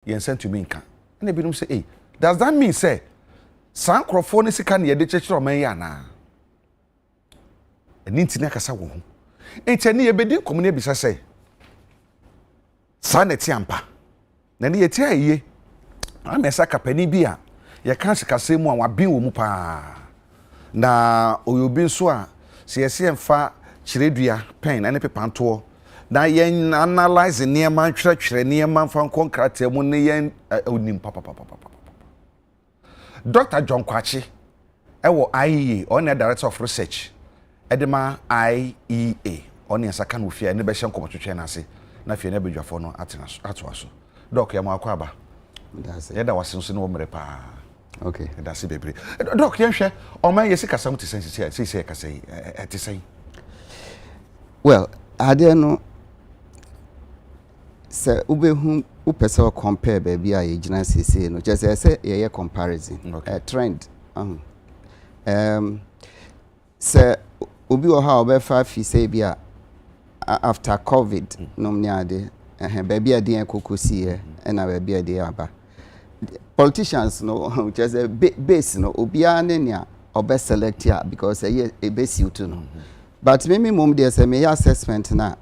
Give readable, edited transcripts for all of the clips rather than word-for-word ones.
yen sent to me nka na ebinom say eh does that mean say san krofo ne sika ne ye de chechiro man ya na eni ntini akasa wo ho enche ye bedi nkomo ne bisa say san eti ampa na ne yeti aye amesa kapani bi a ye kan sikase mu a wabin wo mu pa na oyobi nso a se yesi emfa chiredua pen na ne pepanto na yen analyze niema twetwere niema mfa konkrate mu ne yen onim papa Dr. John Kwachi ewo IEA on the director of research edema IEA on the second of fear ne be hyen komotwetwe na ase na fie na bedwafo no atoaso doc ya makwa ba that's it yeda wasenso ne wo mere pa okay that's it bebre doc yen hwe o man yesi kasa muti sense say kasa etisen well ade no se ubehu upese o compare baby a yegina sese no just say ye comparison okay. A trend se obi o ha obefa fi say bia after covid no mniade baby a dey kokosi e na baby a dey aba politicians no just a base no obi ane nia obe select ya because e be suit no but me mom dey say me assessment na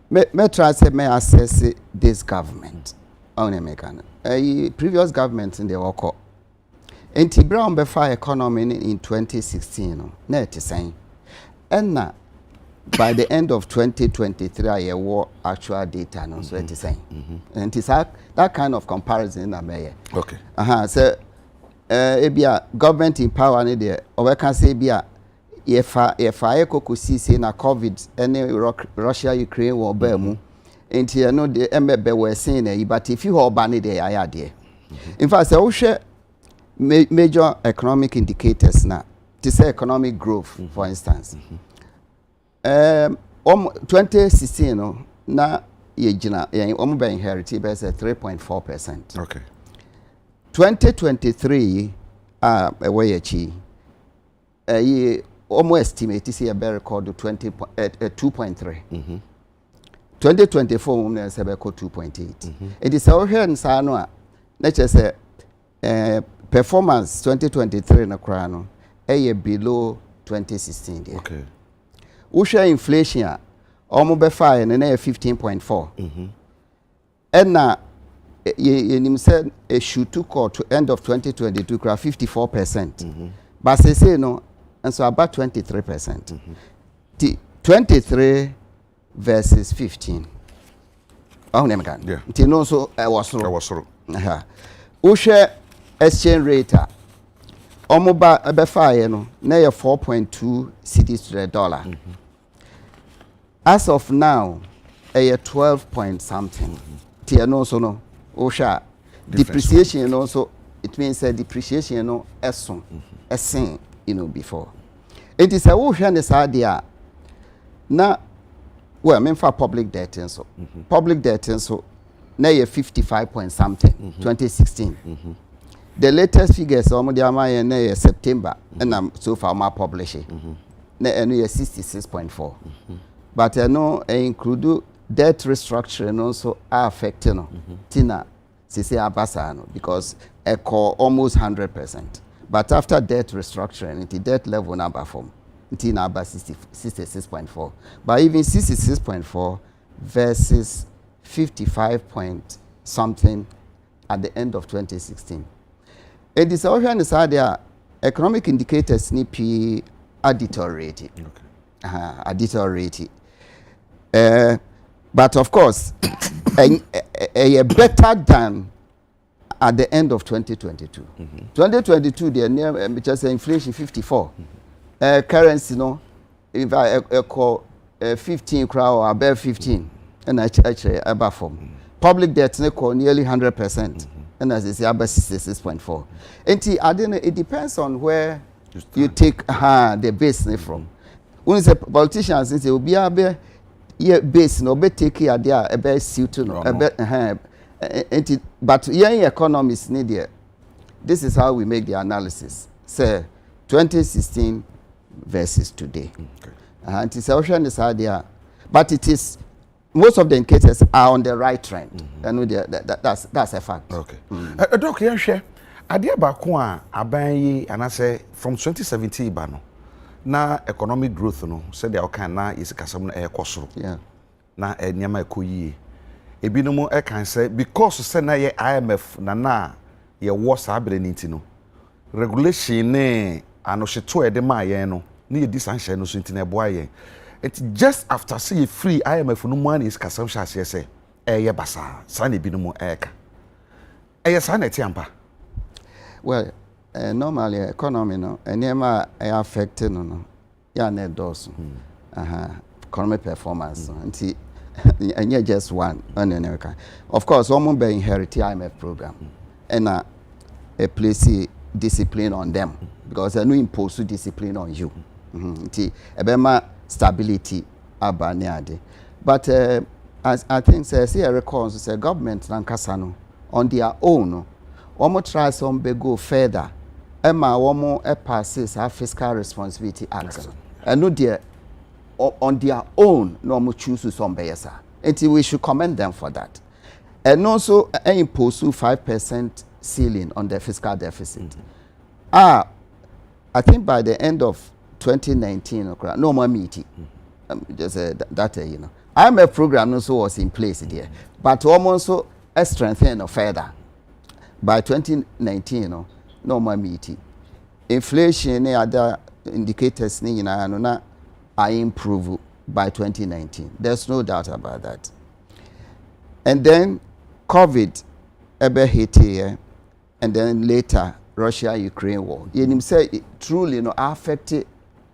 me try say me assess this government on American previous government in the work enti brown be fire economy in 2016 no na it saying and na by the end of 2023 I war actual data no so it saying and it's that kind of comparison na me okay so ebia government in power ni there or we can say bia if I kokosi say na covid any Russia Ukraine war ba mu enti e no de embe we say na but if you oba ni there aya there in fact say wo hwe major economic indicators na to say economic growth for instance 2016 no na ye gina omo be inherit be say 3.4%. Okay. 2023 we achi almost estimate say a better record 2.3. 2024 we na say be 2.8. It is our here in Sanoa na say performance 2023 na kra no below 2016 there. Okay. We share inflation almost be fine na 15.4. And na you said a shoot to court to end of 2022 cra 54%. But say no and so about 23%. 23 versus 15. Oh, name again. Yeah. Ti no so was through. We share exchange rate. Omoba be fire no na 4.2 cedis to the dollar. As of now, 12 point something. Ti no so no. Osha depreciation also it means depreciation no eson esen before. It is a wo hwe ne sa dia na well mean for public debt and so public debt and so na 55 point something 2016. The latest figures almost amaye na September and so far ma publish na eno 66.4. But no include debt restructuring also are affecting tina sisi abasa no because echo almost 100%. But after debt restructuring, the debt level number form tina about 66.4. But even 66.4 versus 55 point something at the end of 2016. It is also on the side there economic indicators nipi are deteriorating. Okay. Are deteriorating. But of course, a better than at the end of 2022. 2022, the near just inflation 54. Currency, no, if I call 15 crowd or above 15, and actually above form. Public debt nearly 100%, and as I say, about 66.4. And it depends on where you take the base from. When the politicians say, "Will be yeah, base no be take care there a best suit no but young economists need there. This is how we make the analysis. Say 2016 versus today. And it's ocean is idea, but it is most of the indicators are on the right trend. And that's a fact. Okay. Doc, yeah, share. Adia bakwa aban and I say from 2017 ba no. Na economic growth no said the okay na isikasam na ekosoro. Yeah. Na enyama ekoyie. Ebinom e kan say because say na ye IMF na ye wo sa abere nti no. Regulation ne anohyeto e de ma ye no. Na ye disanhye no so nti na eboa ye. It's just after say free IMF no mo an isikasam hye ase say eye basa. Sa na ebinom eka. Eye sa na tiampa. Well, normally economy no enema affected no ya na does economic performance nti and just one on America. Of course one be inherit IMF program and a place discipline on them because I no impose discipline on you nti ebema stability abaniade but as I think say a records say government nankasa no on their own no one try some be go further. Emma one passes our fiscal responsibility act. And no dear on their own no more choose some biasa. And we should commend them for that. And also impose 5% ceiling on the fiscal deficit. I think by the end of 2019 no more meeting. Just that you know. IMF program also was in place there. But almost so strengthened further. By 2019, no more meeting. Inflation and other indicators are improved by 2019. There's no doubt about that. And then COVID ever hit here, and then later Russia-Ukraine war. You say it truly affected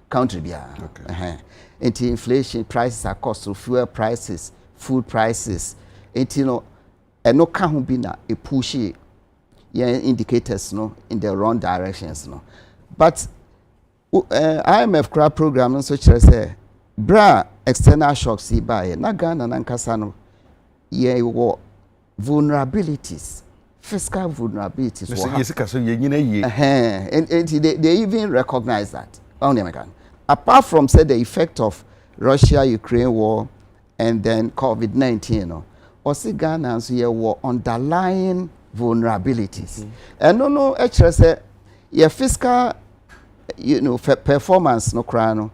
country. Okay. Inflation prices are cost of fuel prices, food prices. And no can be a pushy. Indicators in the wrong directions but IMF crowd program so say bra external shocks see by na Ghana na nkasa no ye wo vulnerabilities fiscal vulnerabilities and they even recognize that apart from say the effect of Russia-Ukraine war and then COVID-19 or see Ghana so ye wo underlying vulnerabilities. And no actually say your fiscal performance no crano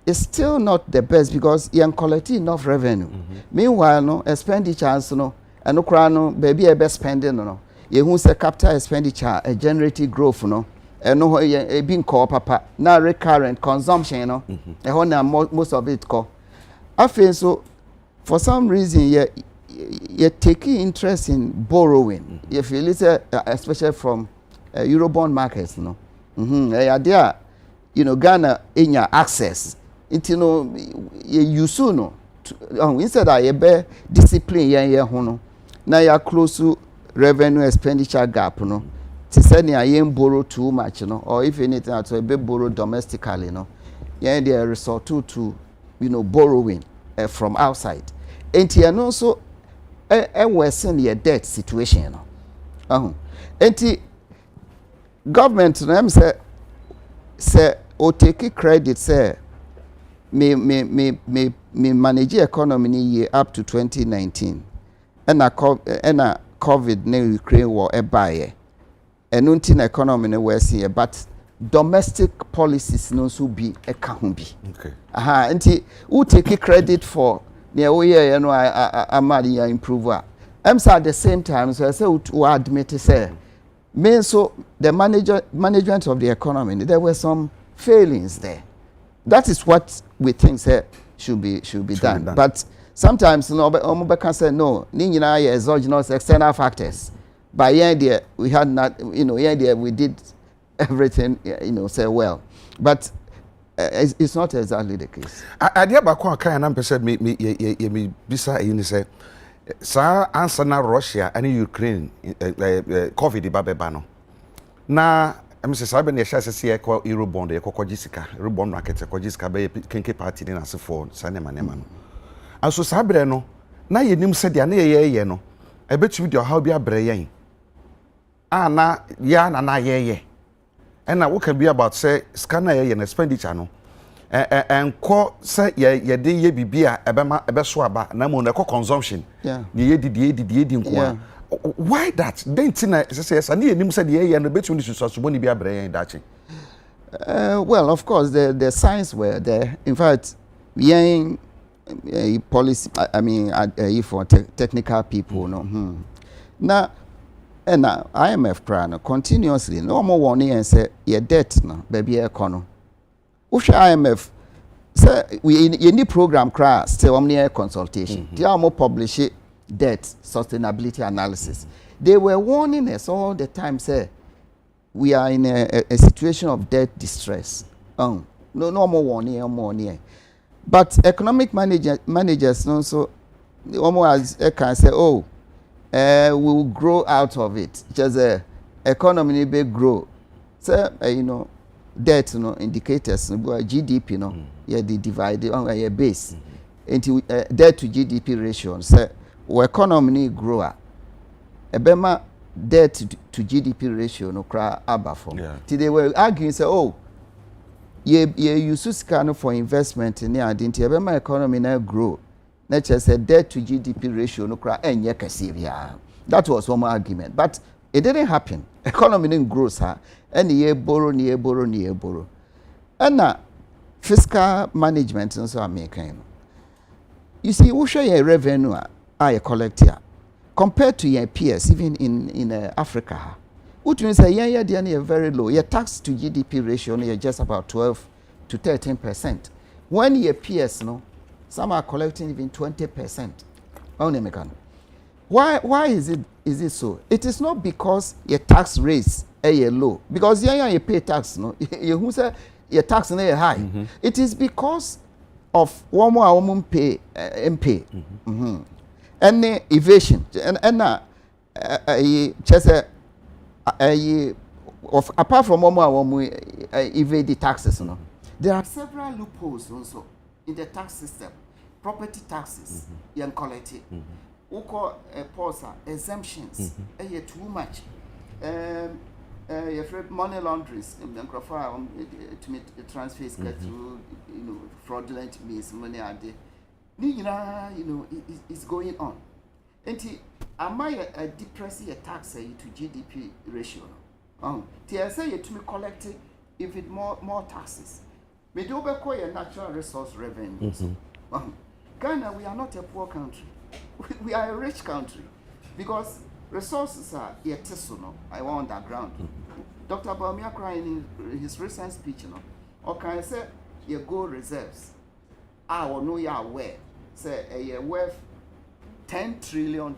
is still not the best because you collect enough revenue. Meanwhile no expenditures no and no crano baby a best spending no. You who say capital expenditure a generative growth no and no a being called papa now recurrent consumption most of it call. I feel so for some reason you're taking interest in borrowing. If you listen, especially from Eurobond markets, there, Ghana in your access, you soon instead of you discipline, now you're close to revenue expenditure gap, to say you borrow too much, or if anything, to be borrow domestically, they resort to borrowing from outside, and you also. Worsen your debt situation. Enti government them say o take credit say me manage economy ni year up to 2019 and COVID ne Ukraine war e buy and until economy ne worsen but domestic policies no so be e ka ho bi. Okay. Enti o take credit for near we improve. At the same time, so I say we admit to say, so the management of the economy, there were some failings there. That is what we think should be done. But sometimes can say no, exogenous external factors. By the we had not, we did everything, say well. But it's not exactly the case. Agya bakwa kan na mpese me bisa you say sa answer na Russia and Ukraine COVID ba no na em se sabe na ya se ye ko Eurobond ye ko gisika Eurobond market ko gisika be kenke party na se for sa nema no aso sabre no na ye nim se dia na ye no e betumi dia how bi abre yen ana ya na ye and now what can be about say scanner and expenditure no enko say ye de ye bibia ebe so aba na mo na consumption ye yedi nko why that then tina say yes ani enim say de ye no betun susu boni bia bre yen dachi. Well, of course, the signs were there. In fact, yen policy, I mean, for technical people, no. Now, and IMF cry continuously, no more warning and say, your debt, no, baby, econo. Usha IMF, say, we in the program cry, still omni consultation. They are more publish it, debt, sustainability analysis. They were warning us all the time, say, we are in a situation of debt distress. No more warning, but economic managers also almost can say, oh, we will grow out of it. Just economy will grow. So debt, indicators, GDP, yeah, the divided on your base. Into debt to GDP ratio, say, economy grow. Ebema debt to GDP ratio no cry abba from. They were arguing say, oh, ye use scan for investment in the identity. My economy now grow. Nature said debt to GDP ratio no cry and ye. That was one argument, but it didn't happen. Economy didn't grow, sir. And ye borrow. And now fiscal management and so I'm making. You see, who share your revenue I collect here. Compared to your peers, even in Africa, which means they are very low. Your tax to GDP ratio is just about 12 to 13%. When your peers, some are collecting even 20%. Why is it so? It is not because your tax rates are low. Because you pay tax, you say your tax is high. It is because of one more pay and evasion and just apart from evade the taxes, there are several loopholes also in the tax system. Property taxes, you collect it. Exemptions, too much. Money laundries, to make transfers through fraudulent means, money are there. It's going on. And am I a depressing a tax to GDP ratio? TSA you to me collect even more taxes. We do a natural resource revenues. Ghana, we are not a poor country. We are a rich country because resources are I want underground. Dr. Bamia crying in his recent speech, or can I say your gold reserves? I will know you are aware. Say a worth $10 trillion.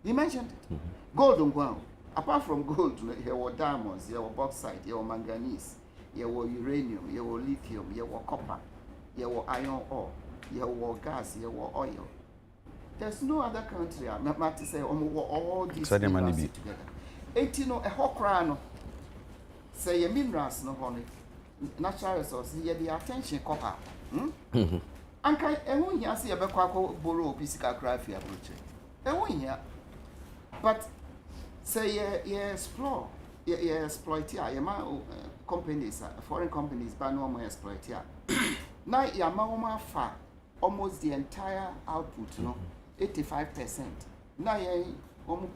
He mentioned it. Gold on ground. Apart from gold, there were diamonds, there were bauxite, there were manganese, there were uranium, there were lithium, there were copper, there were iron ore, there were gas, there were oil. There's no other country. I'm not to say all these things together. 18 a whole crown. Say your minerals no honey. Natural resources, here the attention copper. Anka ehun here say ebe kwa borrow physical craft here approach. Ehun here. But say you explore, you exploit here. You companies, foreign companies ban no more exploit here. Now you ma far almost the entire output, 85%. Now you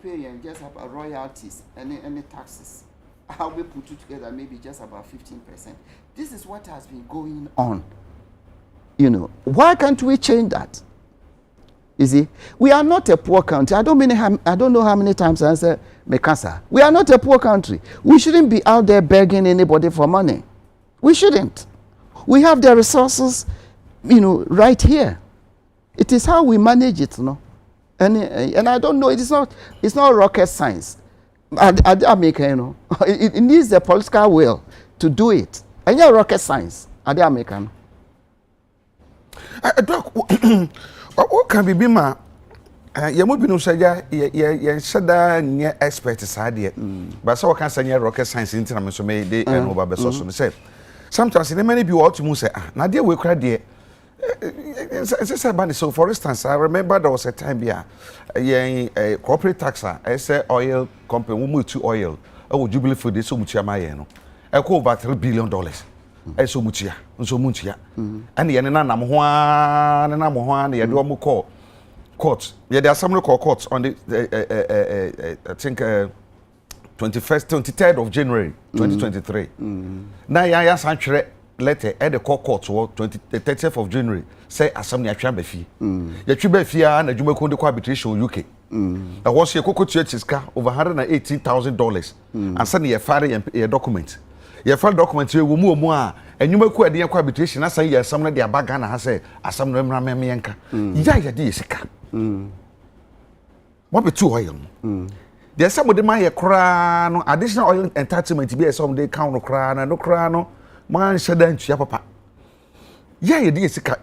pay just about royalties and any taxes. How we put it together, maybe just about 15%. This is what has been going on. Why can't we change that? You see, we are not a poor country. I don't know how many times I said, Mekasa. We are not a poor country. We shouldn't be out there begging anybody for money. We shouldn't. We have the resources, right here. It is how we manage it, And I don't know. It's not rocket science. It needs the political will to do it. And yeah, rocket science. American. Doc, what can be ma? You might be no say you said that near expert idea, but so can say rocket science in terms of they and over so say. Sometimes in many people to say, now dear we cry dear. So for instance, I remember there was a time here, a corporate taxer, I say oil company, we move to oil. I would jubilee for this so much I call about $3 billion. eso mutia nso mutia ane ye ne na nam ho a ne nam ho a ne ye de omo call court ye de assembly call court on the I think 23rd of January 2023 na ya san twere letter at the court 30th of January say assembly atwa ba fie ya twa ba fie a na dwuma ko de ko arbitration UK I was here Coco Chiska over $118,000 and send ye file a document. Ye file document you will move more and you make quite the arbitration. I say yes, some of their bagana has say as some Ramianka. Ya disika. What be 2 oil? There's some of the my crown additional oil entitlement to be a some day count no crown and no crown man shadan to your papa. Yeah, you disika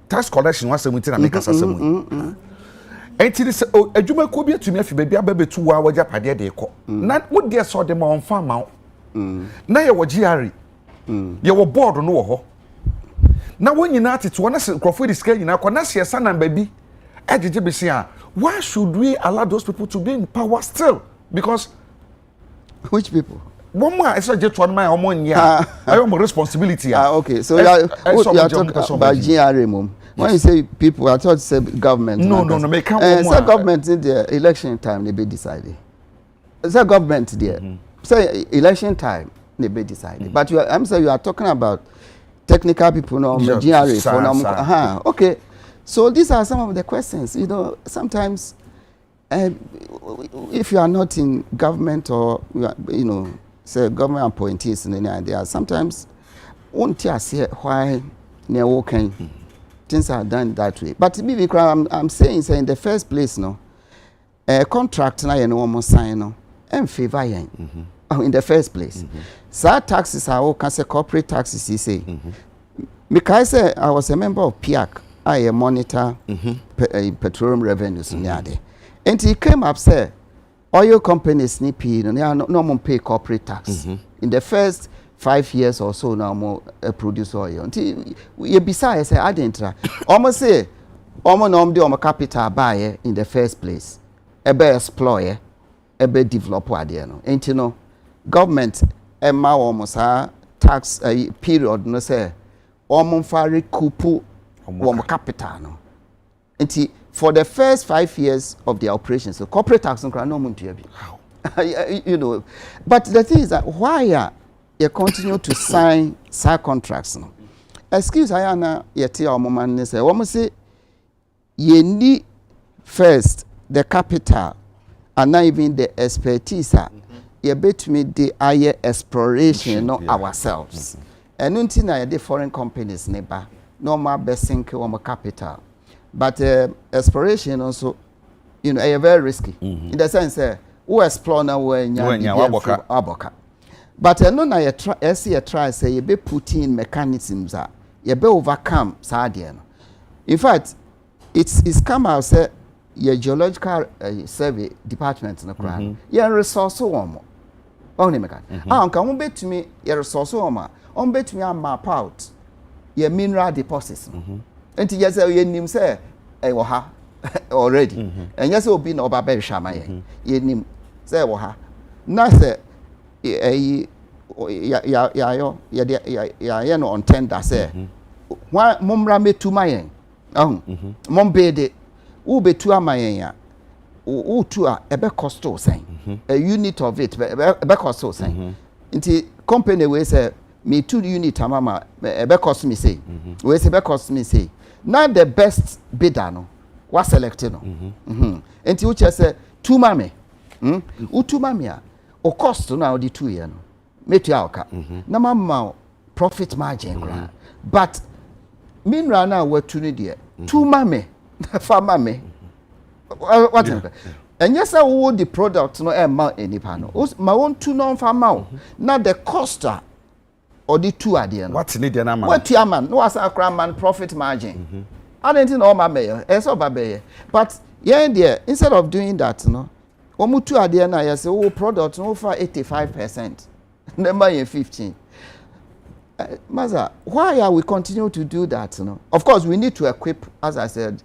tax collection was something I make us as someone. Enti this adwuma ko bi atumi afi baabi ababetu wa wagya pade de ko na wo de so de ma on fa ma na ye wo GRE ye wo board no wo ho na wo nyina teto na se crofo diska nyina ko na se sa number bi ejeje be se a why should we allow those people to be in power still because which people one more it's just one my own yeah I am responsibility okay so you are talking about GRA mom when you say people I thought you said government no make say government in the election time they be decided say government there say election time they be decided but I'm saying you are talking about technical people no GRA for now okay so these are some of the questions you know sometimes if you are not in government or you know say government appointees in any idea sometimes won't you say why near walking things are done that way but maybe I'm saying say in the first place no contract na you know almost sign no and favor yen in the first place so taxes are all can say corporate taxes you say because I was a member of PIAC I monitor petroleum revenues near there and he came up say oil companies need pay no pay corporate tax in the first 5 years or so now more produce oil until you besides say adentra almost say almost no capital buy in the first place ebe explore ebe develop ade no enti no government emma almost tax period no say almost fa recoup capital no enti for the first 5 years of the operation, so corporate tax no money you know. But the thing is that why you continue to sign contracts no? Excuse I na yeti our man say, we say you need first the capital and not even the expertise. You bet me the higher exploration no ourselves. And until na the foreign companies neighbor, no more best sink our capital. But exploration also, you know, are very risky. In the sense, who explore now when aboka. But no, na you try say you be put in mechanisms you be overcome sadian. In fact, it's come out say your geological survey department in the crown. You resource one. Only mechanic. Can bet to me your resource one. Bet me map out your mineral deposits. And you say you name say ha already and yes will be no baby shama ye name say ha na say ya no on tender say why momra metu mayen mom bede wo betu amayen ya wo tu a ebe cost o sen a unit of it ebe cost o sen nti company we say me 2 unit amama ebe cost me say we say ebe cost me say now the best bidder no was selected no enti uche say two mame two mame a o cost no the 2 year no metu aka na mama profit margin but mineral na watu ni de two mame fa mame what and yes wo the product no e ma enipa no ma won two no fa ma na the cost or the 2 ade no what need na man what you man no as a man profit margin I don't think all my mayor so babe but yeah there instead of doing that no omu 2 ade na yes oh product no for 85% number 15 Maza, why are we continue to do that no of course we need to equip as I said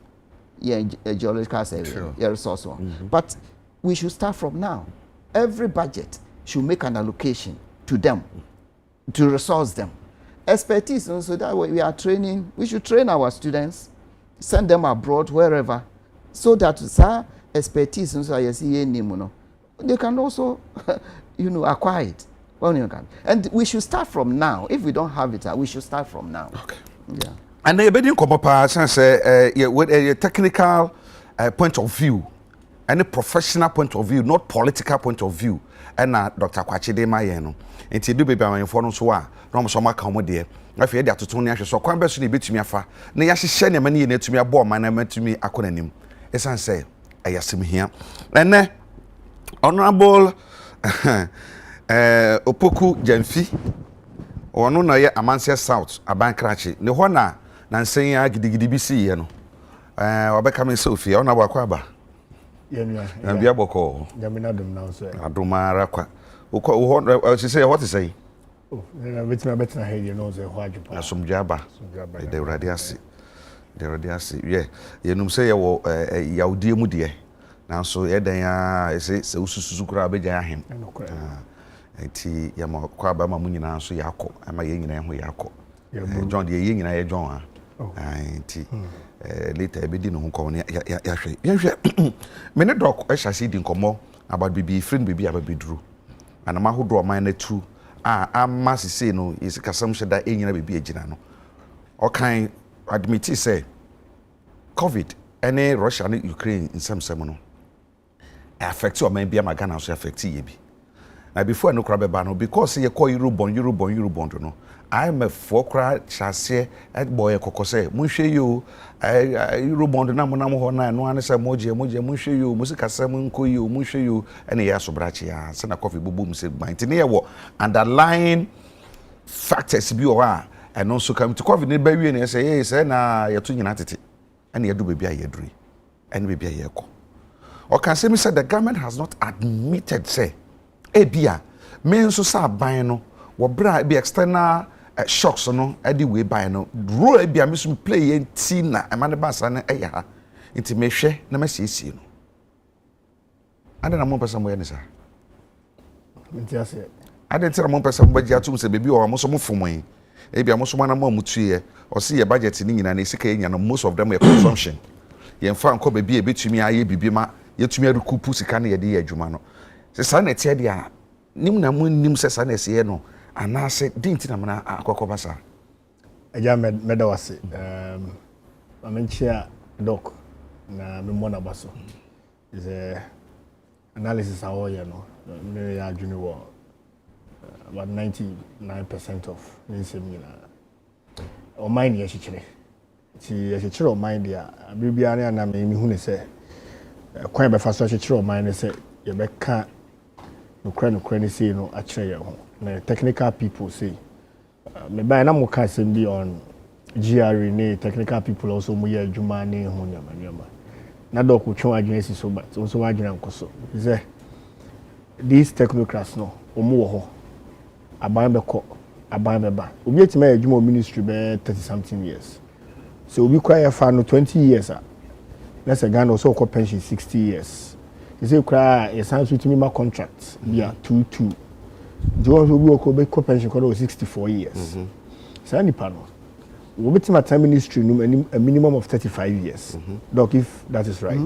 a geological survey resource one but we should start from now every budget should make an allocation to them, to resource them. Expertise, so that we are training, we should train our students, send them abroad, wherever, so that expertise, they can also, acquire it. And we should start from now. If we don't have it, we should start from now. Okay. Yeah. And then you come up with a technical point of view, and a professional point of view, not political point of view. And Dr. Kwachide Mayeno, and to do baby my phone so no so ma come there. I fear that to Tony so kwan be so be to me afa. Na ya hye ne mane ye to me abo man na to me akonanim. Esan say ayasem hia. And honorable Opoku Jamfi ono na ye Amansia South Abankrachi. Ne ho na nsen ya gidigidi bi si ye no. Obeka me Sophia ona ba kwa ba. Yeah, bia boko. Jamina dum now so. Adumara kwa. She say what is say? Oh, better head you know say hwaju pa. Asomdwaba. The radiasi. The radiasi. Yeah. Ye num say ye wo yaudie mu de. Na so ye dan ya say usususu kura abeja ahem. Enti ya ma kwa ba ma mu nyina so yakọ ama ye nyina ho yakọ. John de ye nyina ye John ah. Enti later be di no ho ko ne ya hwe. Ye hwe. Me ne dok e hyase di nkomo about bibi friend bibi ababeduru. Ana ma hodo man na tu amma sisi no yesi kasam sheda enyina bibi agina no. Okan admit say COVID any Russia and Ukraine in some no affect or man bia magana so affect ye bi. Na before no crab ba no because ye call Eurobond no I'm a fokra chase at boy kokose munhwe yo Eurobond na monam ho na no ane say moje munhwe yo musika sam nko yo munhwe yo ene ya so brachi ya se na coffee bubu mu se gban ne ye wo underlying factors bi o ha and also come to COVID ne ba wie ne say ye say na ye to nyina tete ene ye do bia ye duri ene bia ye ko o can say me say the government has not admitted say ebia me nso sa ban no wo bra be external shocks no edi we ban no role ebia me so play enti na emane basa na eya ha enti me hwe na masiesie no ade na mo pesa mo ye ne sa enti ase ade enti na mo pesa mo bagia tum se bebi o mo so mo fomon ebia mo so na mo mutuye o se ye budget ni nyina na sika ye nya no most of them ye consumption ye mfa nko bebi e betumi aye bibima ye tumi arukupu sika na ye de ye adwuma no se sa na tie dia nim na mo nim se sa na se no ana se dinti na mana akokọ basa Agya medawase amenchia doc na me mona baso is a analysis how you know me ya adwene wo about 99% of nsem nyina o mind ye chichire ti chichire o mind ya bibia na na me hu ne se kwan be fa so chichire o mind ne se ye be ka no ni say no akire ye ho na technical people say me buy na mo ka sembi on GRE ne technical people also mo ye adwuma ne ho nyama na do ko twon adwene si so but so adwene nkoso say these technocrats no omo wo ho aban be ko aban be ba obi etima adwuma ministry be 30 something years so obi kwa ye fa no 20 years na se Ghana also ko pension 60 years you say cry a sounds with me my contract yeah 22 Jones will be a pension for 64 years. Sani panel. We bet my time ministry a minimum of 35 years. Doc, if that is right.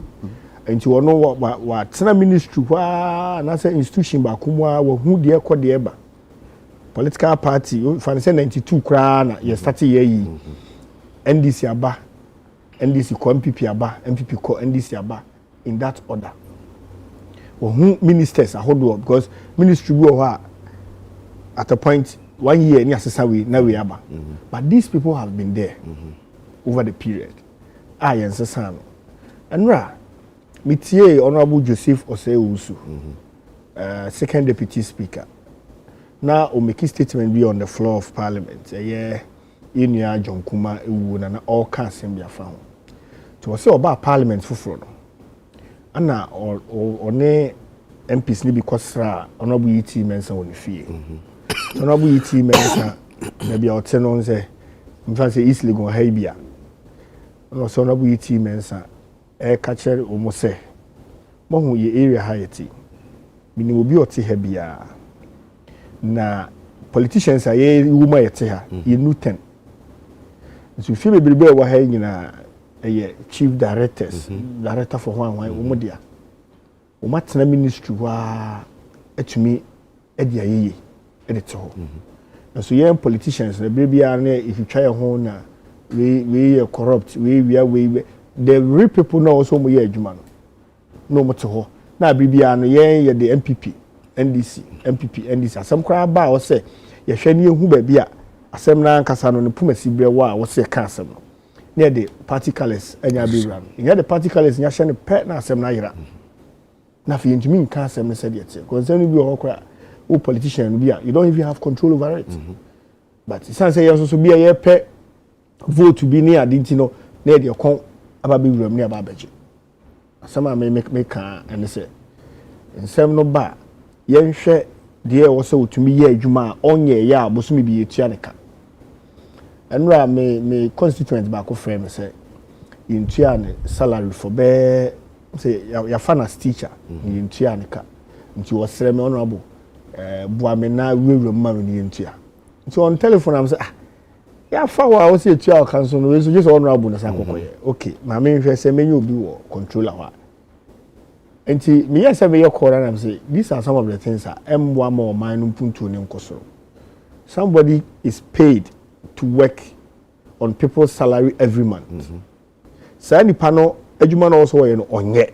And you know what Sena ministry and as an institution bakumwa who dear called the eba. Political party, fancy 92 crown, you started ye. NDC aba, NDC ko MPP aba, MPP ko NDC aba in that order. Who ministers are hold because ministry will at a point 1 year near Sasawi now we aba. But these people have been there over the period. I and Sasano. And Mitie Honorable Joseph Osei-Usu, second deputy speaker. Now o make statement be on the floor of parliament. Yeah, in ya John Kuma na all council be found. To say about parliament for fraud. Ana or ne MPs ni because Honorable E.T. Mensah on the fee. Honorable E.T. Mensah maybe I'll tell on say in fact say East Legon Haibia. No Honorable E.T. Mensah catcher almost say mo ye area height. Mini will be oti hebia. na politicians are ye woman yete ha ye nu 10 so fi bebrebe wa ha nyina ye chief directors director for one wo dia wo matena ministry wa etumi edi ayeye edete ho so ye politicians na bebrebe na if you try ho na we corrupt we the real people know also mo ye adwuma no mo te ho na bebrebe no ye the MPP NDC asem kra ba wo se ye hwe ne ehu ba bia asem na nkasa no ne pumasi bre wa wo se ka asem no ne de party colors anya bewra no ye de party colors nya hwe ne pe na asem na yira na fi ntumi nka asem ne se de tie concern bi ho kra wo politician bi you don't even have control over it but sense ye so bia ye pe vote bi ne adinti no na de kon aba bewra ne aba abeje asem a me ka ene se nsem no ba yenhwe de wo se otumi ye adwuma onye ya bosumi bi etua ne ka enra me constituent ba ko frame say intua ne salary for be say ya finance teacher intua ne ka nti wo sere me honorable bua me na wewura ma me intua nti on telephone am say ya fa wo say etua o kan so no we so just honorable na sa kokoye okay ma me nhwe say menye obi wo controller wa enti me yes me your call and say these are some of the things that M1 more mine puntu ne nkosoro. Somebody is paid to work on people's salary every month. Sa nipa no adwuma no also we no onye.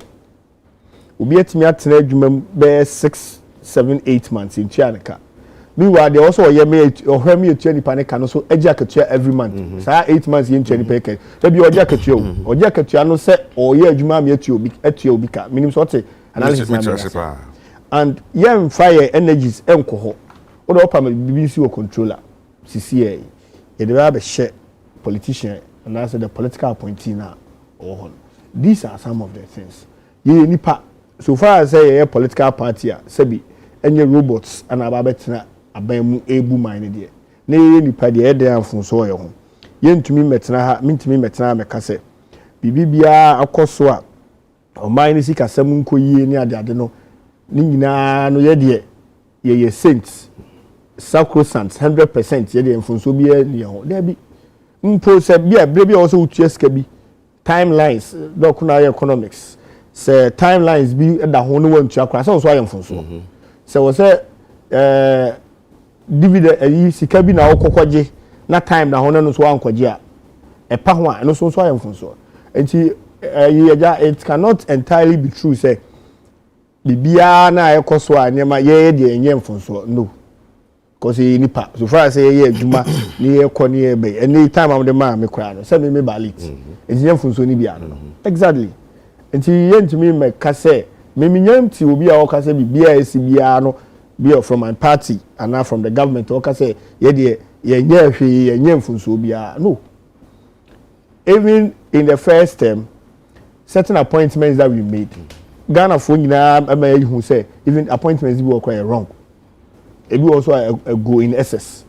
Obi atimi atena adwuma be 6 7 8 months in Chianaka. Meanwhile, they also hear me or me to any panic and also Agya Cathedral every month. So 8 months in any pay. There be Agya Cathedral. Agya Cathedral no say or ye adwuma me etio bika. Meaning so say analysis. And yeah, fire energies enko. O do opa me BBC or controller. CCA. E dey be share politician and also the political appointee now or these are some of the things. Ye nipa so far as say a political party sebi any robots and ababetna abamu ebu mine de na ye nipa de e dey amfunso ye ho ye ntumi metna ha mintumi metna meka se bibibia akoso a o mine sika sam nkoyie ni ade no ni nyina no ye de ye saints sacrosanct 100% ye de amfunso bi e ni ho da bi mpo se bia brebi also utua sika bi timelines dokuna economics se timelines bi da ho no wantua kra se so ayemfunso se wo se dividend sika bi na okokwaje na time na ho no so ankwaje a epa ho a no so ayemfunso enti it cannot entirely be true say bibia na ekoso a nyema ye de enyemfunso no because nipa so far say ye adwuma ni ekọ ni ebe any time am de ma me kra no say me balit enyemfunso ni bia no exactly enti ye ntimi me ka say me nyamti obi a o ka say bibia esi bia no be from my party and now from the government o ka say ye de ye nyahwe ye nyemfunso bia no even in the first term certain appointments that we made Ghana for nyina am who say even appointments we were wrong it will also go in excess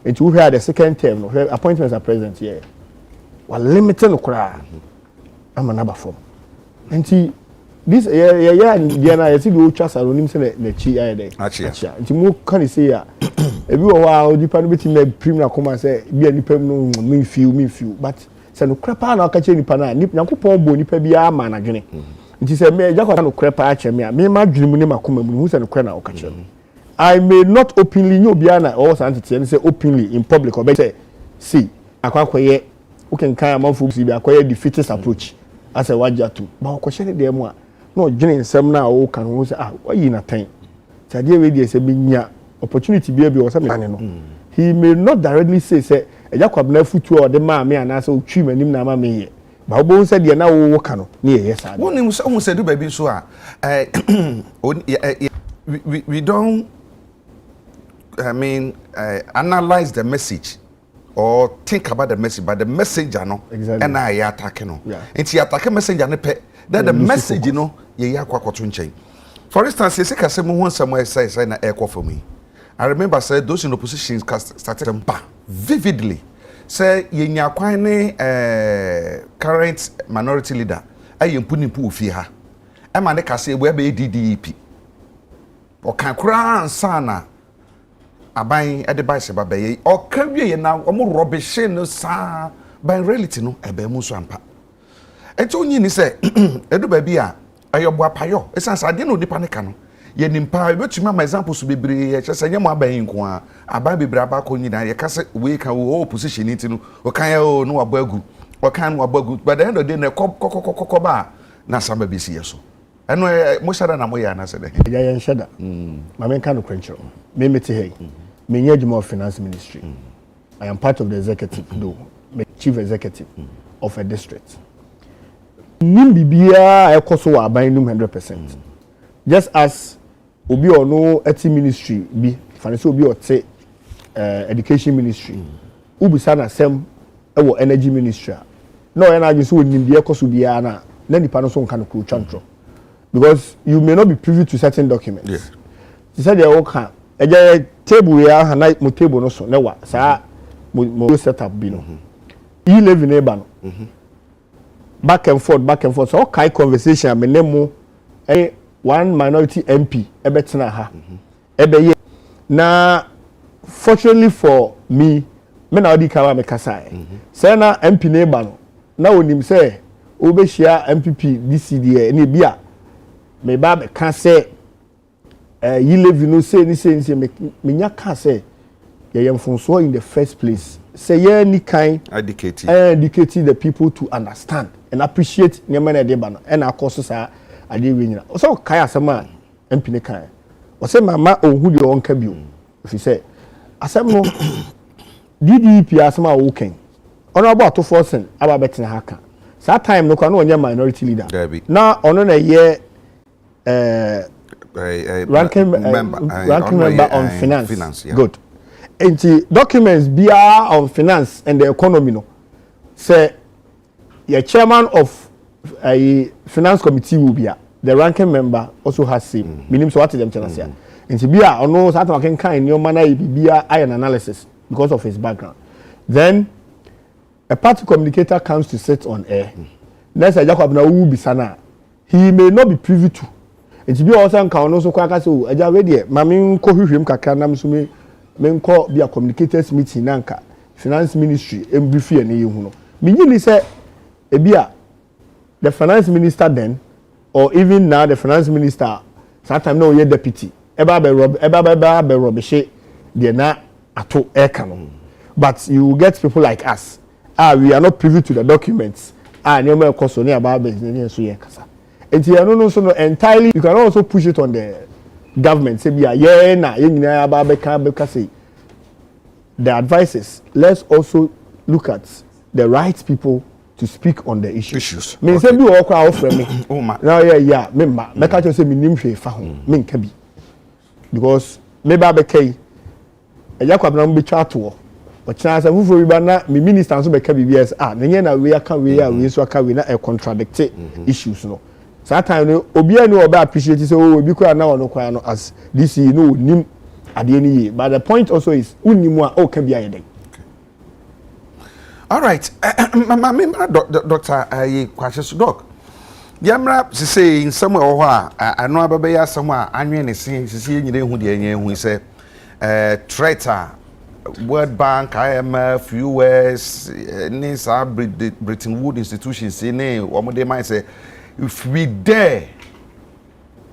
and we had the second term no appointments are present here we limited no kra am another form and this Diana you see the trust anonym say na chi aye achia nti mo kan say ya ebi wo wa odipa no beti me prim na come say bia nipa no me feel but say no krepa na ka che nipa na Nyankopon bo nipa bia ma na dwene nti say me jakwa no krepa a che me ma dwene mu ne makoma mu hu say no kre na o ka che I may not openly you bia na or something say openly in public or say see akwakoye who can kind among si bia akwaye defeatist approach as a wajatu ba ko hye ne de mu a no dwene nsem na o kan ho say why na tan sade we dey say binya opportunity bia bi o say me no he may not directly say eja kwabena futu o de ma me ana say o twi manim na ma me ye ba bo say de na wo ka no ne ye sade woni say do baby so a we don't analyze the message or think about the message, but the messenger no exactly. And I attack no. And she attack a messenger ne pe. Then the message you know ye kwa kwatunchen. For instance, you say kasemu won somewhere say na air for me. I remember say those in opposition started them vividly. Say ye nya kwan ne current minority leader ayi mpuni pu ofie ha. E ma ne kase e bo be DDP. O kan kura ansana aban e de ba se ba be o ka wie na o mo rubbish no sa by reality no e be mu so ampa enti onyi ni se edu ba bi a ayobo apayo esan sa de no nipa ne ka no ye nimpa betuma ma examples bebre ye chese nyem aban nko a aban bebre aba ko nyina ye ka se we ka wo position nti no o kan ya o no wabo agu o kan no wabo agu but the end of the day na kokokokoko ba na samba bi si yeso eno mo shada na mo ya na se de ya yen shada ma men kan no kwenchero me meti hey me nye adwuma of finance ministry I am part of the executive though me chief executive of a district nim bibia e koso wa aban num 100% just as obi ono eti ministry bi fanese obi ote education ministry ubi sana sem ewo energy ministry no yana agi so nim bia koso bia na nipa no so nka no kru chantro because you may not be privy to certain documents. Yes. You said they can. Eje table ya na mo table no so na wa sa mo set up bi no. You live in Eba no. Back and forth. So kai conversation me nemo one minority MP ebetena ha. Ebe ye na fortunately for me na odi kawa me kasa say na MP na Eba no na onim say obehia MPP DCD ni bia me ba be kan say you live you know say me nya kan say ye yemfonso in the first place say ye ni kan educating the people to understand and appreciate nyama na de ba no and akoso sa ade we nyina so kai asema MP ne kan o say mama ohu de on ka bio if you say asem no DDP asema wo kan ono abo to forcing aba betina haka that time no kwa no onye minority leader na ono na ye ranking member on finance yeah. Good. And the documents be on finance and the economy no say your chairman of a finance committee will be the ranking member also has same meaning so what them tell us here and to be ono that can kind your manner be an analysis because of his background then a party communicator comes to sit on air next Kwabena will be sana he may not be privy to it be also nka no so kwaka so aja we de ma me nko hwehwem kakra na so me nko be a communicators meeting nanka finance ministry embrief ye ne yehu no me nyini say e bia the finance minister then or even now the finance minister sometimes no ye deputy eba be robishe de na ato eka no but you get people like us we are not privy to the documents nyoma ekoso ne aba be ne so ye kasa enti no so no entirely you can also push it on the government say bia ye na ye nyina aba be say the advices let's also look at the right people to speak on the issues me say bi wo kwa offer me now yeah me ma me ka say me nim hwe fa ho me nka bi because me ba be kai Agya Kwabena be twa to o chance fufu bi ba na me minister so be ka BBS nenye na we aka we so aka we na e contradict issues no that time no obi ani oba appreciate say obi kwa na wono kwa no as this you know nim ade ni ye but the point also is unimu a o ka bia yeden. All right Dr. Kwashe doc yamra say in somewhere ho ano ababa ya somewhere anwe ne sisi nyire hu de anya hu say traitor World Bank, IMF, US, NISA, Bretton Woods institutions, say if we dare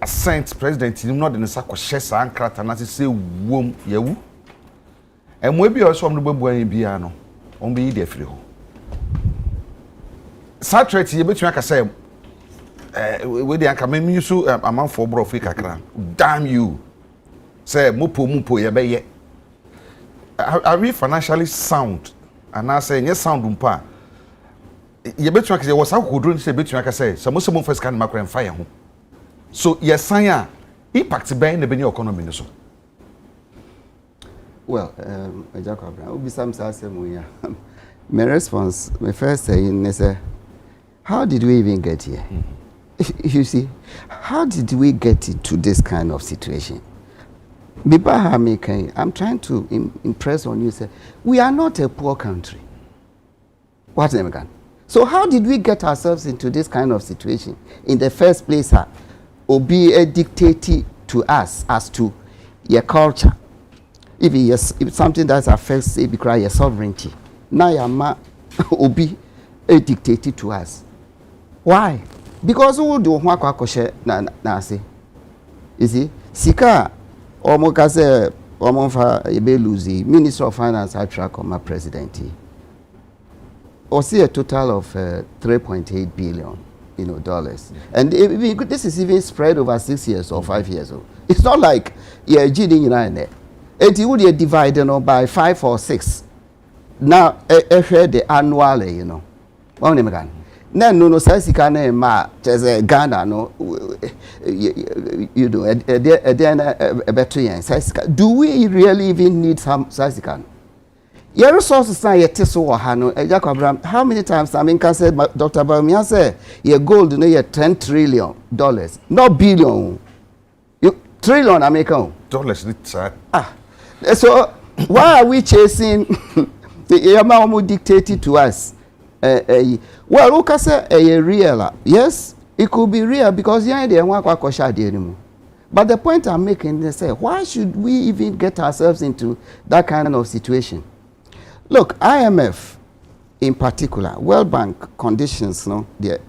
assent president, you not in the sack of Shessa and Cratanasi say, womb, you. And maybe also on the Babu Biano, on be there free. Saturate, you bet you say, with the Ankamen, you so a man for Brofika. Damn you. Say, Mupo, ye. Are we financially sound? And I say, yes, sound umpa. You bet you was how could you say, bet you say, so most of first can macro and fire. So, yes, Saya, impact by the Benny economy. Well, Agya Kwabena, will be some say, my response, my first saying is, how did we even get here? You see, how did we get to this kind of situation? I'm trying to impress on you. Say, we are not a poor country. What's name again? So how did we get ourselves into this kind of situation in the first place? Or be a dictate to us as to your culture, if something that affects your sovereignty. Now yama obi dictated to us. Why? Because we do want to na say. You see, sika omo fa ebe lose Minister of Finance attract my president. Or see a total of 3.8 billion, dollars. And this is even spread over 6 years or 5 years old. It's not like you're GD in there. And you would divide by 5 or 6. Now, the annually, One name again. No, says you can Ghana, no, a better. Do we really even need some Saisikan? Your resources now yet so hano how many times I mean can say Dr. Bawumia say your gold no $10 trillion, not billion. You trillion American dollars. So why are we chasing the amount dictated to us? Well, look at say a real. Yes, it could be real because yeah, they want anymore. But the point I'm making is say why should we even get ourselves into that kind of situation? Look, IMF in particular, World Bank conditions, no, the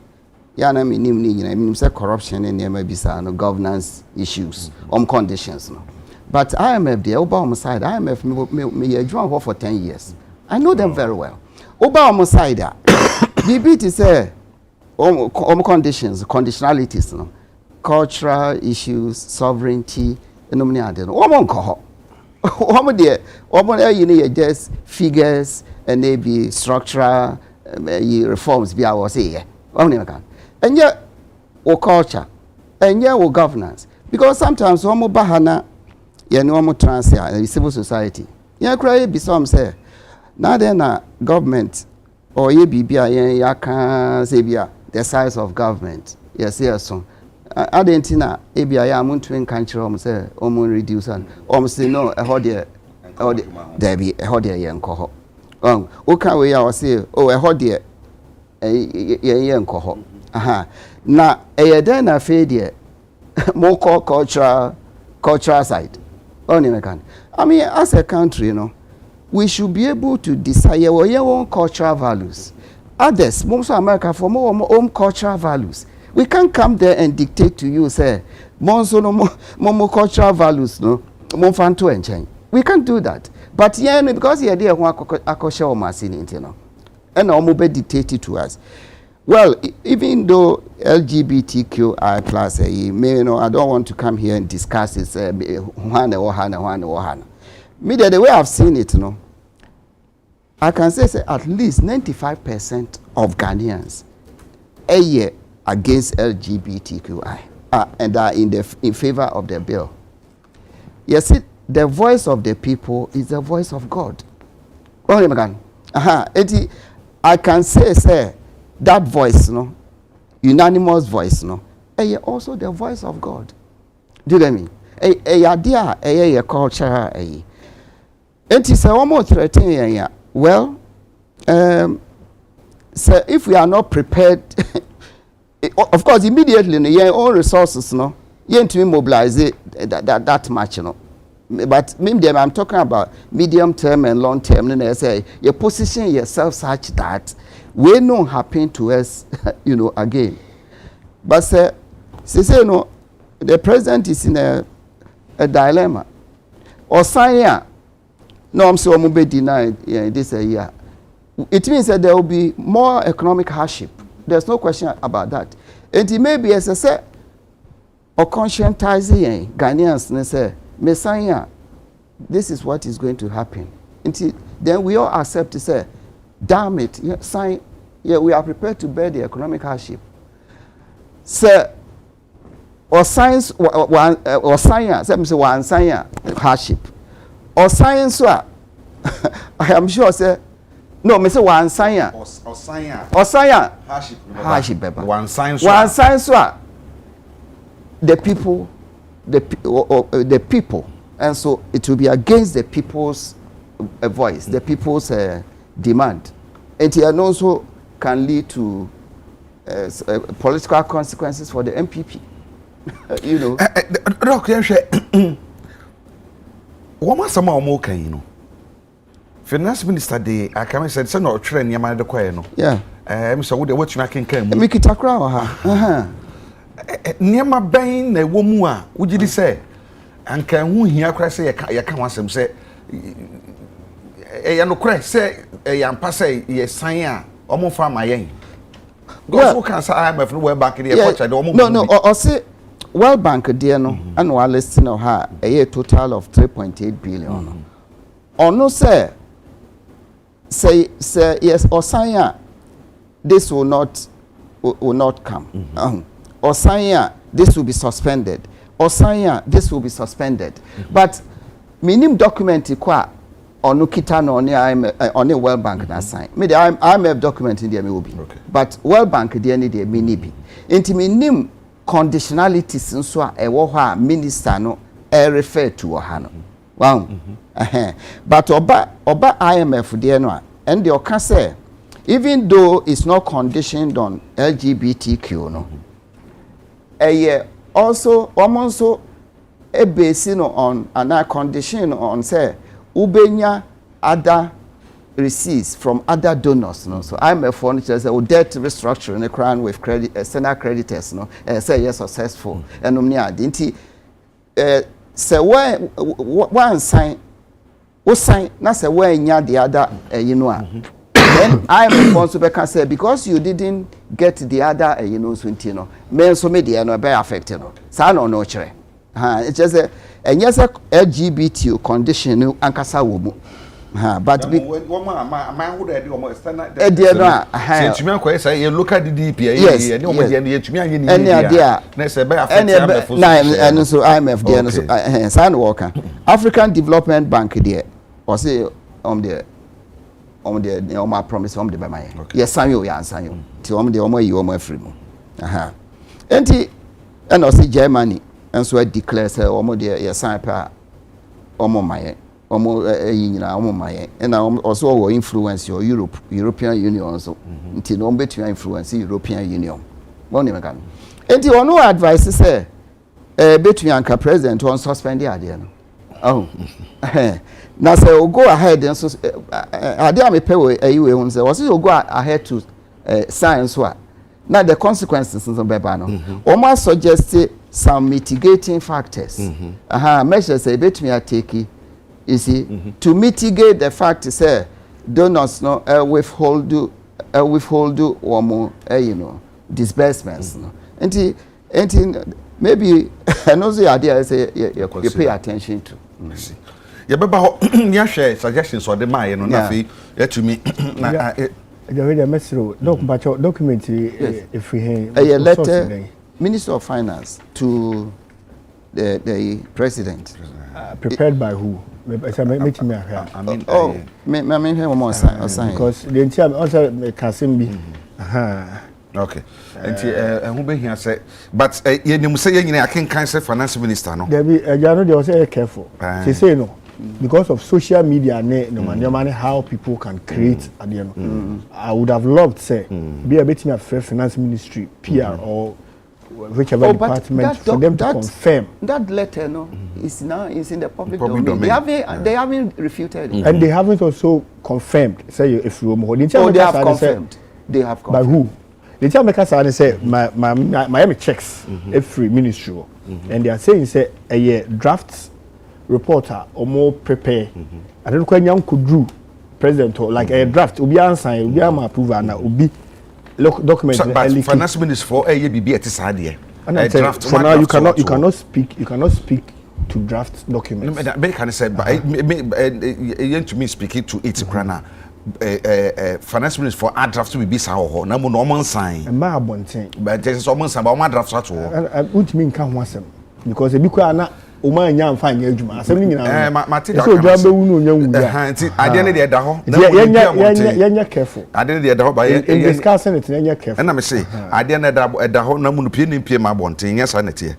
corruption and no governance issues, conditions, no. But IMF, the Obama side, IMF me join for 10 years. I know them very well. Obama side, the bit is conditions, conditionalities, no, cultural issues, sovereignty, and no just figures and maybe structural reforms be our say and yet or culture and yet or governance because sometimes homo bahana transia civil society cry be some say now then government or ye be can say the size of government yes so Adentina, ABI, I'm twin country, say, reduce and say, no, a hodier, there be a hodier young cohort. Okay, we are say, oh, a hodier, a young cohort. Aha. Now, a then a failure, more cultural side. Only can. I mean, as a country, we should be able to decide your own cultural values. Others, most of America, for more own cultural values. We can't come there and dictate to you, say, more cultural values, no, more fun to enjoy. We can't do that. But yeah, because the idea of akosha or masin, and almost dictated to us. Well, even though LGBTQI plus, I don't want to come here and discuss this. One. Me, the way I've seen it, I can say at least 95% of Ghanaians a year against LGBTQI and are in favor of the bill. Yes, the voice of the people is the voice of God. I can say that voice, unanimous voice, also the voice of God. Do you get me? A culture. It is almost threatening. Well, so if we are not prepared. Of course, immediately, your own resources, you to mobilize it that much, But maybe I'm talking about medium term and long term. And I say you position yourself such that we not happen to us, again. But say the president is in a dilemma. Or sign, no, I'm so be denied this year. It means that there will be more economic hardship. There's no question about that. And it may be as I say, or conscientizing Ghanaians and say, Messiah, this is what is going to happen. And then we all accept to say, damn it, sign, we are prepared to bear the economic hardship. So, or science, or science, let me say one science hardship. Or science, I am sure, say, no, me say one science. Or science. Or science. Hardship. One science. One science. The people, the people, and so it will be against the people's voice, the people's demand, and it also can lead to political consequences for the MPP. Woman sama omo kan yi no. Finance minister de akame said say no twere niam de kwae no. Yeah. Me so wo de watumi akenkan mu. Me kitakra wa ha. Niam ben na wo mu a wo gidi say anka hu hia kra say ye ka wasem say ya no kra say ya mpa say ye san a omo fa ma yen. Go can say IMF no World Bank dey touch the omo. No, or say World Bank there no annual listing of her a total of 3.8 billion. Or no say yes or sign this will not come. Or sign this will be suspended. Or sign this will be suspended. But minimum document kwa or no kita no on the World Bank na sign. Me the IMF document in there me will be. But World Bank there need there me be. Inti minimum conditionalities nso a ewo ho a minister no refer to ha no. Wow. But oba IMF there no and the oka say even though it's not conditioned on LGBTQ no. Also almost a basing on and condition on say ubenya other receipts from other donors no. So IMF for say debt restructuring the crown with credit external creditors no say yes successful and nti say one sign na say when nya the other then IMF also can say because you didn't get the other so men so media no be affected no sa no chere it just and yes LGBT condition no ankasa wo mu but be my who dey omo external no tumi say you look at the DP yes ni omo dey tumi anye ni any idea na say be affect and so IMF there no so san worker African Development Bank there or say there my promise the be my yes san you answer you ti the omo yi omo afri mu enti and also Germany and so declare say omo there yes san pa omo my omo yinyina omo my and also our influence your European Union also enti no between influence European Union won me kan enti ono advice say between anka president on suspend the idea no oh now say we go ahead and so idea me pay we ayi we hun say was you go ahead to sign so now the consequences so beba no omo suggest some mitigating factors measures say between take you see to mitigate the fact say donors no withhold omo disbursements no enti maybe another idea say you pay attention to ya beba ho nya share suggestions or the my no na fi ya tumi na the way the message document if we a letter Minister of Finance to the president prepared by who me sign because the entire answer can be okay who be here say but you nim say you akenkan say finance minister no there be Agya no dey say careful say no because of social media and how people can create at the end. I would have loved say be a bit of finance ministry PR or whichever department for them to confirm that letter no is now is in the public domain. They haven't refuted it. And they haven't also confirmed say if you they have confirmed by who the time make us say my checks every ministry and they are saying say a draft reporter or more prepare I don't know when could do president or like a draft obi answer obi am approve and obi document but finance minister for ABB at sadie a draft for now you cannot speak to draft documents me can say but you to me speaking to it grana finance minister for a draft to be sa ho na mo no man sign ma abonten but there is someone sign but man draft to and what mean kan ho asem because e bi kwa na o ma nya amfa nya adwuma asem ni nyina ma te da so dwa be wu no nya wu ya nti ade ne de da ho na nya careful ade ne de da ho ba in discussing it nya careful na me say ade ne da ho na mu no pie ni pie ma bonten nya sa na te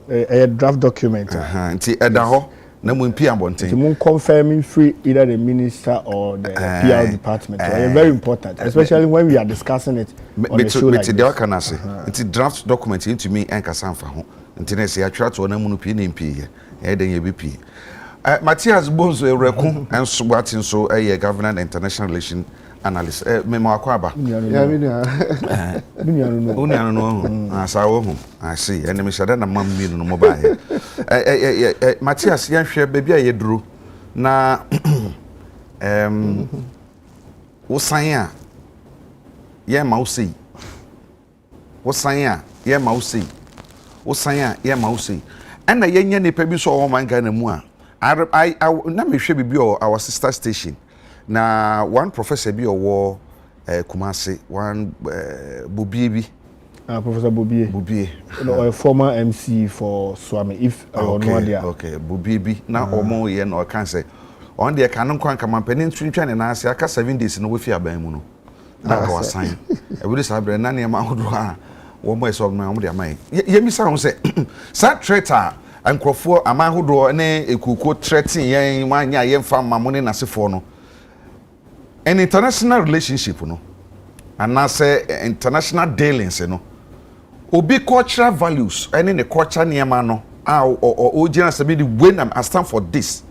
a draft document nti da ho na mu pie bonten to confirming free either the minister or the PR department so very important especially when we are discussing it on the show like this nti draft document into me enka sanfa ho nti na say atwa to na mu no pie na pie ye den ye be pie Matthias Bonzo Ereku and Subatin so a governor and international relation analyst. Memo Akwaba. I see. And Miss Adana Mammy no mobile. Matthias, young share baby, I drew. Na Osanya, yeah, mousy. Osanya, yeah, mousy. Osanya, yeah, mousy. And a young nipa bi so o man Ghana mu a I na me hwe bibi our sister station na one professor bi owo Kumasi one Bobie bi Professor Bobie no a former MC for Swami if I don't know there okay Bobie bi na omo ye no kan say on there kan nkwan kama panin twintwa ne na ase aka 7 days no we fi aban mu no na ka wasan e we sabre na ne ma hodo a wo mo eso na mo de amai ye mi sa ho say sa traitor ankrofo amahodo ne ekuko threaten yen wanya yen fa mamone nasefo no an international relationship no and say international dealings no obi cultural values any ne culture niema no o gina say be when I stand for this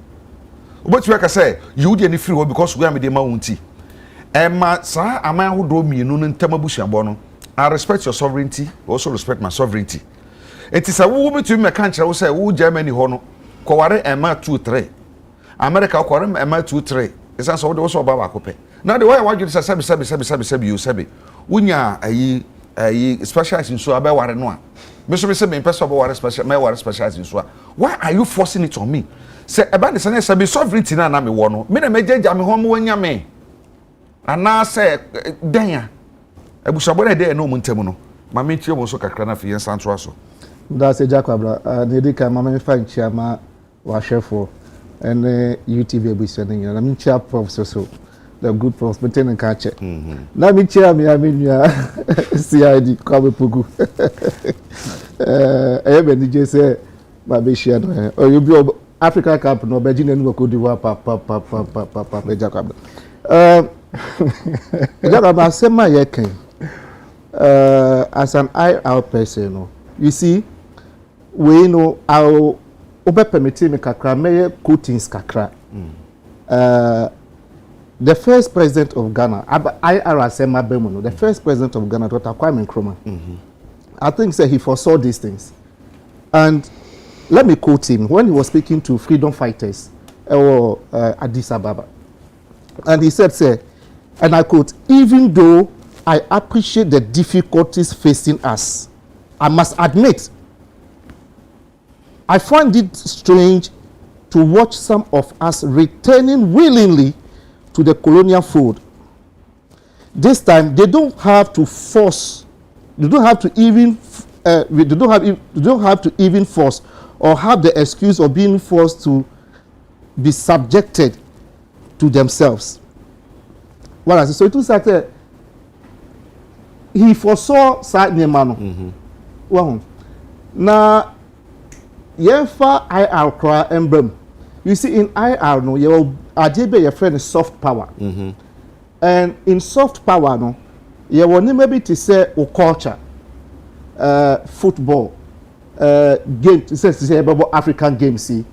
but you can say you dey any free because we am dey ma wunti ma sa amahodo mienu no ntamabusuabo no I respect your sovereignty also respect my sovereignty. It is a woman to me country who say who Germany hono kware ema 2-3 America kware ema 2-3 is so also baba kope now the way I want you to say sabi you sabi unya ayi specialized in so aba ware no a me so me say me person ware specialized in so why are you forcing it on me say eba the say sabi sovereignty na me wo no me na mejeja me ho mo wanya me ana say danya ebusabore dey no mu ntem no ma me tie mo so kakra na fi yensan to aso. That's a Jacobra. Nedika Mamma Fanchama was chef and UTV sending you. I mean, chair profs so the good profs, but then catch it. Now, me chair me, I mean, CID, Kabe Pugu. I have a DJ say, my Bishan, or you be Africa Cup, no, Beijing and Cote d'Ivoire, Papa, Jacob. Jacob, I said my yakin as an IR person, you see. We know our obe permit me kakra meye coatings kakra. The first president of Ghana, the first president of Ghana, Dr. Kwame Nkrumah, I think say he foresaw these things. And let me quote him when he was speaking to freedom fighters or Addis Ababa. And he said, say, and I quote, even though I appreciate the difficulties facing us, I must admit I find it strange to watch some of us returning willingly to the colonial fold. This time, they don't have to force. They don't have to even. They don't have to even force or have the excuse of being forced to be subjected to themselves. Well, so it was like he foresaw Sa Nemano. Well, now. Yefa IR cry emblem. You see, in IR, no, your your friend is soft power. And in soft power, no, you will maybe to say o culture, football, game. It says to say about African games. See,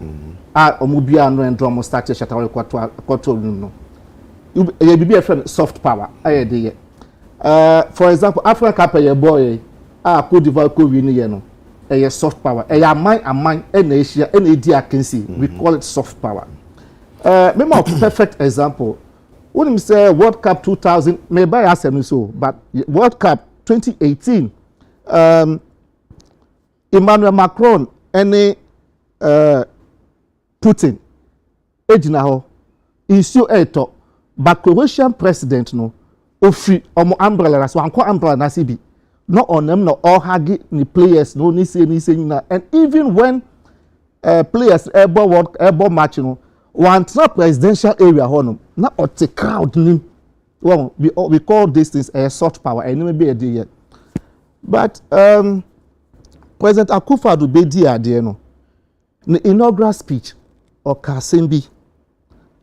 omubia no and drama start to shatawa kwato no. You be a friend soft power. For example, African Cup your boy, Cote d'Ivoire could win no. A soft power. A mine, and Asia, and Asia can see. We call it soft power. Remember a perfect example. When you say World Cup 2000, maybe I ask so, but World Cup 2018, Emmanuel Macron and Putin, Ejinaho, issue a talk, but Croatian president no, offer umbrella, so uncle umbrella nasibi. Not on them, not all hagi ni players, no ni say na. And even when players airborne match, you know, one presidential area honum, not at the crowd ni. Well, we call these things a soft power, and maybe a day yet. But President Akufo-Addo be there, no. The inaugural speech or Kasembi,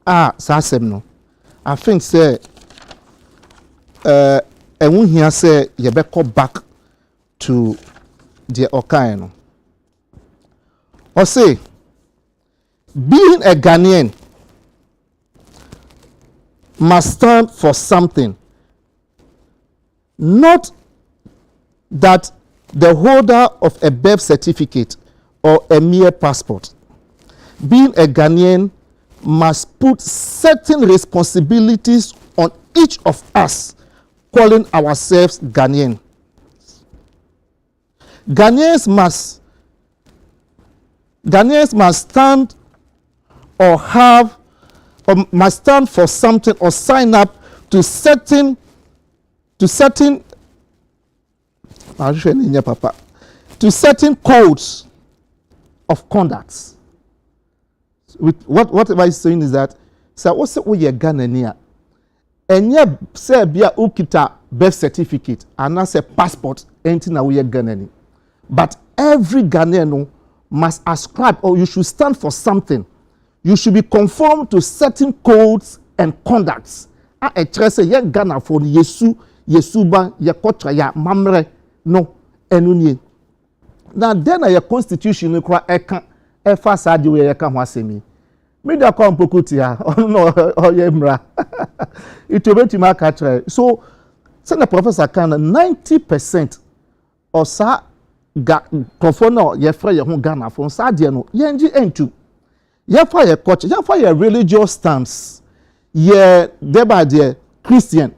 sasem no. I think say. And when he say you better come back to the Okaino. Or say being a Ghanaian must stand for something, not that the holder of a birth certificate or a mere passport. Being a Ghanaian must put certain responsibilities on each of us calling ourselves Ghanaian. Ghanaians must stand or have or must stand for something or sign up to certain codes of conduct. With whatever he's saying is that, so what's it we are Ghanaian? And yeah, say be a ukita birth certificate and as a passport, anything that we are Ghanaian. But every Ghanaian must ascribe, or you should stand for something. You should be conformed to certain codes and conducts. A trace ye Ghana for Yesu, Yesuba, ye kotra ya mamre no enunye. Now then a constitution you cry eka efa sadi we eka hwasemi. Media kwa mpokuti ya no yemra. It will be ma katra. So send the professor can 90% or sa Profono ye fra ye ho Ghana for sadie no ye ngi entu ye fa ye culture ye fa ye religious stance ye deba de Christian,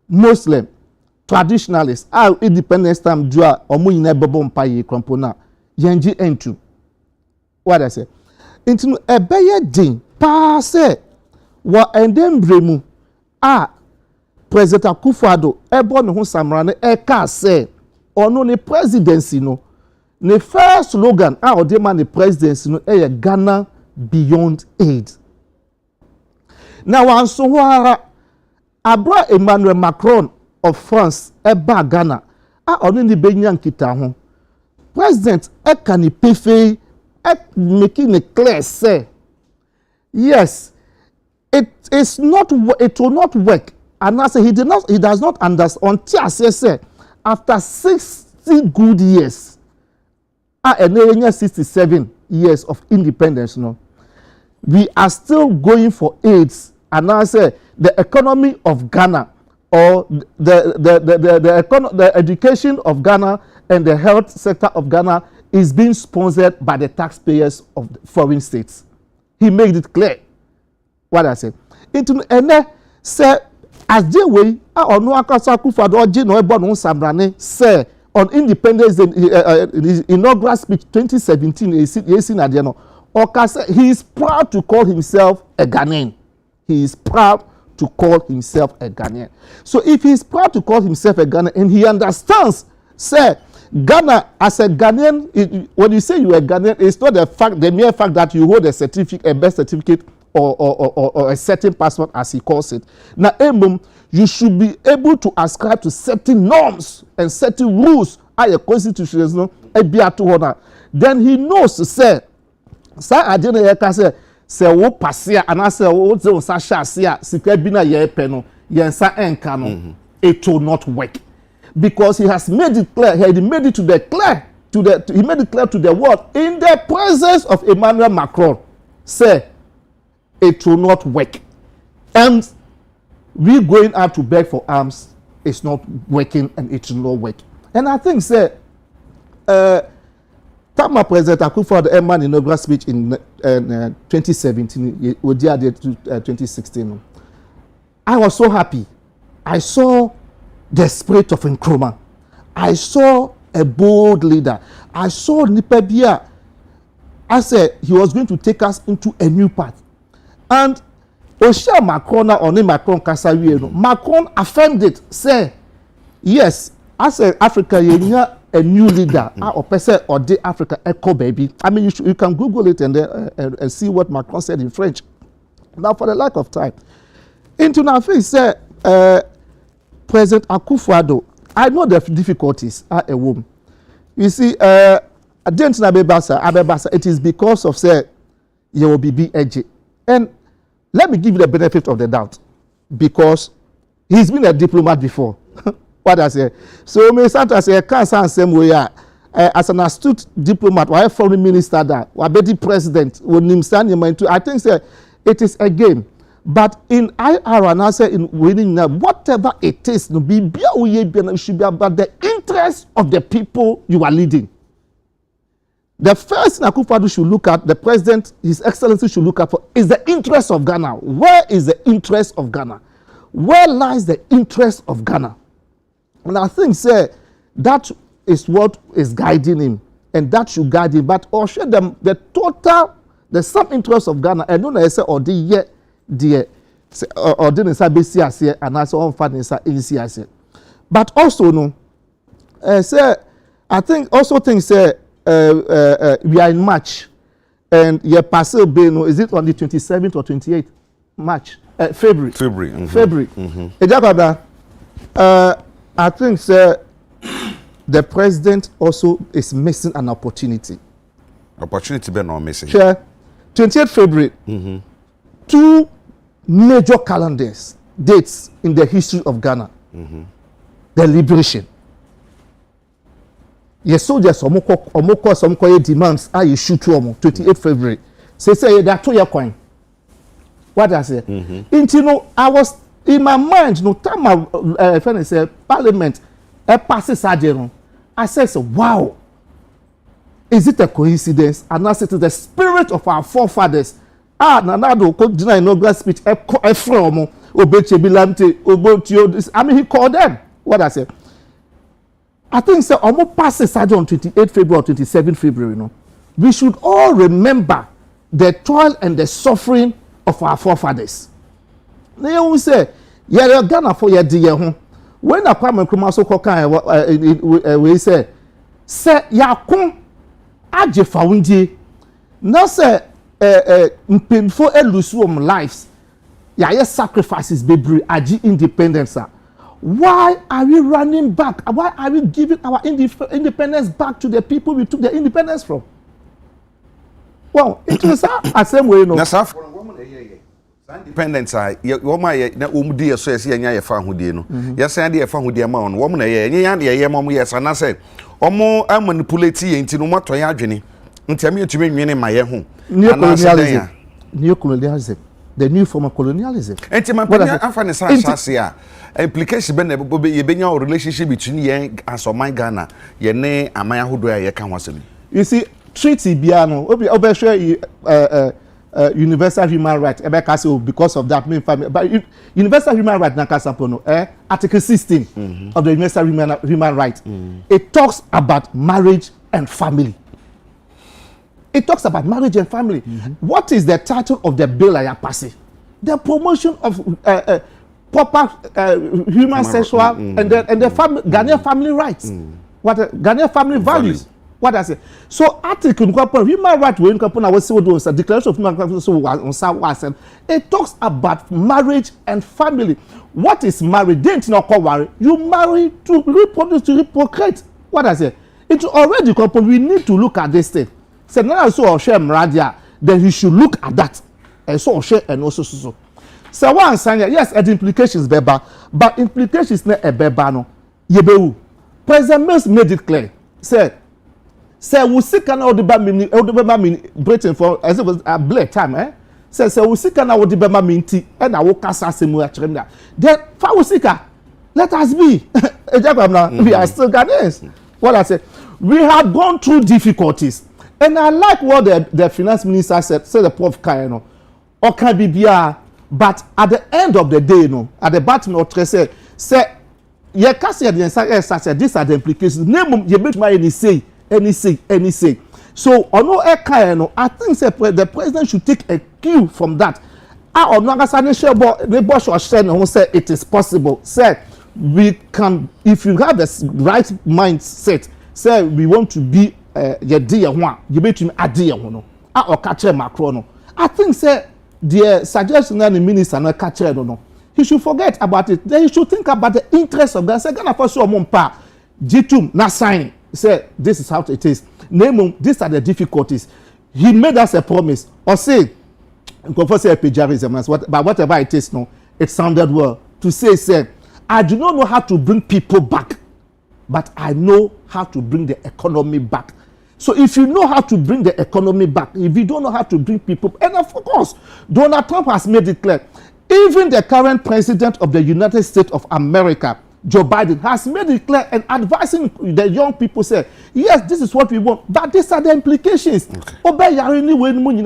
Muslim, traditionalist, independent stamp dua omo nyina bebo mpa ye krampona ye ngi entu. What I say into ebeye din pa se wa endembremu President Akufo-Addo ebo ne ho samra ne ka se ono ne presidency no ne first slogan ode man the presidency no Ghana beyond aid. Now anso ho ara abra Emmanuel Macron of France eba Ghana ono ni benya nkita ho president can pefe making it clear say yes it will not work, and I say he does not understand until I say after 60 good years, and 67 years of independence, no, we are still going for AIDS. And I say the economy of Ghana, or the education of Ghana and the health sector of Ghana is being sponsored by the taxpayers of the foreign states. He made it clear. What I said. Into and say as the way no akasa Akufo-Addo oje no ebo no sambrane say on Independence Day his inaugural speech 2017 esi na de no okasa he is proud to call himself a Ghanaian. He is proud to call himself a Ghanaian. So if he is proud to call himself a Ghanaian and he understands say Ghana as a Ghanaian, when you say you are a Ghanaian, it's not the mere fact that you hold a certificate, a birth certificate or a certain passport as he calls it. Now, you should be able to ascribe to certain norms and certain rules a constitution is no then he knows to say I didn't say wo pasia and I say wo sa shasia sika bi na ye pe no yensa enka no it will not work because he has made it clear he made it clear to the world in the presence of Emmanuel Macron say it will not work, and we going out to beg for arms is not working and it will not work. And I think say Tama President Akufo-Addo Emman inaugural speech in 2017 or 2016 I was so happy. I saw the spirit of Nkrumah. I saw a bold leader. I saw Nipebia. I said he was going to take us into a new path. And Osha Macron or Macron Kasawieno, Macron affirmed it. Say, yes, as Africa, you are a new leader. Or person or the Africa echo baby. I mean, you can Google it and see what Macron said in French. Now, for the lack of time, into now face say, President Akufo-Addo, I know the difficulties are a woman. You see, it is because of say you will be edgy. And let me give you the benefit of the doubt because he's been a diplomat before. What I say? So me Santa say can't say same way as an astute diplomat or a foreign minister that or the president when him stand into, I think say it is a game. But in IR and I say in winning now, whatever it is, no be should be about the interest of the people you are leading. The first thing Akufo-Addo should look at, the president, His Excellency should look at for, is the interest of Ghana. Where is the interest of Ghana? Where lies the interest of Ghana? And I think, say, that is what is guiding him, and that should guide him. But also the total, the sum interest of Ghana, and no, I say, or the year, or the NCBC, and also on finance in. But also, no, say, I think also things say. We are in March, and your parcel bill, is it on the 27th or 28th March? February. February. Mm-hmm. February. Mm-hmm. I think, sir, the president also is missing an opportunity. Opportunity be not missing. Sure. 28th February, mm-hmm. 2 major calendars, dates in the history of Ghana. Mm-hmm. The liberation. Yes, soldiers, some demands are you shoot to 28th February. Say that 2 year coin. What I say? You know, I was in my mind, no time I say Parliament passes Agya. I said, wow, is it a coincidence? And I said to the spirit of our forefathers. Nanado could deny no grass speech. I mean, he called them. What I say? I think so almost passes on 28 February or 27 February, you know. We should all remember the toil and the suffering of our forefathers. They always say, yeah, Ghana for your dear home. When a Kwabena Nkrumah so called we say yakun Agya fawundi. Now say painful elusive lives. Yeah, sacrifices baby Agya independence. Why are we running back? Why are we giving our independence back to the people we took the independence from? Well, it was the same way, you know. Independence, woman, na umudi so yes, yanya fa hudie no. Yes, and the fa hudie ma on. Woman, yanya mom, yes, and I said, Omo, I manipulate ye into no matter ya adwene. Ntemi to me my ho. New colonialism. The new form of colonialism. Enti man afane sa implication be na ye benya relationship between ye and so my Ghana ye ne amaya hodo ya ye kan wasem. You see treaty bia no obi share universal human right because of that mean family but universal human right na kasampo no article 16 of the universal human right it talks about marriage and family. It talks about marriage and family. What is the title of the bill I am passing? The promotion of proper human sexual and the family, Ghanaian family rights. What Ghanaian family values. What I say. So article human rights we declaration of human rights it talks about marriage and family. What is marriage? Didn't not worry. You marry to reproduce, to reprocreate. What I say. It's already we need to look at this thing. So now so share Mradia, then you should look at that. And so share and also so. So one saying yes, the implications beba, but implications not a beba no. Yebewu. President Mills made it clear. Say we see can all the bema Britain for as it was a blade time, Say we see can all the bema minti and I will cast us in Then Fawusika, let us be. We are still Ghanaians. What I say, we have gone through difficulties. And I like what the finance minister said the Prof. Kayano, or can be BR, but at the end of the day, at the bottom of the say, you can't say these are the implications. Name you make my any say. So, on no Kayano, I think the president should take a cue from that. The boss was saying, who said it is possible. Say, we can, if you have the right mindset, say, we want to be your dear one, you bet him a dear one. Or catch a macron. I think, say, the suggestion that the minister not catch it, no. He should forget about it. Then he should think about the interest of Ghana. Say, Ghana for sure, mon pa, Jitum, na sign. Say, this is how it is. Name, these are the difficulties. He made us a promise. Or say, say but whatever it is, no, it sounded well. To say, I do not know how to bring people back. but I know how to bring the economy back. So if you know how to bring the economy back, if you don't know how to bring people, and of course, Donald Trump has made it clear. Even the current president of the United States of America, Joe Biden, has made it clear and advising the young people, say, yes, this is what we want, but these are the implications. Okay.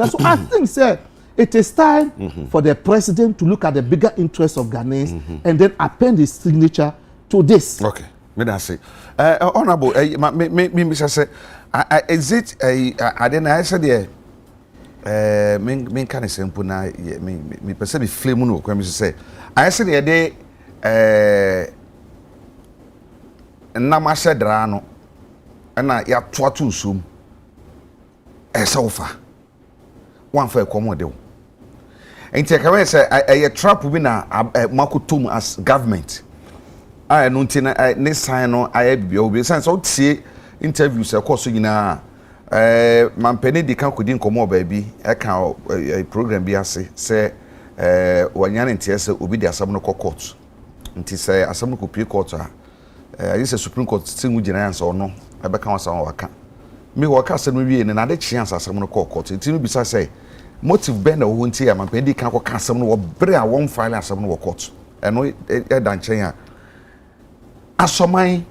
So I think, sir, it is time for the president to look at the bigger interests of Ghanaians and then append his signature to this. Okay, me that say. Honorable, me say, is it I then I said yeah. Me can say na me person be flame no kwam say. I said yeah dey na ma shedra no na ya toato sum. Sofa. One for commode. And take away say a trap we na makutum as government. I no ntina ne sign no I be obi sense so tie interviews e course nyina mampeni di kan kodi nkomo baabi e kan program bi ase say wanyane ntie say obi di asam no court nti say asam no kopie court a say Supreme Court tingu gina answer no e be kan wasam waka me waka asam no wie ne na de chance asam no court nti no bisa say motive ben na wo ntie mampeni di kan ko kan asam no wo bre a won file asam no court eno e dan chen a Asomai,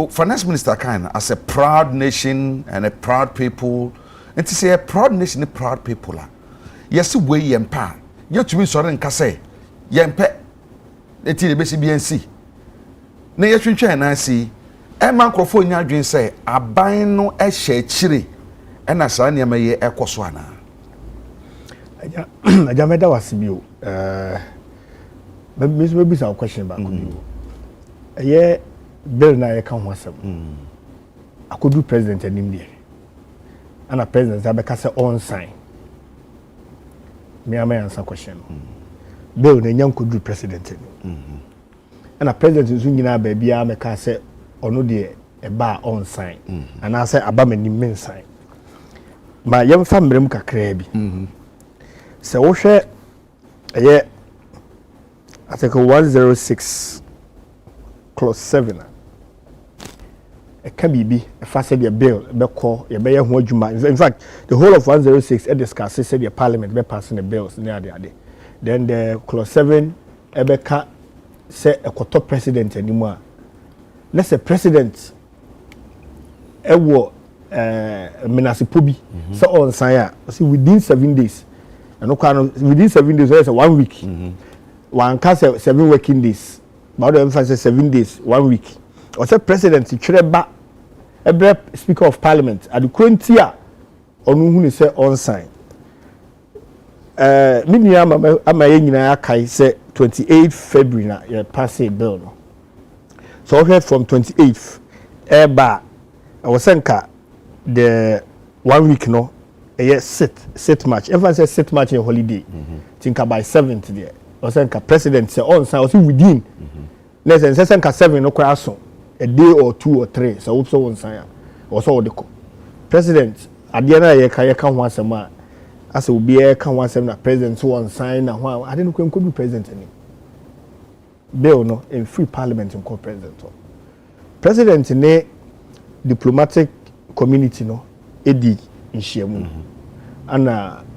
finance minister kind as a proud nation and a proud people, and to say a proud nation, a proud people. Yes, way yempa. Yet to be sorry and say, yempe, it is the basic BNC. Na yet you and I see, a microphone ya dream say, a buying no a share chiri, and a son yamaye a coswana. I jammed was you. Maybe some question about you. Yeah, bill na yeka ho asem. Akodu president anim de. Ana president abeka say on sign. Me am answer question. Bill na nyam kodu president anim. Ana president nzu nyina ba bia meka say ono de e ba on sign. Ana say aba manim men sign. Ma yem fa mrem kakra bi. Se wo hwe Article 106 Clause 7. A kabibi, a facet your bill, be call, your bear ho adwuma. In fact, the whole of 106 discusses said the parliament be passing the bills near the day. Then the clause 7 ebeka say a quarter president anymore. Let's say president Menasipobi so on sign see within 7 days. And within 7 days, there's 1 week. One can say 7 working days. But the emphasis 7 days, 1 week. Or say president, Chireba, every speaker of parliament, at the current year, on who say on sign. Miniam, I say 28 February, you pass a bill. No? So I heard from 28th, I was saying the 1 week, no, a sit match. Everyone says sit match in holiday. Think about 7th there. I was saying president say on sign, also within. Less than 7 no crash a day or 2 or 3 so also one sign also the president at the end I can once a man as will be a can once a president one sign and one I didn't could be president any bill no in free parliament in co president in a diplomatic community no edi in shemu and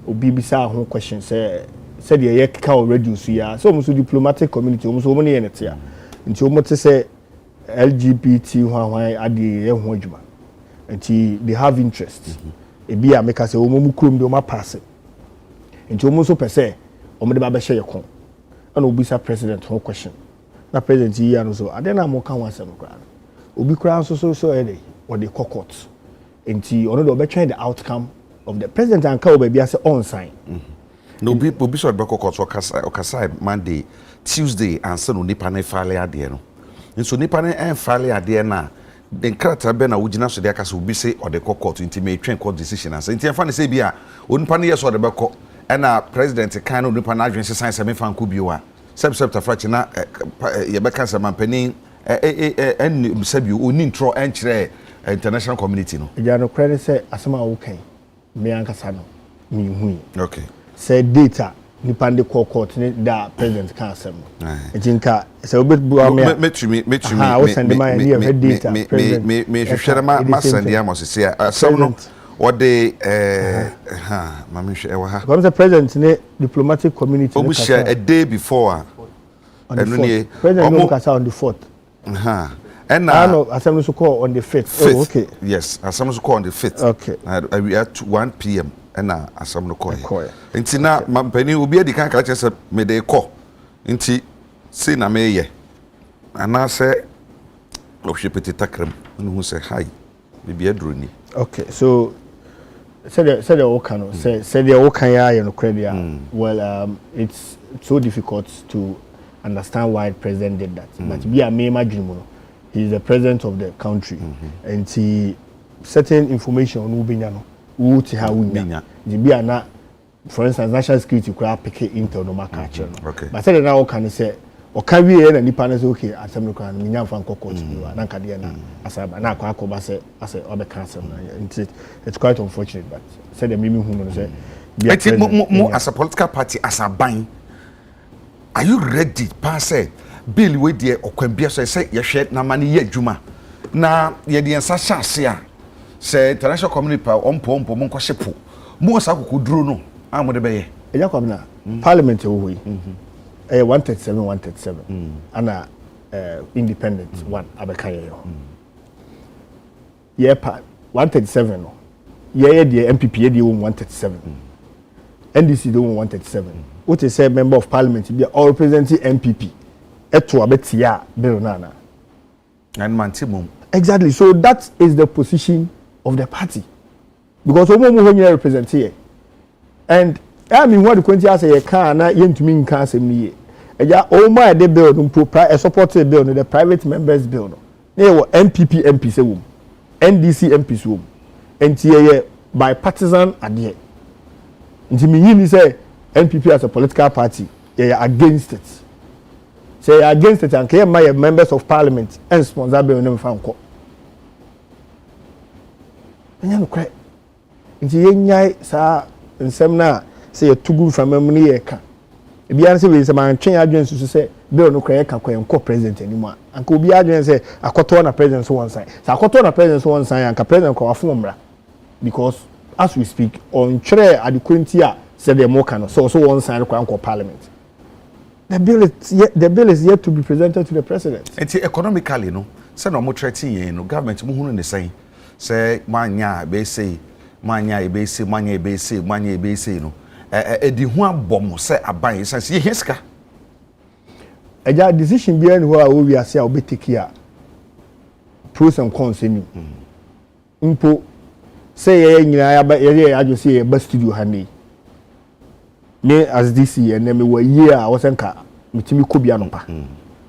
obi bisa ho question said the can reduce ya so almost diplomatic community almost so many in here nti o mote say LGBT hwan ade ye ho adwuma nti they have interest e bia make say o momu krom de o ma pass nti o mo so pese o mo de ba be hye yekon ana obi sa president ho question na president yi ano so ade na mo kan wan sem kra obi kra so e dey o de court nti ono de o be try the outcome of the president and ka o ba bia say on sign no obi so de court okasa Monday Tuesday and so nipa na file ade no nso nipa na file ade na the character be na wugina so de aka so obi say or the court nti me twen court decision and nti fa na say bia onipa na yes or the beko na president kan no nipa na adwen se sign se me fan ko bio a september frachi na ye beka se mampani en sabi oni ntro en kire international community no ja no credit say asema wo kan me ankasa no me hu okay say data nipa de court ne da president kan asem ejinka se obet bu amia metumi me send my data me hwehwere ma send ya mosese asem no wode mama hwe ewa ha because the president ne diplomatic community obu share a day before enu ne president no kasa on the 4th and no asem so call on the 5th. Oh okay, yes asem so call on the 5th. Okay, we at 1 p.m. and asem no call nti na mampani obi adi kan ka chese me dey call nti say na me ye ana se ohwepeti takrem unu say hi bibia droni. Okay, so said the okano said the okanya ya no credit. Well, it's so difficult to understand why the president did that. But be a mema dream, he's the president of the country, and he certain information on ubinyano uti ha unya the be na for instance national security could pick into no market. Okay, but said now can say o ka wie na nipa na say okay asem no kan minya fa nkoko tiwa na nka de na asaba na akwa akoba say ase obeka asem na it's quite unfortunate, but said the mimi hu no say mo as a political party as a ban, are you ready pass bill we dey okwambia so say ye hwe na mane ye adwuma na ye de ensa hyase a say international community pa ompo mo nko hyepo mo sa kokuduro no amode be ye Agya Kwabena parliament wo yi 137 ana independent one abeka ye ye pa 137 no ye the MPP ye dey 137 NDC dey 137 what is say member of parliament be all representing MPP eto abetia bill na and mantimum exactly, so that is the position of the party because omo mo ho represent here, and I mean what the quantity as a can na yentumi nka asem ni eja omo a de bill no pro supported bill no the private members bill no na MPP MP se wom NDC MP se wom enti ye bipartisan ade nti me yi ni say NPP as a political party they are against it. Say against it and claim my members of parliament and sponsor bill no fa nko. Enya no kre. Nti yenyai sa nsem na say tugu from amuni ye ka. E bia say we say man twen adwen susu say bill no kre ka nko president animo anka obi adwen say akoto na president so one side. Sa akoto na president so one side anka president ko afo mra because as we speak on chere adequency a say the more can so one side ko anko parliament. The bill is yet to be presented to the president. And economically, no, say no more threatening, no government muhunu ne say manya be say no. Edi ho abom say aban say ye heska. Eja decision bi en ho a we ase a obetake here. Pros and cons any. Impo say ye nyina ya ba ye ajo say ye ba studio hane. Me as DC and me were year I wasn't ka mitimi kobia no pa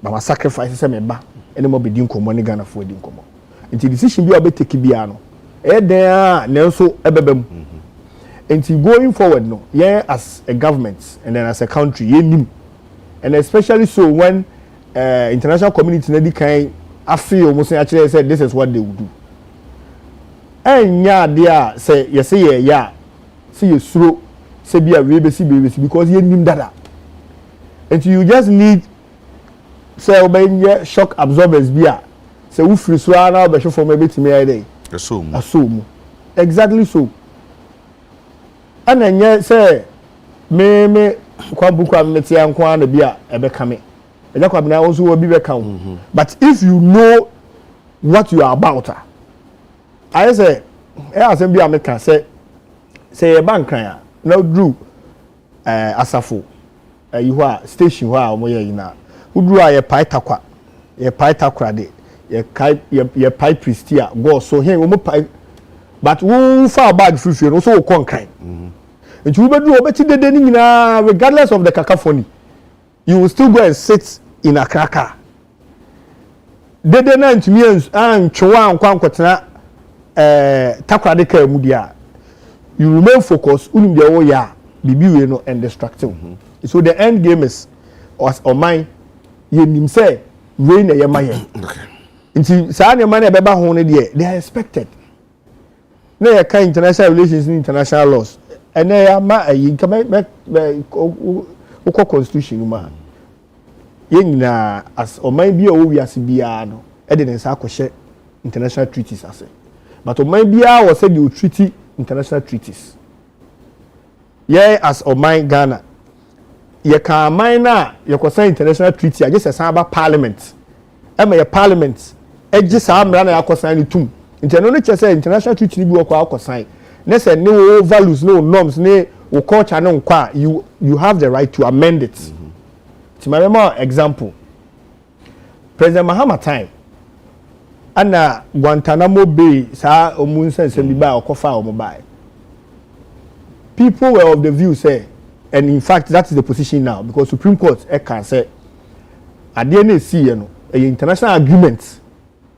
but my sacrifice say me ba ene mo be din komo ne Ghana fo din komo nti decision bi obetake bia no e den na nso ebebam nti going forward no yeah as a government and then as a country ye nim and especially so when international community na di kan afi o mo say actually say this is what they would do enya dia say you say yeah see you suro say be a we be see because you nim dada and you just need say obey shock absorbers bia say we free so na be show for me betimi ai dey assume exactly so and then say me kwabuku ameti anko na bia ebe kame Agya Kwabena also will be back but if you know what you are about I say assembly America say a bank cry now drew asafo you are station where omoye ina udru a ye pai takwa de ye pai pristia go so here omo pai but won fa bag free no so wo kon kan nti wo bedu obeti dede ni nyina regardless of the cacophony you will still go and sit in a kraka dede na ntumi antwewa ankwantena takwa de ka mu dia you remain focused unim de wo ya bibi we no and destructive so the end game is or mine ye nim say we na ye maye nti saa ne man e beba ho ne de they are expected na ye kan international relations and international laws ene ya ma ayi nka me ukọ constitution ma ye nyina as oman bi o wiase bia no e de nsa akọhye international treaties ase but oman bia wo say the treaty international treaties ye as oman Ghana ye ka man na ye ko sign international treaty age se san ba parliament e ma ye parliament e gi sa amra na yakọ sign tum nti no che say international treaty bi wo ko akọ sign na say no values no norms ne wo culture no nkwa you have the right to amend it. To my more example, President Mahama time, ana Guantanamo Bay sa omunsa se bi ba okofa o mobile. People were of the view say, and in fact that is the position now because Supreme Court can say at the end see no international agreement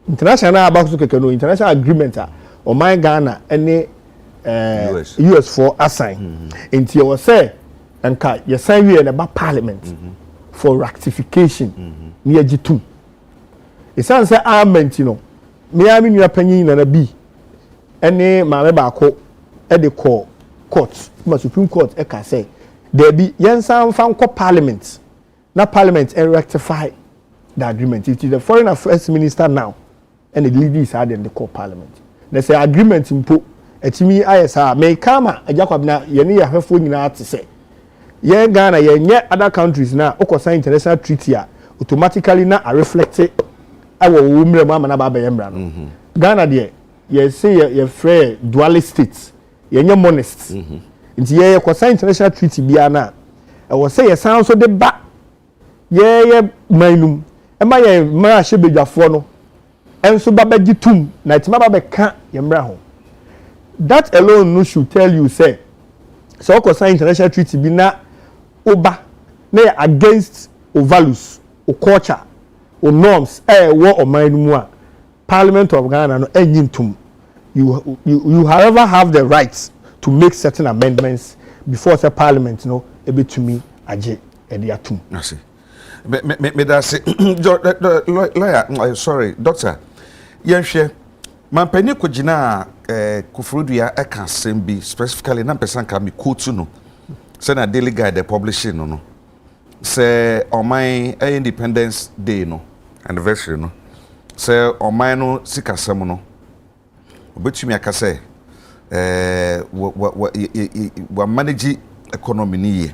international about so international agreement o my Ghana any US for assign into your say and ka you sign we in parliament for ratification near G2 it sounds say amendment you know me am nua panyin na bi any maame ba ko e de call court ma Supreme Court e ka say there be yensan fan ko parliament na parliament and rectify the agreement. It is the foreign affairs minister now and the ladies had in the call parliament. They say agreement impo etimi ayesa me kama Agya Kwabena ye ne yahwefo nyina ate say ye Ghana ye nye other countries na o sign international treaty automatically na are reflected awo wumre ma na ba ba yemra no Ghana de ye say ye free dualist states ye nye monist nti ye sign international treaty bia na e wo say ye san so de ba ye manum e ma ye ma hyebedwafo no enso ba bagi tum na itima ba be ka yemra ho that alone no should tell you say so o sign international treaty bi na oba na against o values o culture o norms wo o man mu a Parliament of Ghana no enyintum you however have the right to make certain amendments before the parliament no ebetumi age ediatum I see me that say lawyer sorry doctor yenhwe mampani ko gina kufurudua e kan sembi specifically na person kan me quote no say na daily guide the publishing no say oman independence day no anniversary no say oman no sikasem no obetumi aka say wa manage economy ni ye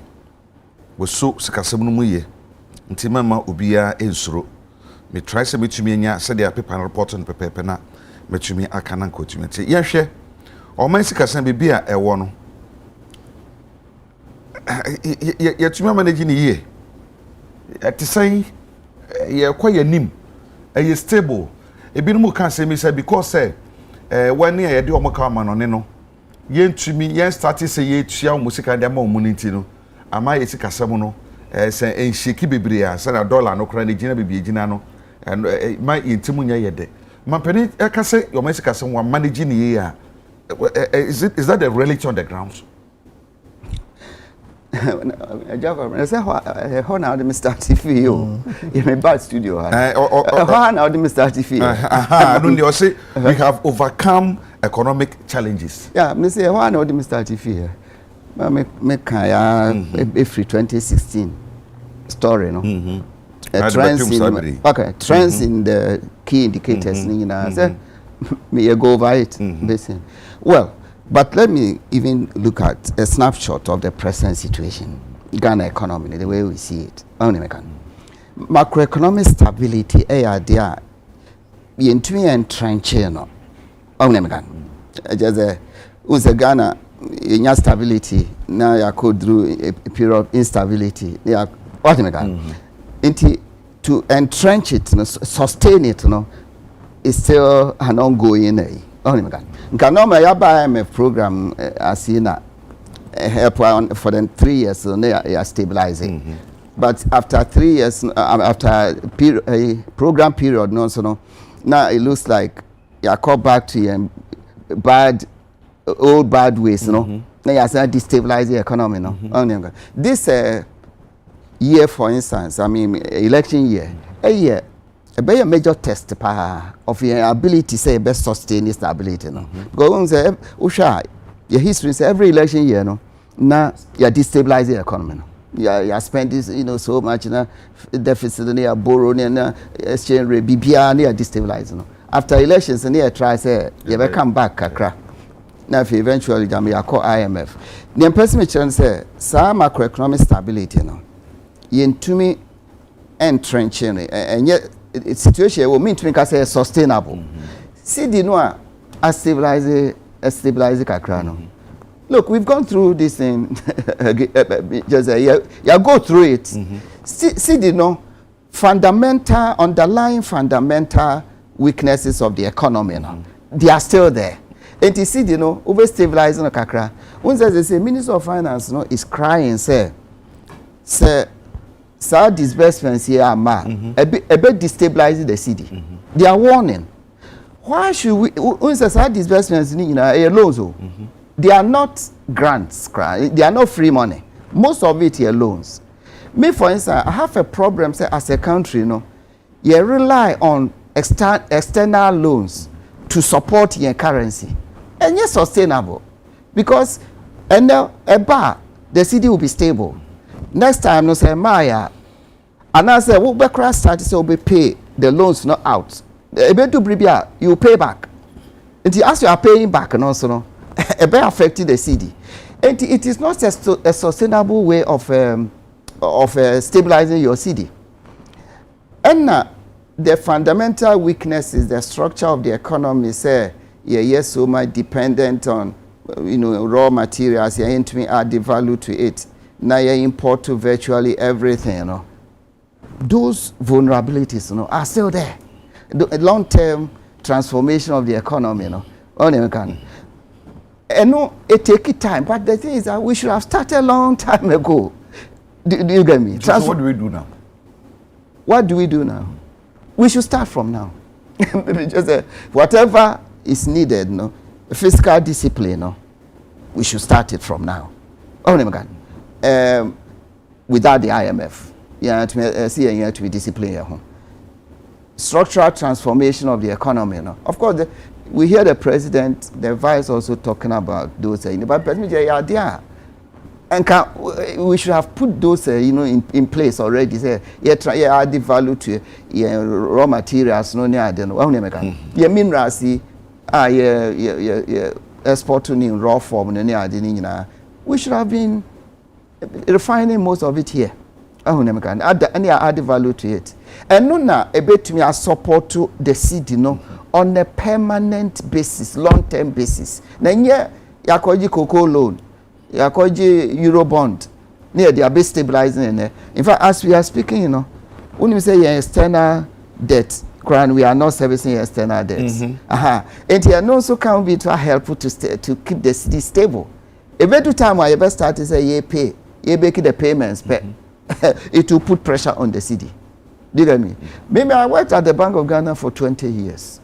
we so sikasem no mu ye nti mama obia ensuro me try say metumi anya say the paper report no pepepe na metumi aka na nkotumi nti yehwe oman sikasem bibia ewo no yetumi manage ni ye ati say ye kwa yanim e stable ebinumu kan say me say because say when ye de omo ka ma no ne no yentumi yen start say ye tua omo sika de ma omo nti no ama ye sikasem no say ensheki bebre a say na dollar no kra na gina bibie gina no ma yentimu nya ye de mampani e ka say omo sikasem wa manage ni ye a is that the reality on the ground? I say how now the Mr. TV you my bad studio how now the Mr. TV no say we have overcome economic challenges. Yeah, me say how now the Mr. TV me kaya every 2016 story no trends in the key indicators you know say me go over it listen well. But let me even look at a snapshot of the present situation, Ghana economy, the way we see it. Macroeconomic stability, there, into entrenching, no. Just Ghana, in stability, now you go through a period of instability. To entrench it, sustain it, is still an ongoing. Nkanoma ya ba IMF program asina help for the 3 years so they are stabilizing. But after 3 years after program period no so no now it looks like you call back to your old bad ways no now you are destabilize the economy no this year for instance I mean election year a year a be a major test of your ability to say best sustain stability no because say usha your history say every election year no Now you're destabilizing the economy. No? You're spending, so much deficit, and you're borrowing, and exchange rate, BBR, and you're destabilizing. No? After elections, and you try say you will come back, kakra. Now if eventually you call IMF. The person which say some macroeconomic stability, no, you to me entrenching, and yet situation will mean to make us say sustainable. See the no a stabilize kakra no. Look, we've gone through this thing. Just you go through it. See the no underlying fundamental weaknesses of the economy now. They are still there. And you see, over stabilizing the kakra. When they say Minister of Finance, is crying, say, disbursements here are a bit destabilizing the city. They are warning. Why should we? When they disbursements, loans. They are not grants, they are not free money. Most of it are loans. Me, for instance, I have a problem, say, as a country, you rely on external loans to support your currency. And it's sustainable. Because and now the city will be stable. Next time, no say Maya. And I say, what start so we pay the loans not out. You pay back. And as you are paying back, and also no. Affecting the city, and it is not a sustainable way of stabilizing your city. And the fundamental weakness is the structure of the economy. Say, yes, so much dependent on raw materials. You ain't me add the value to it. Now you import to virtually everything. Those vulnerabilities, are still there. The long-term transformation of the economy, And no, it takes time, but the thing is that we should have started a long time ago. Do you get me? So what do we do now? What do we do now? We should start from now. Just whatever is needed, fiscal discipline, we should start it from now. Without the IMF, you have to be disciplined. Structural transformation of the economy. Of course, we hear the president, the vice also talking about those. But and we should have put those in place already. Say, add the value to raw materials. Minerals, exporting in raw form. We should have been refining most of it here. Add the value to it. And no, a bit me support to the city, on a permanent basis, long-term basis. Now, yakoji cocoa loan, yakoji euro bond, near they are best stabilizing. In fact, as we are speaking, when you say external debt, we are not servicing external debts. And here also can be to helpful to keep the city stable. A better time where you best start to say you pay, you make the payments, but it will put pressure on the city. Do you get me? Maybe I worked at the Bank of Ghana for 20 years.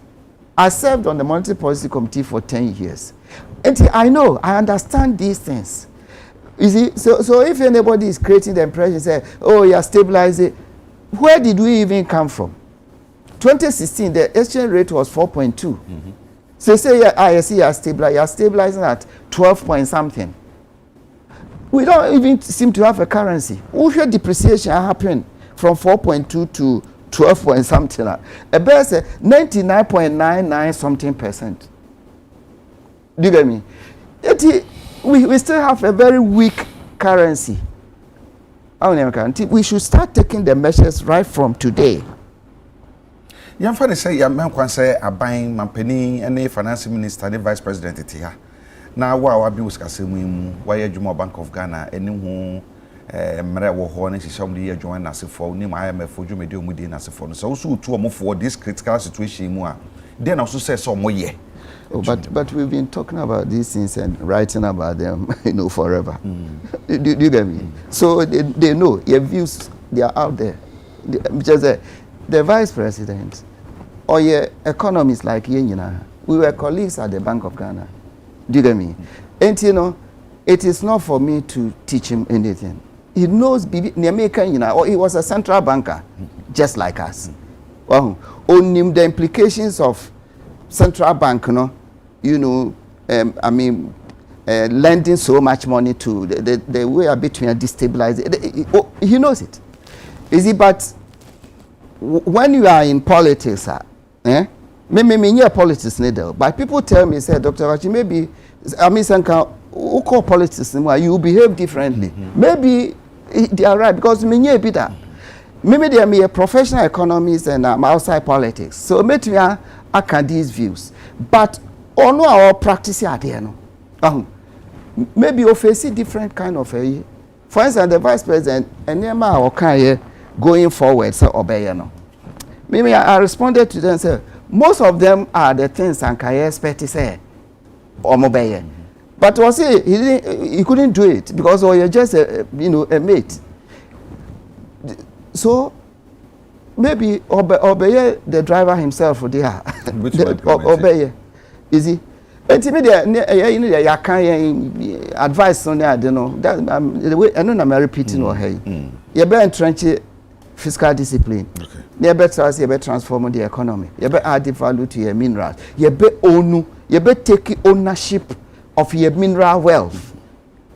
I served on the Monetary Policy Committee for 10 years. And I understand these things. You see, so if anybody is creating the impression, say, oh, you are stabilizing, where did we even come from? 2016, the exchange rate was 4.2. So say, you are stabilizing at 12 point something. We don't even seem to have a currency. We hear depreciation happen from 4.2 to 12 point something. A bear say 99.99 something percent. Do you get me? We still have a very weak currency. We should start taking the measures right from today. Yam fa say yam kwan say aban mampani ene finance minister ne vice president here. Na wa bi uskasemu mu wa ye dwuma Bank of Ghana ene ho mre wo ho na hiham de ye dwuma na sefo ni ma IMF dwumede omudi na sefo no so so tu omo for this critical situation mu a then also say so omo ye. Oh, but we've been talking about these things and writing about them, forever. Do you get me? So they know your views, they are out there. Just the vice president or your economists like you, we were colleagues at the Bank of Ghana. Do you get me? And it is not for me to teach him anything. He knows or he was a central banker, just like us. On him, the implications of central bank, lending so much money to the way a bit destabilizing. He knows it. Is it? But when you are in politics, me politics neither. But people tell me, say, Dr. Wachi, maybe I mean, who call politics, you behave differently. Maybe they are right because me be that. Maybe they are a professional economist and I'm outside politics. So maybe I can these views. But all our practice are there. No? Maybe you face a different kind of a. For instance, the vice president and Nema or going forward, so obey. No? Maybe I responded to them and said, most of them are the things and can expect to say or obey. But was he couldn't do it because you're just a mate. So maybe obey the driver himself there. Obey. Is he? And I can't advise on that, that the way I know I'm repeating or hey. You better entrench fiscal discipline. Okay. You better transform the economy. You better add value to your minerals. You better take ownership of your mineral wealth.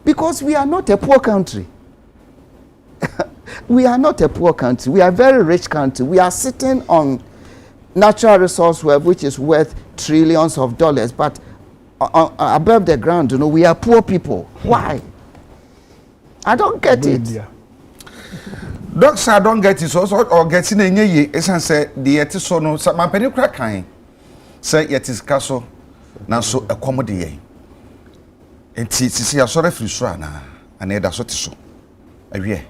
Because we are not a poor country. We are not a poor country. We are a very rich country. We are sitting on natural resource wealth, which is worth trillions of dollars. But above the ground, we are poor people. Why? I don't get it. Doctor, I don't get it. So or getting a ye, as I said, the etisono, so my penny crack kind. Say yet is castle, now so a comedy. And see a sort of frusrana, and a so. A year.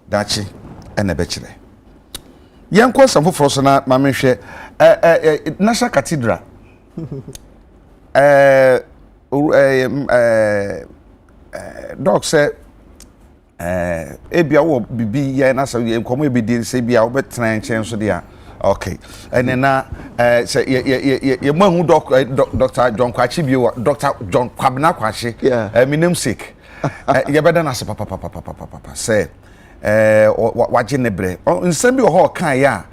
Dachi and a bachelor. Young question for Frosana, Mamma share National Cathedral. Doc said, Abia will be here and as a come be deal, say be out, but trying change there. Okay, and then say, your mom who Dr. John Quachi, Dr. John Kwabena Quachi, my namesake. You better not say, Papa, say. Watching the bread. In some of your can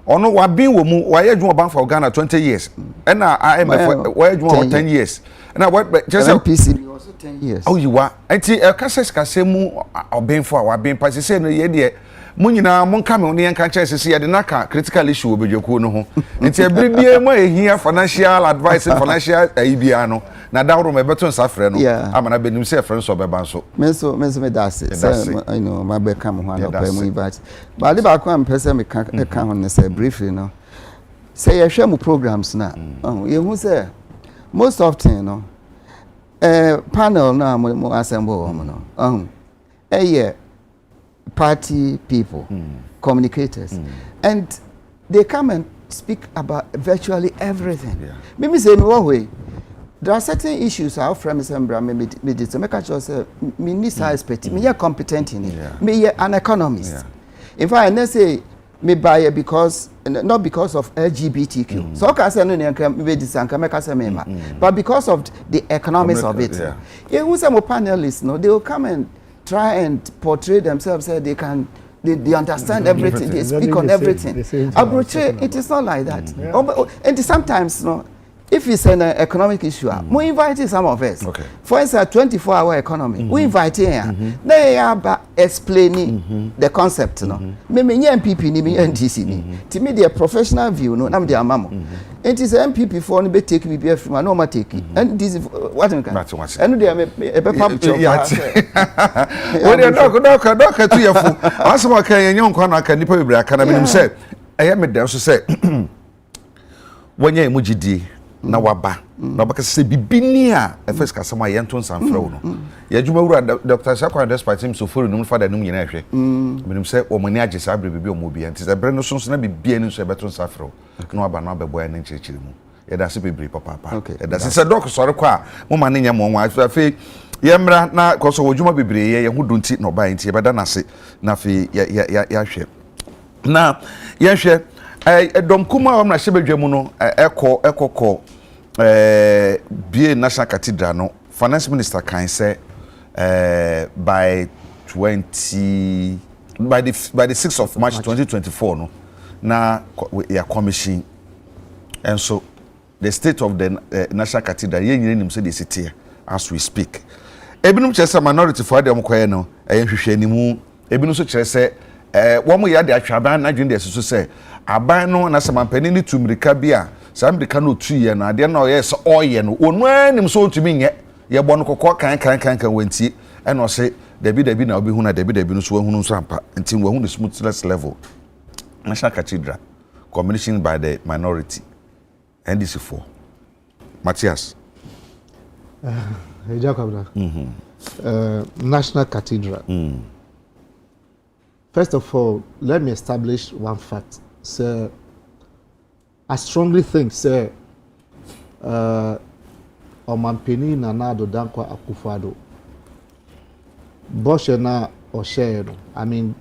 or no, what been with why you bank for Ghana 20 years, and I am where you want 10 years, and I work just PC also 10 years. Oh, you are. Until a casses can say more or being for our being passing, say, no, yeah, Munina, Moncam, only and catches to see a Naka critical issue with your Kuno. Until every way here, financial advice and financial Ibiano. Now, down my button suffer. Yeah, I'm an been himself, friends of Banso. Menso, that's it. I know my become one of them, but I live back one person, can say briefly, say a share programs now. You who say most often, panel now, more assemble, a year. Party people, communicators, and they come and speak about virtually everything. Yeah. Maybe say no way. There are certain issues our friends and me did to make sure say me need expertise, me competent in it, me an economist. Yeah. In fact, I say me buy it because not because of LGBTQ. So I say no, me this and make say me, but because of the economics of it. Yeah, who some panelists, they will come and try and portray themselves, say they understand everything, they speak on everything. It is not like that. And sometimes, if it's an economic issue, we invite some of us. Okay. For instance, 24-hour economy, we invite here. They are explaining the concept. Me MPP ni me NDC. To me, their professional view, I'm their mama. It is MPP for me take BBF from no ma take. And this is what I'm going. And they are a paper. When you doctor to your fool, ask what can young corner can you probably can I say? I am a dance to say when you're mujidi. Na waba na baka se bibini a first kasama yenton sanfro no ya djuma wura Dr. Sakwa despite him so for no father no nyina hwe menim se o mani age sa bre bibi o mo bia nti se bre no so na bibia no so beton sanfro no aba no abebo ya na nchirechiri mu ya da se bibiri papa ya da se doc sore kwa mo ma ne nya mo nwa afi yemra na koso wodjuma bibiri ye hu donti no ba nti ye beda na se na afi ya hwe na ya hwe dom kuma na shebedwam no ekoko BA National Cathedral no finance minister can say by the 6th of March 2024 no na we are commission, and so the state of the National Cathedral ye nyina nim say dey sit here as we speak. Ebinum kyerɛ sɛ minority for dem kɔɛ no hwehwɛ ni mu. Ebinum so kyerɛ sɛ wɔn mo yɛ de atwaban na dwen de so sɛ aban no na sɛ mampani ne tumirika bi a saa mirika no tu yɛ no adeɛ na ɔyɛ sɛ ɔyɛ no onu anim so ntumi nyɛ yɛ bɔ no kɔkɔ kan wantie ɛna ɔsɛ dabi na obi hu na dabi no so wahunu so ampa nti wahu the smoothness level. National Cathedral commissioned by the minority NDC4. Matthias. Agya Kwabena. National Cathedral. First of all, let me establish one fact. Sir, I strongly think, sir, Omampeni Nanado Dankwa Akufado. Boshe na Oshero. I mean,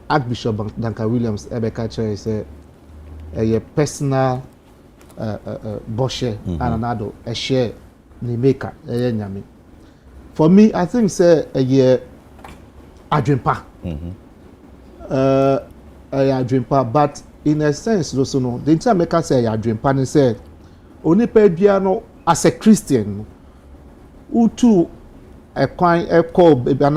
Archbishop Duncan Williams Ebeka Chere say a personal Boshe Ananado a share ni maker nyame. For me, I think say a year adwempa. Adwempa, but in a sense also no the entire maker say adwempa ni say onipa bia no as a Christian utu a kwan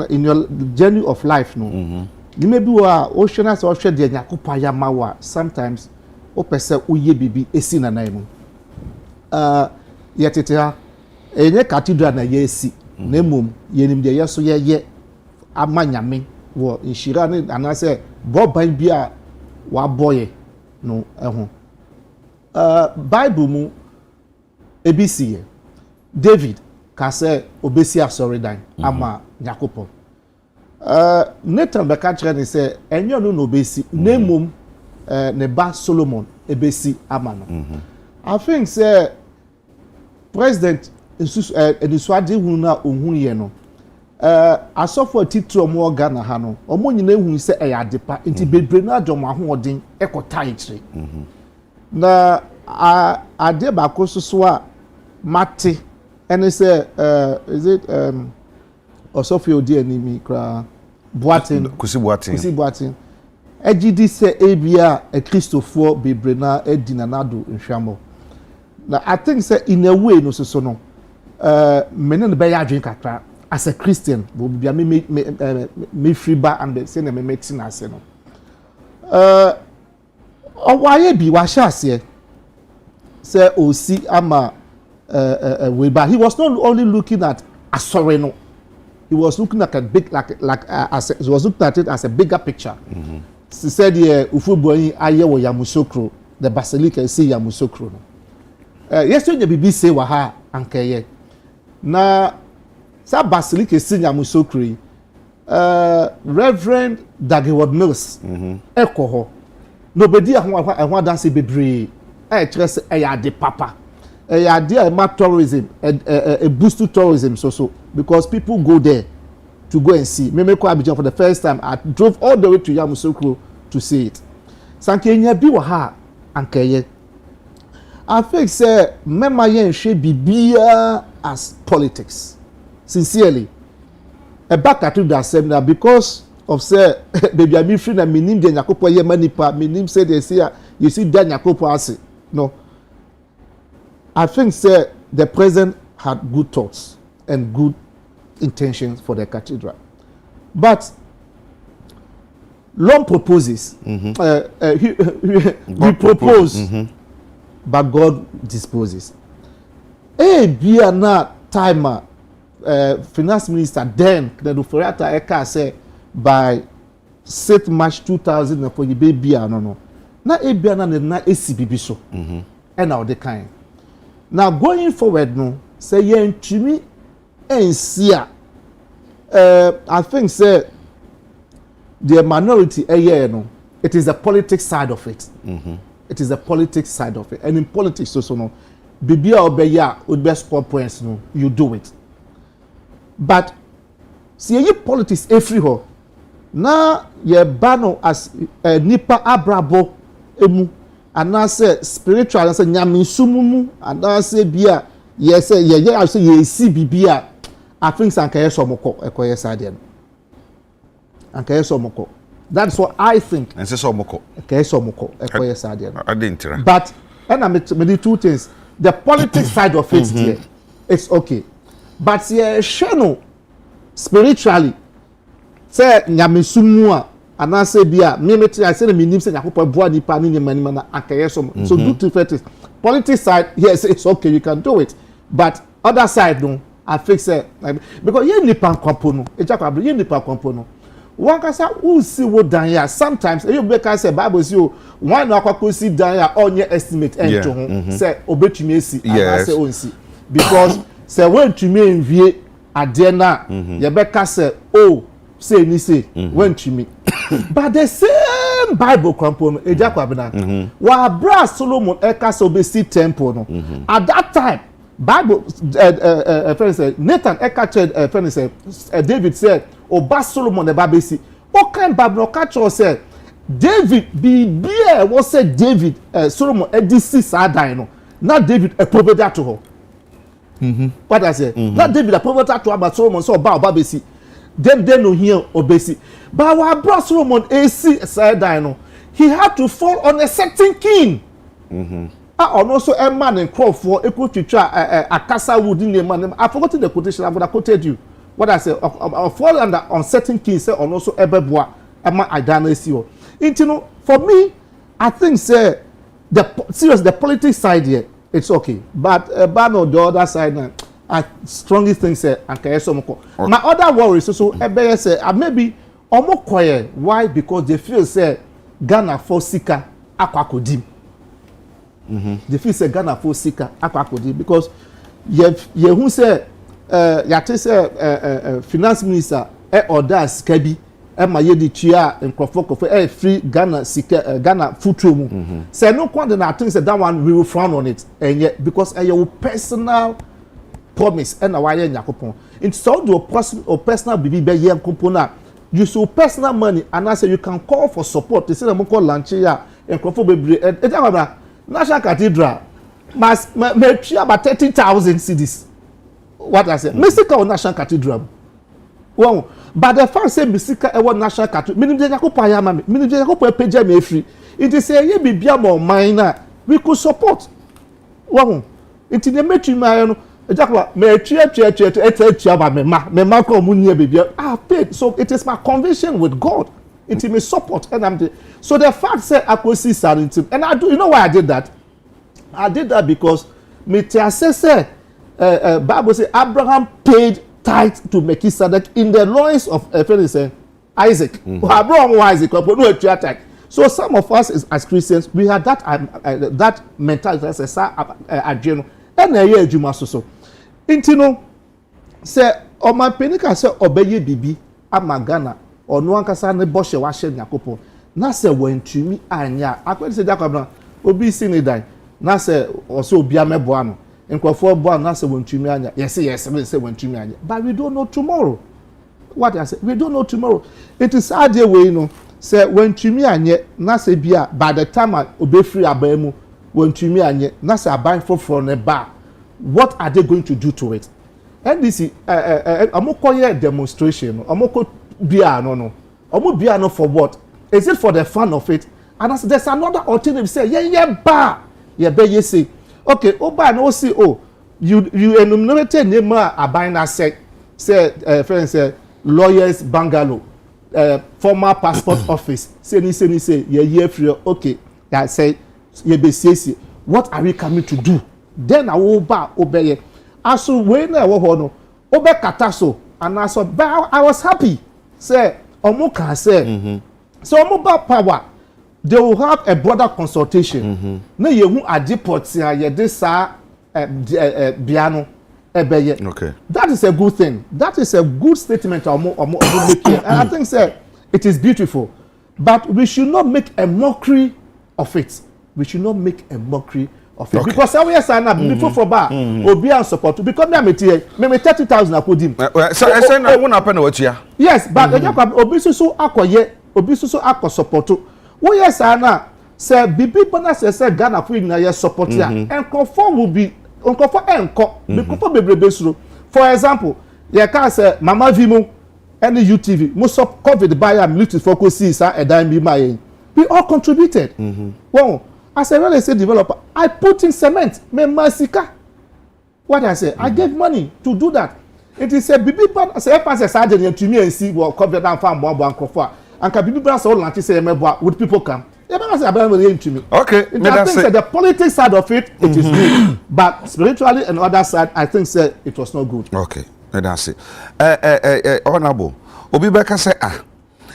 in your journey of life no. You may be ocean as ocean de nyakopa ya mawa sometimes o pese uye bibi esi na naimu yetete ha enye cathedral na ye esi na mum yenim de yeso ye amanyame wo inshira ne anase boban bi a wa boye no eho Bible mu ebisi David ka se obesi asori dan ama nyakopo Nathan beka kyerɛ ne sɛ enyo no obesi na mum ne ba Solomon ebesi ama no I think say president enisuade hu na ohun ye no asofo titro mo Ghana ha no omo nyina hu sɛ ɛyɛ adepa nti bebre na adom ahoɔden ekɔta ikyire na ade ba ko soso a mate ene sɛ is it osofo odi animi kra Kusi Boatin. Ejidi se ebia a Christopher bebre na edina nado nhwamo. Na I think say in a way no so no. Menen be ya adwen kakra as a Christian bo bia me free ba and say na me metin ase no. Owaye bi wa sha ase. Say osi ama we ba he was not only looking at asore no. He was looking at a big he was looking at it as a bigger picture. He said yeah ufuboyi aye wo Yamusokro the basilica is Yamusokro no. Yesterday bibi say wa ha ankeye. Na sa basilica is Yamusokro Reverend Dagwood Mills ekoho. Nobody ahwa dance bebre kyerɛ sɛ ɛyɛ ade papa ɛyɛ ade a ma tourism a boost to tourism so because people go there to go and see. Me ko Abidjan for the first time. I drove all the way to Yamusokro to see it. Sankenya bi wa ha ankeye. I think say mema ye nhwe bibia as politics. Sincerely. A back at the seminar because of say baby ami free na minim de nyakopo ye manipa minim say they say you see that nyakopo ase. No. I think say the president had good thoughts and good intentions for the cathedral. But Long proposes. He proposed, but God disposes. Be na timer finance minister then the Foriata Eka say by 6 March 2000 for the baby no. Na ebia na ACBB so. And now the kind. Now going forward no say yen chimi ensia I think say the minority no it is the politics side of it. It is the politics side of it. And in politics also no bibia obeya would best score points no you do it. But see ye politics every ho na ye bano as nipa abrabo emu and I say spiritual and say nyamisumumu and I say bia yes ye I say ye see bibia I think sankaye somoko ekoye sade no ankaye somoko that's what I think and say somoko okay somoko ekoye sade no I didn't but and I made two things the politics side of it there it's okay. But yeah, shano spiritually say nyamesumua and I say bia me I say me nim say yakopo boa nipa ni nyama na akaye so do two things. Politics side, yes, it's okay, you can do it. But other side no, I fix it because ye nipa kwapo no e jakwa ye nipa kwapo no one can say who see what down here sometimes you make say Bible say why no akwa see down here on your estimate end to home say obetumi esi and say on see because say when to me envie ade na ye beka say oh say ni say when to me but the same Bible kwapo no e jakwa bena wa bra Solomon eka so be see temple no at that time Bible friend Nathan eka friend said David said Oba Solomon the Babesi. What kind Bible catch said David be what said David Solomon edisi sada no. Not David a provider to her. What I say? Not David a provider to her, but Solomon so Oba Babesi. Them they no hear obesi. But our brother Solomon AC sada no. He had to fall on a certain king. And also a man in crop for equal to try a casa wood in the man. I forgot the quotation. I'm gonna quote you. What I say, fall under on certain kings, say, on also Ebeboa, Emma Idanesi. You for me, I think, say, the politics side here, it's okay. But on the other side, I strongly think, say, my other worries, so Ebe say, maybe, more quiet. Why? Because they feel, say, Ghana for Sika, Aquacodim. They feel, say, Ghana for Sika, Aquacodim. Because, you who say, yate say finance minister order sikabi ma ye di tua nkrofo free Ghana sika Ghana futuro mu say no kwande na think say that one we will frown on it because your personal promise and why yakopon it's so do personal bibi be ye component you so personal money and I say you can call for support they say dem call launch ya nkrofo bebre National Cathedral must make about 30,000 cedis. What I say, Mystica or National Cathedral. Well, but the fact say Mystica or National Cathedral, meaning the Yakopa Yamami, meaning the Yakopa Page me free. It is a ye be more minor. We could support. Well, it in the metri my Jacob, me paid. So it is my conviction with God. It may support and I'm so the fact say I could see something and I do you know why I did that? I did that because me say Bible says Abraham paid tithe to Melchizedek in the loins of Isaac. Abraham Isaac, no. So some of us as Christians, we have that mentality as a and a year Juma so. Intino say o man penika say obeye bibi amagana or no ankasa ne boshe wa hye nyakopo. Na say wantumi anya. Akwede say Jacob obi si ni dan. Na say o say obi amebo ano. Nkwafo bo na say wantumi anya. Yes we say wantumi anya. But we don't know tomorrow. What I say? We don't know tomorrow. It is hard day way say wantumi anya na say bia by the time obe free abamu wantumi anya na say aban foforo ne ba. What are they going to do to it? And this is a demonstration. No. For what? Is it for the fun of it? And there's another alternative. Say, yeah, say, okay, no, see, you enumerated name Abina say, friends, lawyers bungalow, former passport office. Say, yeah, free. Okay, I say, yeah, what are we coming to do? Then I will obey. As when I was obey kataso, and I was happy. Say, Omoka say, so Omoba power, they will have a broader consultation. No, you won't adipot here. This piano. Okay, that is a good thing. That is a good statement. And I think say it is beautiful, but we should not make a mockery of it. We should not make a mockery of it. Okay. Because we are before for bar obi and support because me 30,000 akodim. So I say na won happen what here. Yes, but obi so akoye, obi so akọ support. We yes na say bibi bona say Ghana for na ye support ya. Enkonfo will be enkonfo enko because bebrebe suro. For example, you can say Mama Vimo and UTV most of COVID buyer military focus is edan bi my. We all contributed. Well, as a real estate developer, I put in cement, me masika. What I say, I gave money to do that. It is a bibi pan say pass a sergeant to me and see what Kwabena farm one crofo. And can bibi brand so lunch say would people come? Yeah, but I say about to me. Okay, I think that the politics side of it is good, but spiritually and other side, I think say it was not good. Okay, that's it. Honorable, Obi Beka say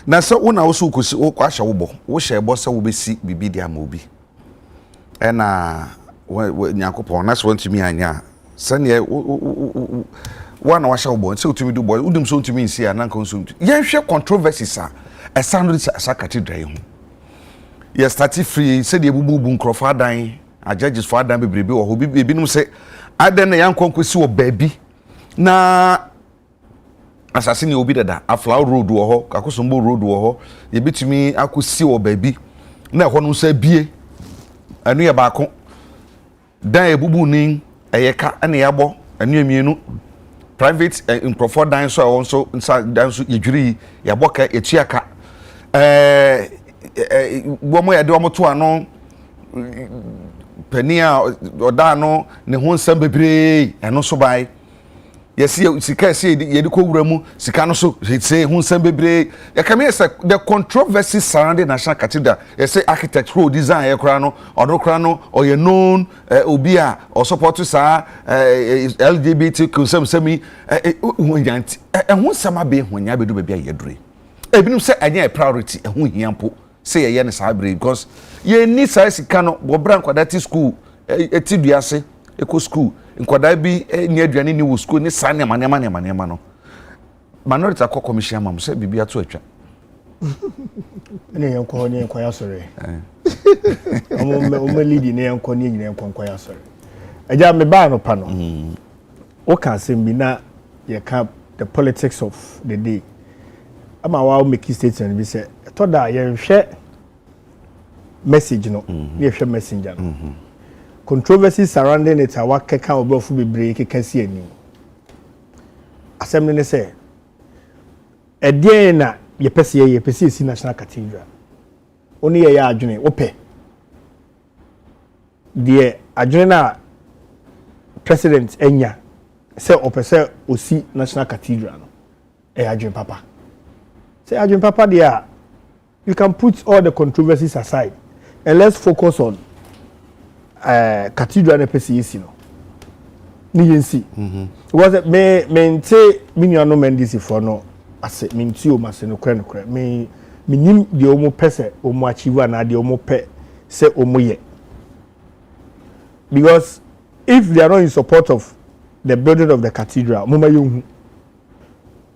na so una wo so kosi wo kwahye wo hye bo se wo besi bibi dia ma obi. Na nyakopon na so ntumi anya sane one wa hye bo se utumi do boy udum so ntumi nsi a na nka so yen hwe controversies a sound sa cathedral hu ye start free se de bubu nkrofo adan a judges for adan bebrebe wo bibi num se adan na yankonkosi wo baabi na asasini obi dada aflower road wo ho akosombo road wo ho ye bitumi akosi wo baabi na ho no sa bie anu ye baako dan ebubu nin eyeka ene yabo anu emienu private improfo dan so won so dan so yedwiri yabo ka etuaka wo mo yade wo to ano pania oda no ne ho nsam bebre eno so bai yes sika say ye ko wura mu sika no so say hu nsam bebre ya come say the controversy surrounding National Cathedral yes say architectural design ye kra no odo kra no or ye known obi a or support sa LGBT kusem hunyanti hu nsam abe hunya be do be ye dure ebinum say anya priority hu hiampo say ye ne sa bre because ye ni sa sika no bo bra nkwada school etiduase eco school nkwada bi ni aduane ni wo school ni sa ne manema no minority akọ commission am say bibia to atwa ne yanko ne yanko ya sore o lead ne yanko ne nyina yanko ya sore aja me ba no pa no o kan sem bi na ye ka the politics of the day ama wa make statement bi say to da ye hwe message no ye hwe messenger no controversy surrounding it awa keka obofu bebre keka si ani assembly ne say edien na ye pese si National Cathedral oni ye ya adwene ope de adwene na president enya say opese osi National Cathedral no adwene papa say adwene papa there you can put all the controversies aside and let's focus on cathedral na pese no ni yensi was me nte minua mendisi for no ase me nti o mase no kra me nim de o mo pese o mo achieve na de o mo pe se o mo ye because if they are not in support of the building of the cathedral mo mayo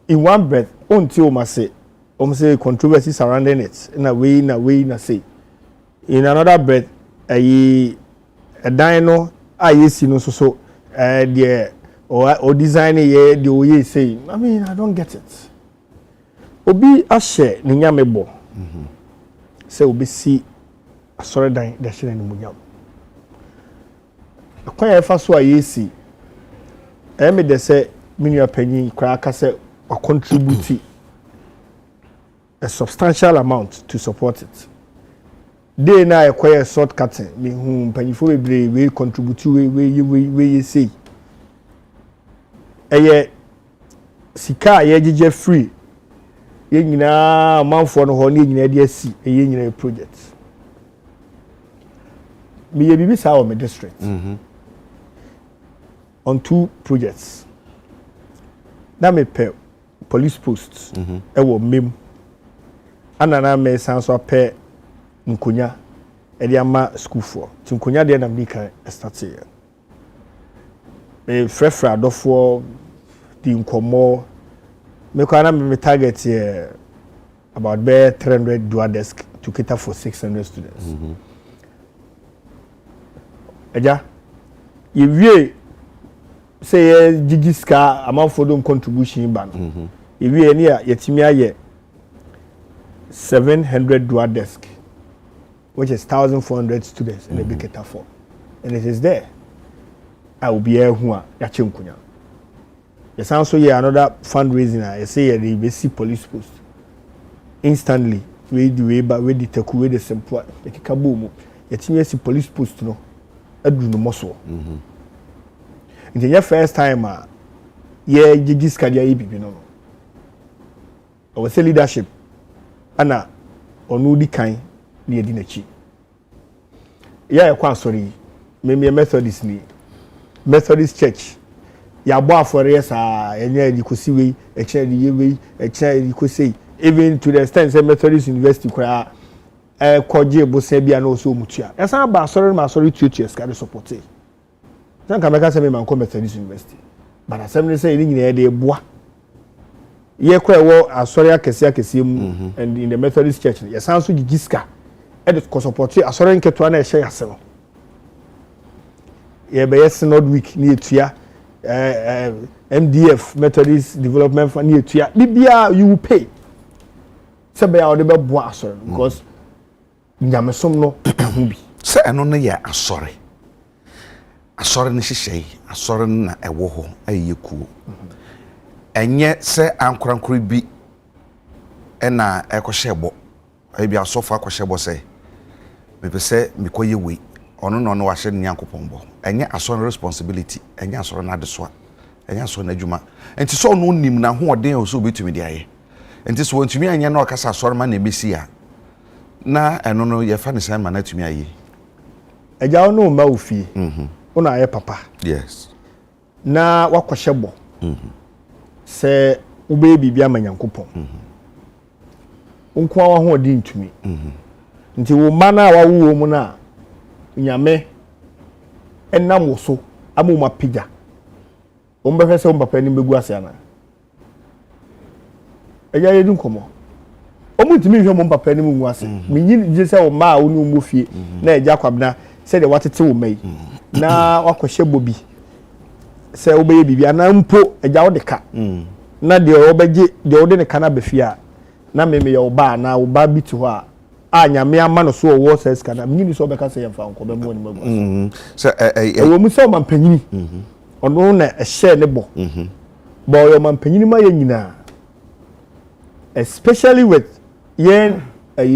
in one breath unti o mase o mo say controversy surrounding it in a way say in another breath a dino ayesi no so the or design ye the way say I mean I don't get it obi a share ni nyame bo say obi si asore dan de share ni munyam akwai fa so ayesi me de say minua panyin kra ka say or contribute a substantial amount to support it. They na acquire short cutting me whom panifo bebre we contribute we say eye sika ye gije free ye nyina manfo no ho ne nyina de asi ye nyina project me ye bibi sa o me district on 2 projects na me pe police posts e wo mem anana me sanso pe nkonya edi ama school for ti nkonya de na mika start here me frefra adofo di nkomo me kwa na me target here about 300 dual desk to cater for 600 students eja ye say gigiska amount for them contribution ban ye ni a yetimi aye 700 dual desk which is 1,400 students in the big cater for, and it is there. I will be here who are yachimkunya. Yes, also here another fundraising. I say the basic police post instantly. We do way but we detect we the simple. Like kaboom. Yet see police post no. I do no muscle. nti ye first time ye gigis kadia yi bibi no o se leadership ana onu di kan na yedi na chi ya ye kwa asori me Methodist ni Methodist church ya bo afore yesa enye di kosiwe eche di yewe eche di kosei even to the extent say Methodist University kwa koje bosa bia na so mutua esa ba asori ma asori tutu ska de support e san ka meka say me man ko Methodist University but assembly say ni nyina de boa ye kwa wo asori akese mu and in the Methodist church yes san so gigiska e de ko support asori nketo na e hye yase no ye be synod week ni etua MDF Methodist Development Fund ni etua bibia you will pay se be ya o de be boa asori because nyamesom no ho bi se eno ne ya asori ne hyehyei asori na ewo ho aye kuo enye se ankorankoro bi ena ekohyebo ebi asofa akohyebo se mepese mikoye we ono no wa hye nyankopon bo enye asori responsibility enye asori na desoa enye asori na dwuma enti so no nim na ho ode o so betumi de aye enti so wontumi anya na okasa asori ma na ebesi a na eno no ye fa ne san ma na tumi aye eja no ma ofie ona aye papa yes na wakohyebo se ube bibia manyankopon unko wa ho di ntumi nti wo mana wa wo mu na nyame enam wo so amoma pija o mbehwe se o papa ni begu ase ana eja ye dun komo o mu ntimi hwe mo papa ni mu ase minyi je se o ma o ni mo fie na eja kwabena se de watete wo mai na wakohyebo bi se obeye bibia na mpo eja wo de ka na de obeje de wo de ne kana befia na meme ye oba na oba bi to ho a nyame ama no so wo ses kana mnyini so obeka se yemfa nko be mo ni magu se wo mu se o mampanyini ono na ehye ne bo bo yo mampanyini ma ye nyina especially with yen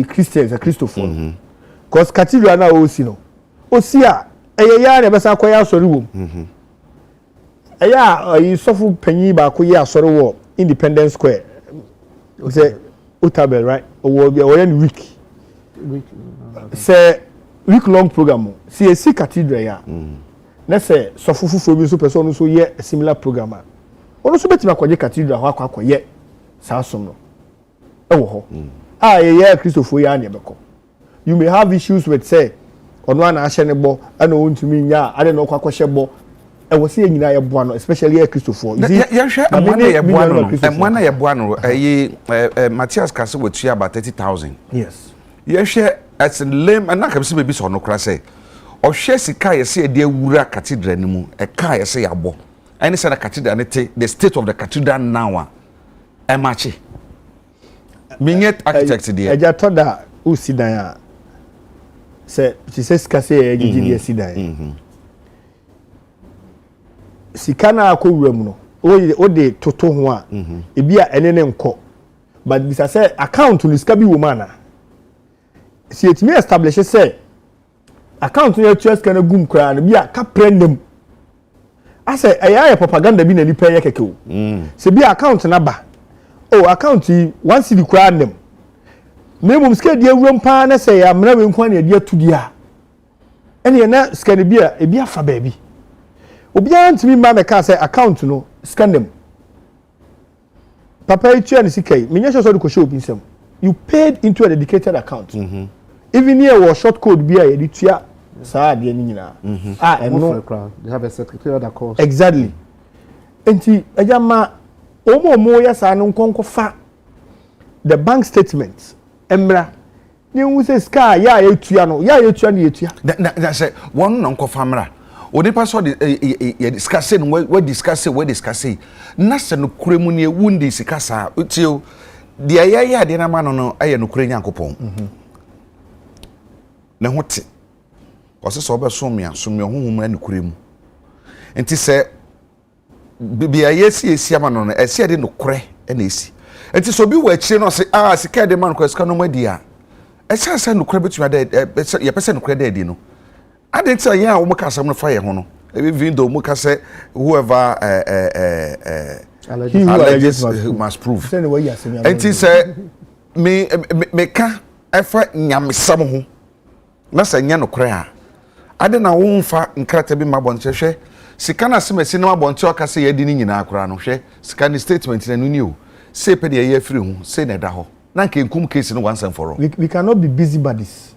Christians a Christopher cause cathedral na o si a ya na be sa kwaya asori wo eya sofu panyi ba ko ye asori wo Independence Square say Utabel right o yen week say week long program see cathedral ya na say sofu fufu bi so person so ye a similar program ono so betima kwaje cathedral ho akwaye sa som no e wo ho ye Christopher ya na beko you may have issues with say ono ana ahye ne bo ana ontumi nya ade no kwakwahye bo e wo se nyina ye boa no especially Christopher ye hwe amana ye boa no amana ye boa no Matthias kase wetua about 30,000 yes ye hwe as lame and nakam se bebi so no kra say o hwe sika ye se de awura cathedral ni mu e ka ye se yabo any say the cathedral ne te the state of the cathedral now e machi minyet architect there eja toda usidan a se ti se sika se ye gigi de sidan sika na akowura mu no o de toto ho a ebi a ene ne nko but bisa say account ni sika bi wo mana si etimi establish say account ni atu sika na gum kra na bi a ka prendem ase eya propaganda bi na ni peye keke o se bi account na ba account one city kra nem memum sika de awuram pa na say ya mra we nkwa na de atudi a ene na sika ne bi a ebi afa ba bi obi antimi ma me ka say account no sika nem papa itu ani sika menya so de ko show obi nsem you paid into a dedicated account even here was short code bi a ye de tua saa de ni nyina no they have a secretariat that course exactly enti ajama omo ya saa no nkonko fa the bank statement emra ni hu se ska ya tua no ya tua ni tua na say one no nkofa mra onipa so de discuss no we discuss na se no kuremu ne wundi sikasa tio de ya de na ma no aye no kure nyankopon na hote ose so be somia honhom na ne kuremu enti se bibia yesi ama no ese de no kure na esi enti so bi wa akire no se sika de man ko sika no madi a ese no kure betu ade ye pese no kure de no ade tsa ya wo maka asam no fa ye ho no even though muka say whoever He who alleges must prove. Send away yes. And he say me ka efa nyamesam ho na sa nya no kore a ade na wo mfa nkrata bi mabonche hwe sika na semesi na mabonche o ka se ye di ni nyina akora no hwe sika ni statement na no ni o se pe de ye afiri ho se na da ho na nke nkum case no once and for all. We cannot be busy buddies.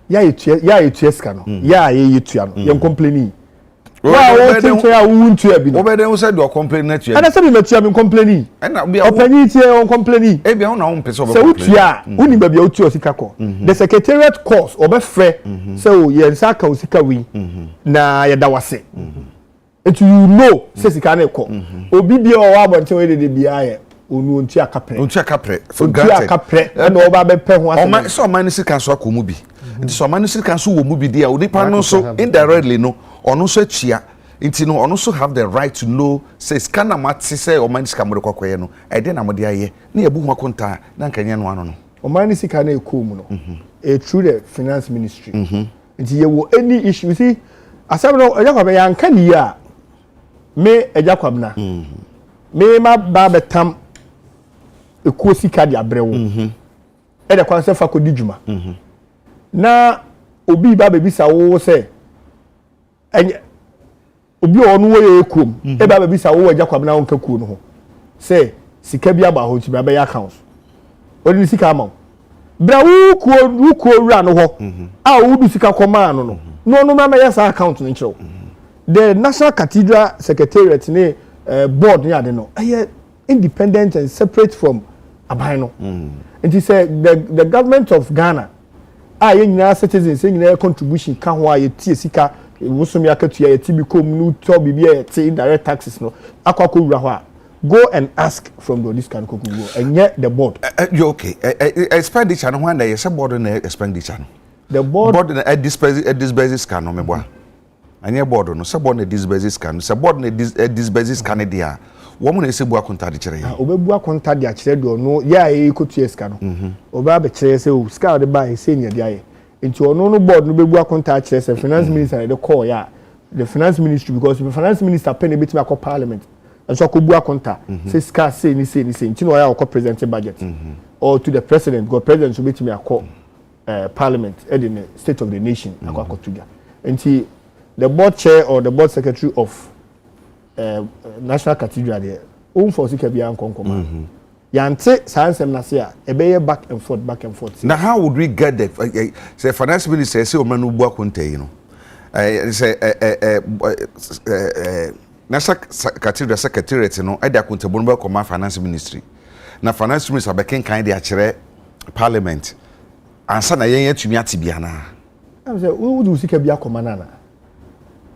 Ya etua sika no. Ya ye etua no. Ye complaining. Wa o think ya wuntu e bi no. Obede wo say do complain na tua. Ana say me matua me complaining. Na bia opanyi tie on complaining. E bia wo na wo mpese obe complain. Say utua, uni ba bia utua sika ko. The secretariat course obe frɛ say o ye nsa ka sika wi na ye da wase. And you know say sika na ko. Obi bia o wa abonte we de bia ye onu onti akapre. Onti akapre. So granted. Akapre na oba be pe ho ase. O man so man sika so akomu bi. Nti so man sika so wo mu bi dia onipa no so indirectly no ono so achia nti no ono so have the right to know say scan na mati say o man sika mo kokoye no e de na mo de aye na ebu ho akonta na nkanye no ano no o man sika na ekom no through the finance ministry nti ye wo any issue see asem no Agya Kwabena yanka ni a me Agya Kwabena me ma ba betam ekuo sika de abrewo e de kwan se fa ko di djuma na obi ba bebisa wo say enye obi onu wo ye ekuom e ba bebisa wo Agya Kwabena won ka kuo no ho say sika bi aba ho ti ba ya account odi ni sika amaw bra wo kuo wura no ho a wo du sika koma no no ma ya sa account no nchiro the National Cathedral Secretariat ne board ne ade no independent and separate from aban no and he said the government of Ghana ye nyina citizens ye nyina contribution ka ho a ye tie sika wosomi akatua ye tibi kom no to bibia ye tie indirect taxes no akwakọ wura ho a go and ask from the this can kokugo and yet the board you okay expenditure no when they say board na expenditure no the board na disbursement scan no mebo anya board no say board na disbursement scan say board na disbursement scan dia wo mo na ese bu akonta de kire obebu akonta de akire do no ya ye kotua sika no oba be kire say o sika de ba ese nya dia ye enti ono no board no bebu akonta akire say finance minister de call ya the finance ministry because the finance minister pen e betimi akọ parliament and so ko bu akonta say sika say ni enti no ya akọ present budget or to the president because president so betimi akọ parliament in the state of the nation akọ tuga enti the board chair or the board secretary of National Cathedral there own for sika bia nkonkoma yante sansem na se a ebeye back and forth now how would we get the say finance minister say o manu bu akonta yi no say National Cathedral Secretariat no e da akonta bo no be come finance ministry na finance minister be kan de akire parliament ansa na yen yatumi atibia na am say we would sika bia koma na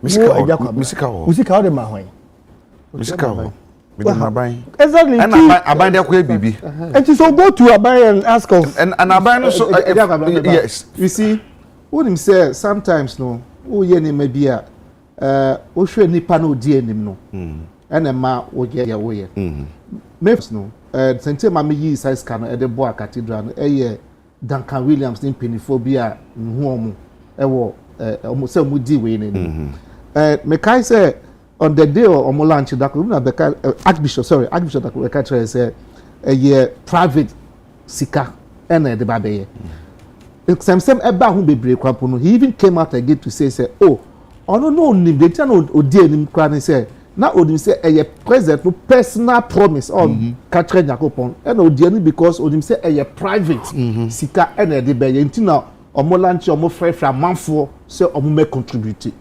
Musika o de ma hwan Musika ho. We dey aban. Exactly. And aban dey kwa bibi. And so go to aban and ask of. And aban so yes. You see, what him say sometimes no, o ye ni maybe a o hwe nipa no di anim no. And ma o ye ya wo ye. Mefs no, sente ma me yi size can e de bo Cathedral no ye Duncan Williams ni penifobia nhu omo e wo omo se mu di we ni. Me kai say on the day of lunch that we na beka Archbishop that we catch say a year private sika and the babe some eba hu bebre kwapo no he even came out again to say oh no nim the time odi nim kwa ni say na odi say a present no personal promise on catch Jakopon and odi ni because odi say a private sika and the babe ntina omo lunch omo frefra manfo say omo me contribute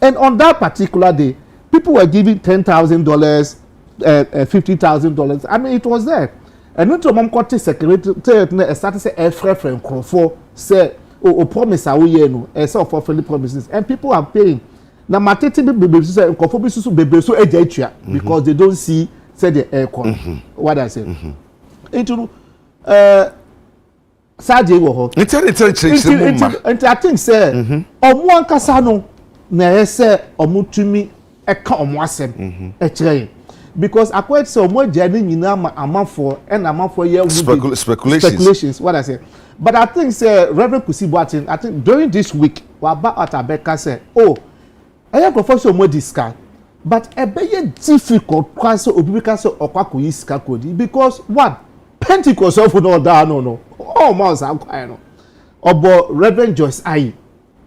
and on that particular day people were giving $10,000, $50,000. I mean, it was there. And when to mom court secretary started say a friend for say oh promise awoye no say for friendly promises and people are paying. Na matete be say nkofo so bebe so eja etua because they don't see say the aircon. What I say. Into Saje wo ho. It's I think say omo ankasa no na say omo tumi eka omo asem kire because akwet say omo agya ni nyina amafo and amafo ye speculations what I say but I think say Reverend Kusi Boateng I think during this week wa ba at Abeka say oh I am for so much discard, but a very difficult class of because of Okako is Kakodi because what Pentecost of no down no oh mouse I'm quiet obo Reverend Joyce I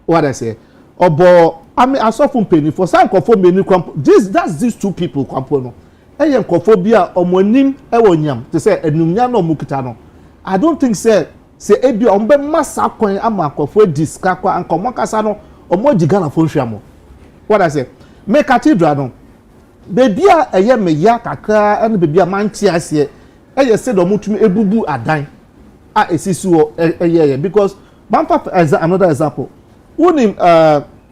what I say obo I mean I saw from penny for some conform many that's these two people compono I am conphobia omonim ewonyam to say enumnya no mukita no I don't think say ebi ombe massa kwan ama akofo diska kwa ankomo kasa no omo jigana fo hwamo what I say me cathedral no baby a eye me ya kakra ene baby a manti ase eye se do mutumi ebubu adan a esisu eye because bampa another example unim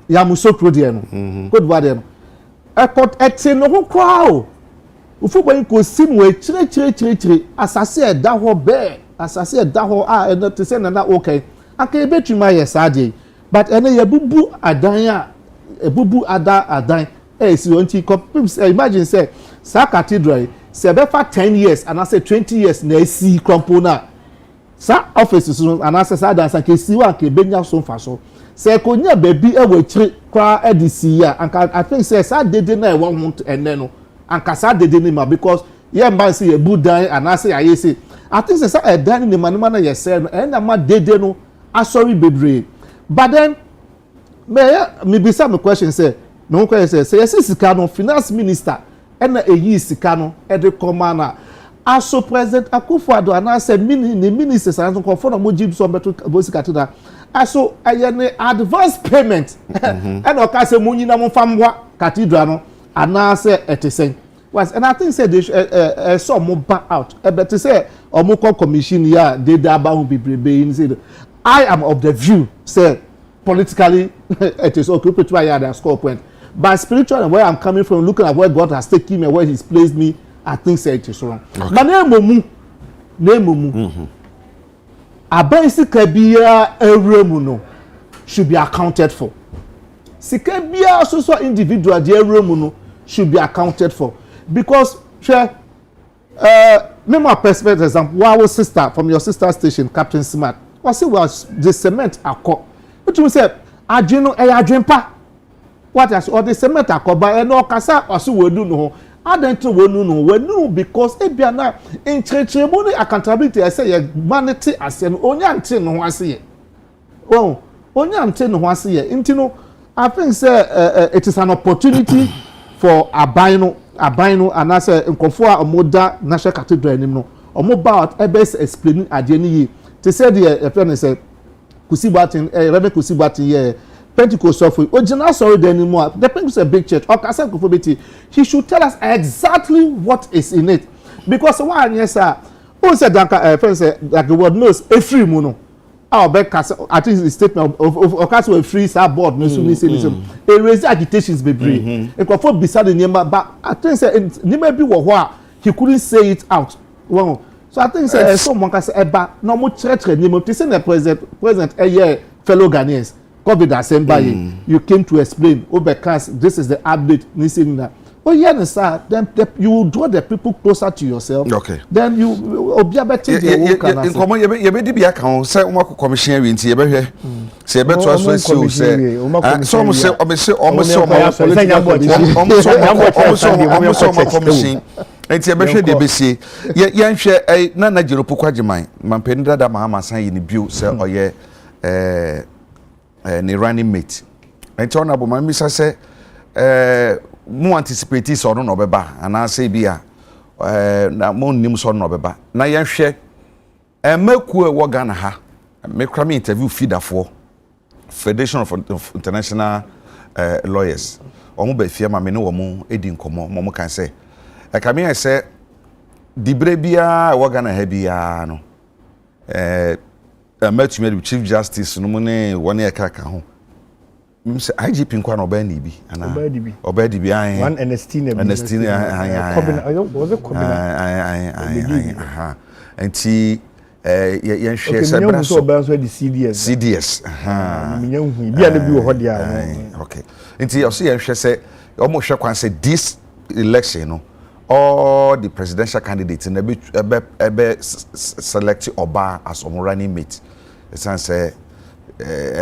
yamuso prode no code word no ekot ete no ho kwa o ufu gban ko sim we chire asase e da ho be asase e da ho a eno te se na okay aka e betuma yes ade but ene ye bubu adan a ebubu adan si onti imagine say sa cathedral se be for 10 years and I say 20 years na si crumple na sa offices and I say sa dan sa ke si wa ke benya so fa so se ko nya baby e we chire kwa edisi ya and I think say sa dede na e won ho ene no and kasa dede ni ma because ye mba say e bu dan and I say aye say I think say sa e dan ni manima na ye say no e na ma dede no asori bebre but then me bisa me question say no question say yes sika no finance minister and eyi sika no e de commander aso president Akufo-Addo and say the ministers and so for no jib so beto bosika tina aso ayene advance payment and o ka say munyi na mo famwa cathedral no and say etesen was and I think say they so mo back out e better say o mo commission ya dey da ba hu bibrebe say I am of the view say politically it is okay to try and score point but spiritually where I'm coming from looking at where God has taken me and where he's placed me I think say it is wrong but name mumu aban sika bia ewremu no should be accounted for sika bia so individual the ewremu no should be accounted for because share me my perspective example our sister from your sister station Captain Smart was the cement akọ what you say adweno adwenpa what as or the cement akoba e no kasa oso wonu no adantre wonu no wonu because e bia na entretremu ni accountability I say ye manity ase no onya nte no ho ase ye oh onya nte no ho ase ye ntino I think say it is an opportunity for aban no and I say nkofo a omoda national cathedral nim no omo ba out e be explain ade ni yi to say the friend say kusibatin Reverend kusibatin ye Pentecost of Ojina sorry there anymore. The Pentecost is a big church. He should tell us exactly what is in it. Because one yes sir, who said that friend said that the word knows a free mono. Our back at least the statement of a free board no soon a raise agitations be brave. A comfort beside the name but I think say maybe what he couldn't say it out. Well, so I think say someone can say eba no more church name to say the president a year fellow Ghanaians. Kwabena Assembly, you came to explain, because this is the update. Oh, yeah, sir. Then you will draw the people closer to yourself. Okay. Then you will be able to in common. You may be a count, say, commission, say, better to say, some say, almost commission. And it's a better DBC. Yan share a nana Jiropo Kwajimai, Mampenda da Mahama sign in the view, sir, or ye, ne running mate. And honorable my miss say mo anticipate so no beba and I say bia na mo nim so no beba na ye hwe maku e wo Ghana ha me kra me interview feederfo Federation of International Lawyers omo ba fia ma me ne wo mo edi nkomo mo kan say e ka me say dibre bia wo Ghana ha bia no met me Chief Justice no ne won e kaka ho say IGP nkwa na obani bi ana obadi bi an one Ernestine Kwabena was it Kwabena aha enti ye hwe se bra so CDS aha me nyahu bi ana bi wo hodia okay enti you see ye hwe se omo hwe kwan say this election no all the presidential candidates in ebe select oba as running mate. It's say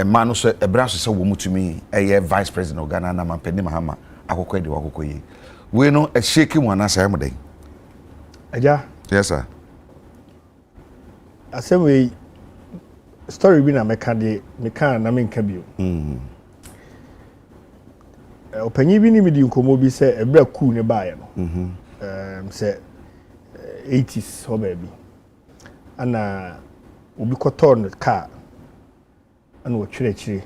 man no so a branch so wo mutumi vice president of Ghana na mampeni Mahama akokɔ de wakokɔ yi we no a shaky one as I am dey Agya yes sir asem we story bi na meka na menka bio opanyi bi ni mi di nkomo bi se ebra ku ne baaye no se 80s ho ba bi ana obi koton car ana wo twere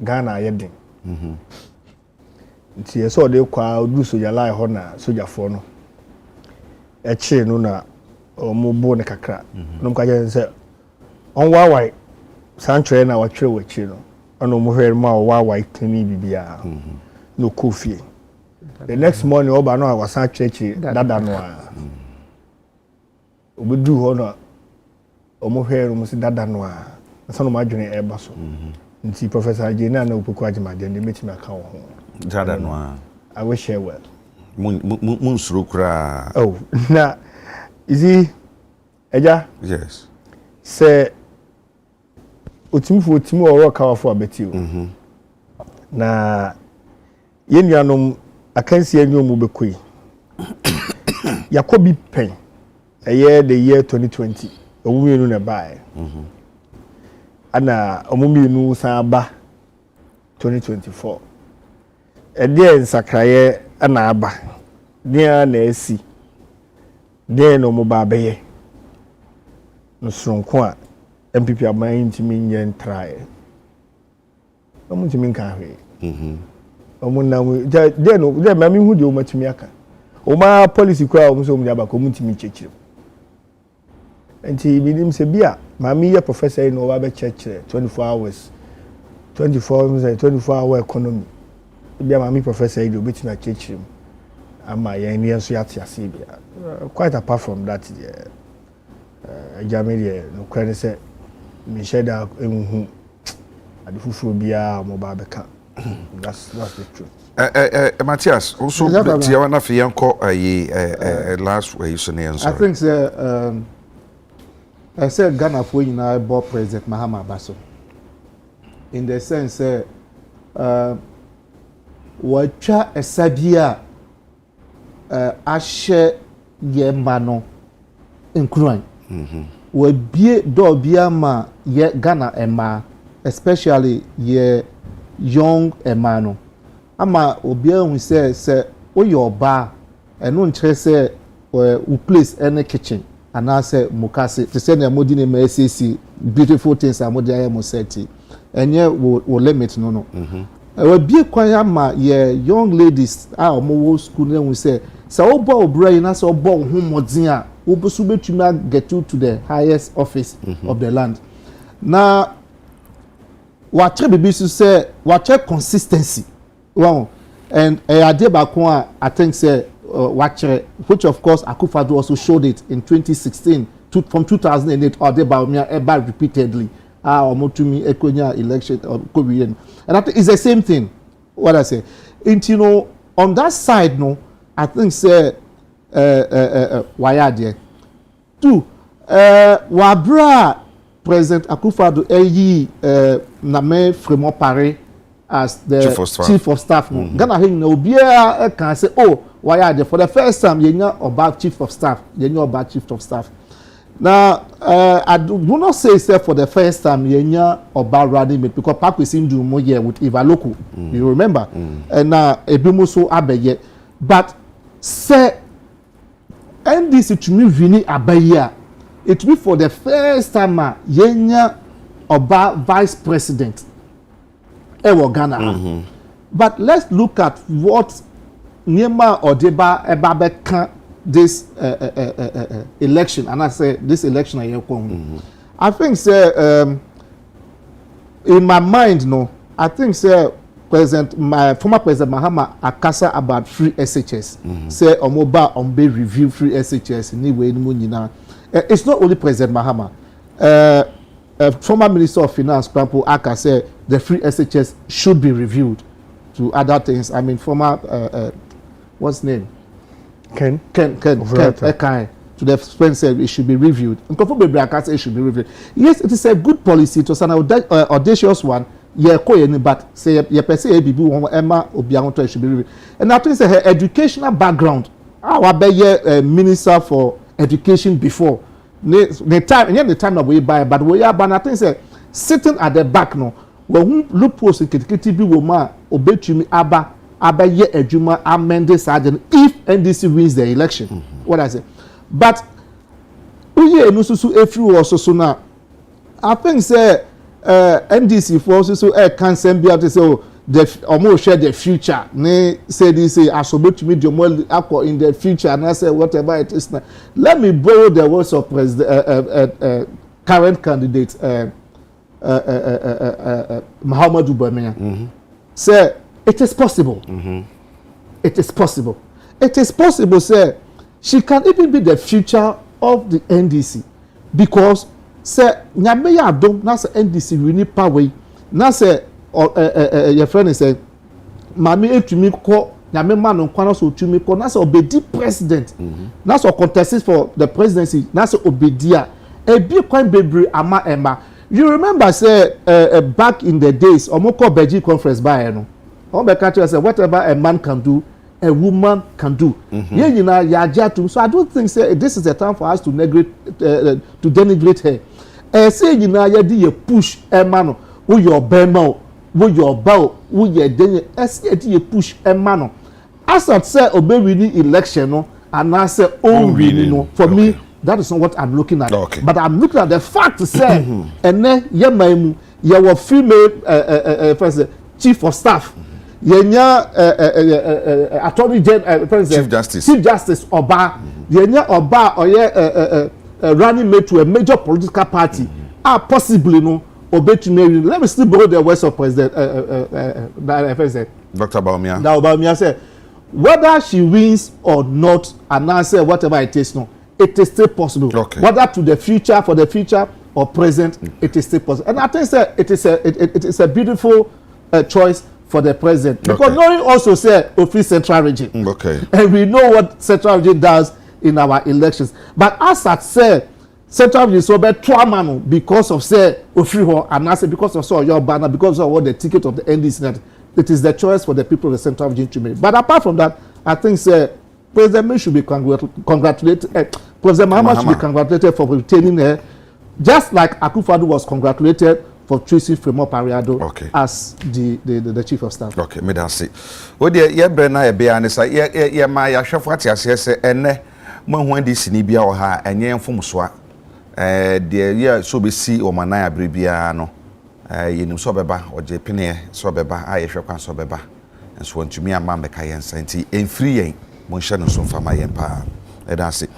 Ghana yedin nti yeso de kwa odu soja lai ho na soja fo no eche no na omo bo ne kakra no mka je se on wawai santre na wa twere wachi no ana omo hwere ma wa wawai tani bibia no kofie the next morning oba no wa san twere dada no a obedu ho no omo hwere mo se dada no a asano ma dwene eba so nti Professor Jena na opoku agimade ne metimi aka wo ho dada no a I wish you well mun suru kura oh na izi Agya yes se otimu oro kawafo abeti o na yenuanom akansi enyomu bekoi yakobi pen eye the year 2020 owumienu na bae ana omumienu san ba 2024 ede nsakraye ana aba dia na esi dia no mo ba beye nsronko a MPP aman ntimi nye ntrae omu ntimi nka hwe omu na dia no dia mami hu de o matimi aka o ma policy kwa o so mu aba ko mu ntimi chechire enti bidim se bia mami ye professor no wa be chechire 24 hours 24 hour economy bia mami professor de obetimi chechire ama ye ni enso yate ase bia quite apart from that Jamie no kwani se me sheda enhu ade fufu bia mo ba beka that's the truth Matthias also tia na fi yanko last way so ne answer I think I said Ghana for nyina bo President Mahama Basso in the sense watcha esabia ahye ye ma no nkruan we bie do bia ma ye Ghana ema especially ye young ema no ama obia hu se oyoba eno nkyere se we place any kitchen and I say mukase to say na modi ne ma SAC beautiful things amodi aye mo seti enye wo limit no we bie kwan ama ye young ladies a omo school na hu se obo obra yi na se obo hu modin a obosu betuma get you to the highest office of the land na what bibi so say what consistency wow and Adeba I think say which of course Akufo-Addo also showed it in 2016 from 2008 Adeba ever repeatedly omotumi ekonya election or Korean and I think it's the same thing what I say and you know on that side no I think say wayade two wabra President Akufo-Addo na me Fremont Pare as the chief of staff no Ghana him na obia can say oh wayade for the first time yenya oba chief of staff now I do not say for the first time yenya oba running mate because Pakwesi Ndumo here with Ivaloku you remember and now ebimuso abeye but say NDC to me vini abaya it be for the first time yenya oba vice president ewo Ghana but let's look at what Nyema Odeba Ebabeka this election and I say this election I think say in my mind no I think say my former president Mahama akasa about free SHS say omoba ombe review free SHS anyway nyina it's not only President Mahama former Minister of Finance Prampo Aka said the free SHS should be reviewed to other things what's name Ken to to the extent said it should be reviewed. It should be reviewed. Yes, it is a good policy. It was an audacious one. But say per se Emma Obianto should be reviewed. And I think her educational background. Our minister for education before. The time that we buy, but we are but say sitting at the back no. When loopholes in Kitty be woman obey Abba ye ejuma amended sergeant if NDC wins the election. What I say. But we nususu efri also so now. I think say NDC for also so can send be to say the almost share the future. Ne say this say asobo to me the more in the future and I say whatever it is now. Let me borrow the words of president current candidate Muhammadu Kwabena. Say it is possible. It is possible. It is possible, say, she can even be the future of the NDC. Because, say, nyame ya adom, na say NDC really power. Na say, your friend is saying, mami etumi ko, nyame man nkwana so etumi ko, na say obedi president. Na say contested for the presidency, na say obedia. Ebi kwan bebre ama ema. You remember, say, back in the days, omoko Beji conference by no. Say whatever a man can do, a woman can do. So I don't think say this is the time for us to denigrate her. Say you push a man who your bema, who your bow, who your denye. You push a man. As I say obey winning election no, and I say winning no. For me, that is not what I'm looking at. Okay. But I'm looking at the fact to say, and then you were female chief of staff. Yenya attorney general chief justice Oba yenya Oba oye running mate to a major political party possibly no obetumi. Let me still borrow the words of president Dr. Baumia. Now Baumia said whether she wins or not and now say whatever it is no, it is still possible. Okay. Whether to the future, for the future or present, it is still possible. And I think it is a beautiful choice for the president. Because knowing also say free central region. And we know what central region does in our elections. But as I said, central region so bad trauma because of say Ofriho and I say because of so your banner, because of what the ticket of the NDC. It is the choice for the people of the central region to make. But apart from that, I think say President May should be congratulated. President Mahama should be congratulated for retaining her, just like Akufo-Addo was congratulated for choosing Fremont Pariado as the chief of staff. Okay, me dan see. O de ye bre na ye bia ne sa ye ma ya hwefo atiase se ene mo hu andi sini bia o ha enye mfomso a de ye so be si o manan abre bia no ye nim so beba o je pene so beba a ye hwekwan so beba enso ntumi ama meka ye nsanti enfiri yen mo hye no so mfama yen pa e dan see.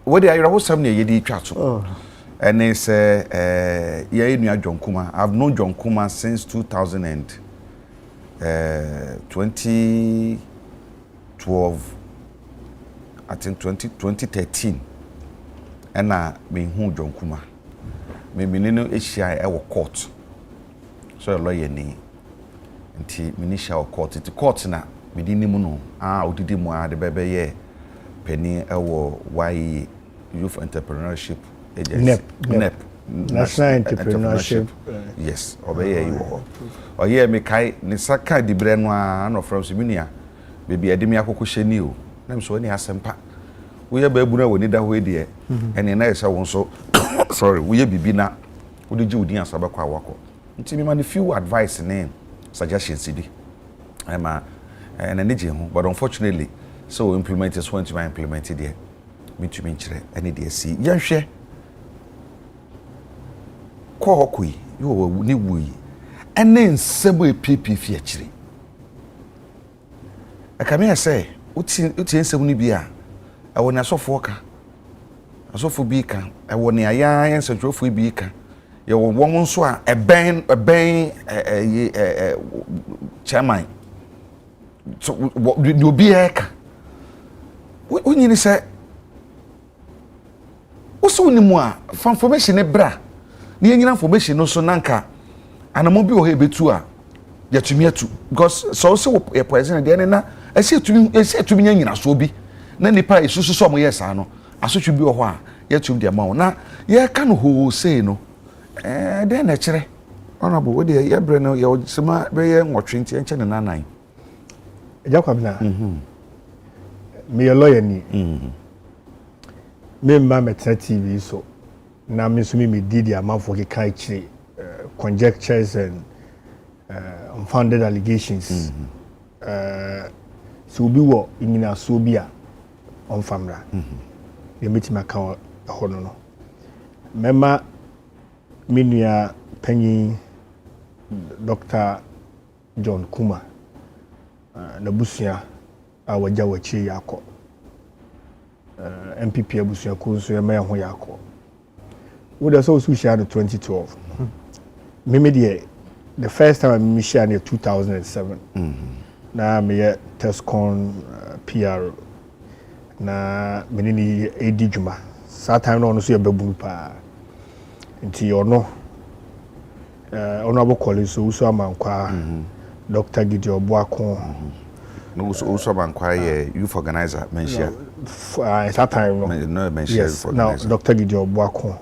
Wo de ayra wo sam ne ye di twato. And it's John Kuma. I've known John Kuma since 2012. I think 2013. And I mean who John Kuma. Maybe no HCI our court. So a lawyer name. Until Minisha court. It's court na. We didn't know. Udidi mo the baby ye. Penny why youth entrepreneurship. NEP. National Entrepreneurship. Yes, obey you. Or yeah, me kai ni saka di brenwa no from Simunia. Baby edemi akoko hyeni o. Na so ni asempa. Wo ye baabu na woni da ho ede ene na yesa won so sorry, wo ye bibi na wo de ji odin asaba kwa awako. Nti me man few advice ne suggestions bi. Ema and energy ho, but unfortunately so implement is when to implement it there. Me to me kire ene de si. Yenhwe ko hokui yo ni wui ene nsebo epipi fi akire akame say uti nsebo ni bia ewo na asofo ka asofo bi ka ewo ne aya ensodrofo bi ka ye wo won nso a eben chairman so obi eka onyini say uso ni mu a information e bra ni enyina information no so nanka anamo bi o he betu a yatumi atu because so e president de na esi atumi nyina so bi na nipa isusu so mo yes ano asotwe bi ho a yetum de ma na ye ka no ho sei no den na kire honorable we de ye bre no ye sema be ye nwotwe nti enche ne nanan Agya Kwabena me a lawyer ni me mma metra TV so na me so me did the amount for kai chire conjectures and unfounded allegations so bi wo nyina so bi a on famra ye metima ka ho no mema menua panyin Dr. John Kuma na busua a wagya wachi yakọ MPP abusua ko so ye ma ho yakọ wo da so share 2012 me the first time I share in 2007 na me Tescon PR na menini edi dwuma sa time no so ye babu pa nti ono abokole so amankwa Dr. Gideon Boakon no so amankwa ye youth organizer mention that time no mention yes now Dr. Gideon Boakon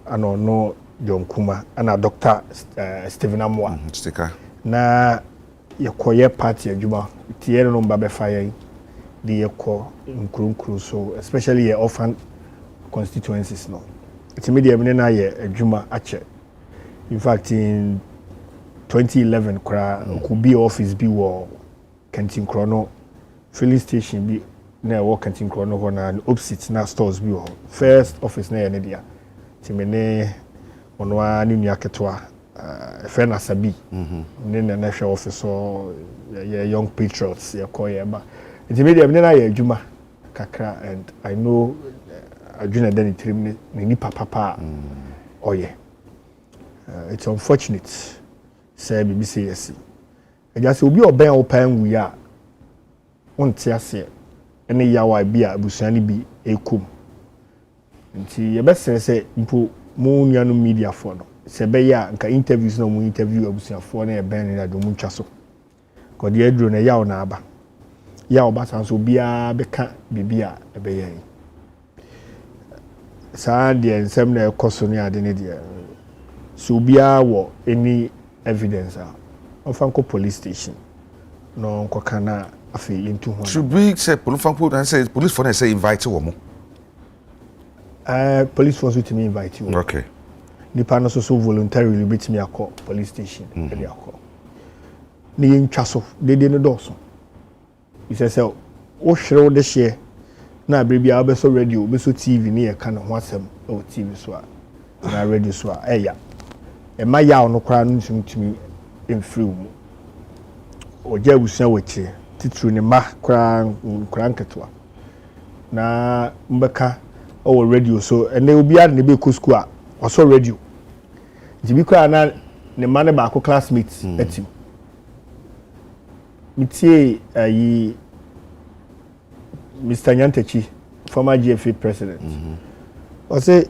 and no John Kuma and Dr. Stephen Amwa sticker na yekoye party adwuma tie no mba be fire the yeko nkrunkru so especially ye orphan constituencies no it's media me na ye adwuma ache in fact in 2011 could be office be war Kentin Chrono filling station be na work Kentin Chrono na opposite na stores be first office na ye dia timene ono ani nua ketwa friend asabi ne na national office so young patriots ye koye ba timede me na ye adwuma kakra and I know adwuna dan trim ni papa oye it's unfortunate say be say yes I just obi oben open wi a wonte ase ene yawa bi a abusuani bi ekum nti ye besere say mpo mo nuanu media for no se be ya nka interviews na mo interview abusuafo na e ben na do mo ntwa so ko de aduro na yawo na aba yawo ba san so bia be ka bibia e be yen sa de nsem na ekoso ne ade ne de so bia wo any evidence ofanko police station no nkoka na afi into ho should be say police for say invite wo mo police force with me invite you okay nipa no so voluntarily bit me akọ police station e akọ ni ntwa so dede no doso say o hwere wo de hye na abrebia obeso radio obeso TV ni e ka no ho asem o TV so a na radio so a eya e ma ya ono kra no ntumi emfiri mu oja abusia wachi titru ni ma kra nketwa na mbeka o radio so ene obi ad ne be ko school a oso radio jibi kra na ne ma ne ba ko classmates atim mitie ayi Mr. Nyantechi former GFA president o say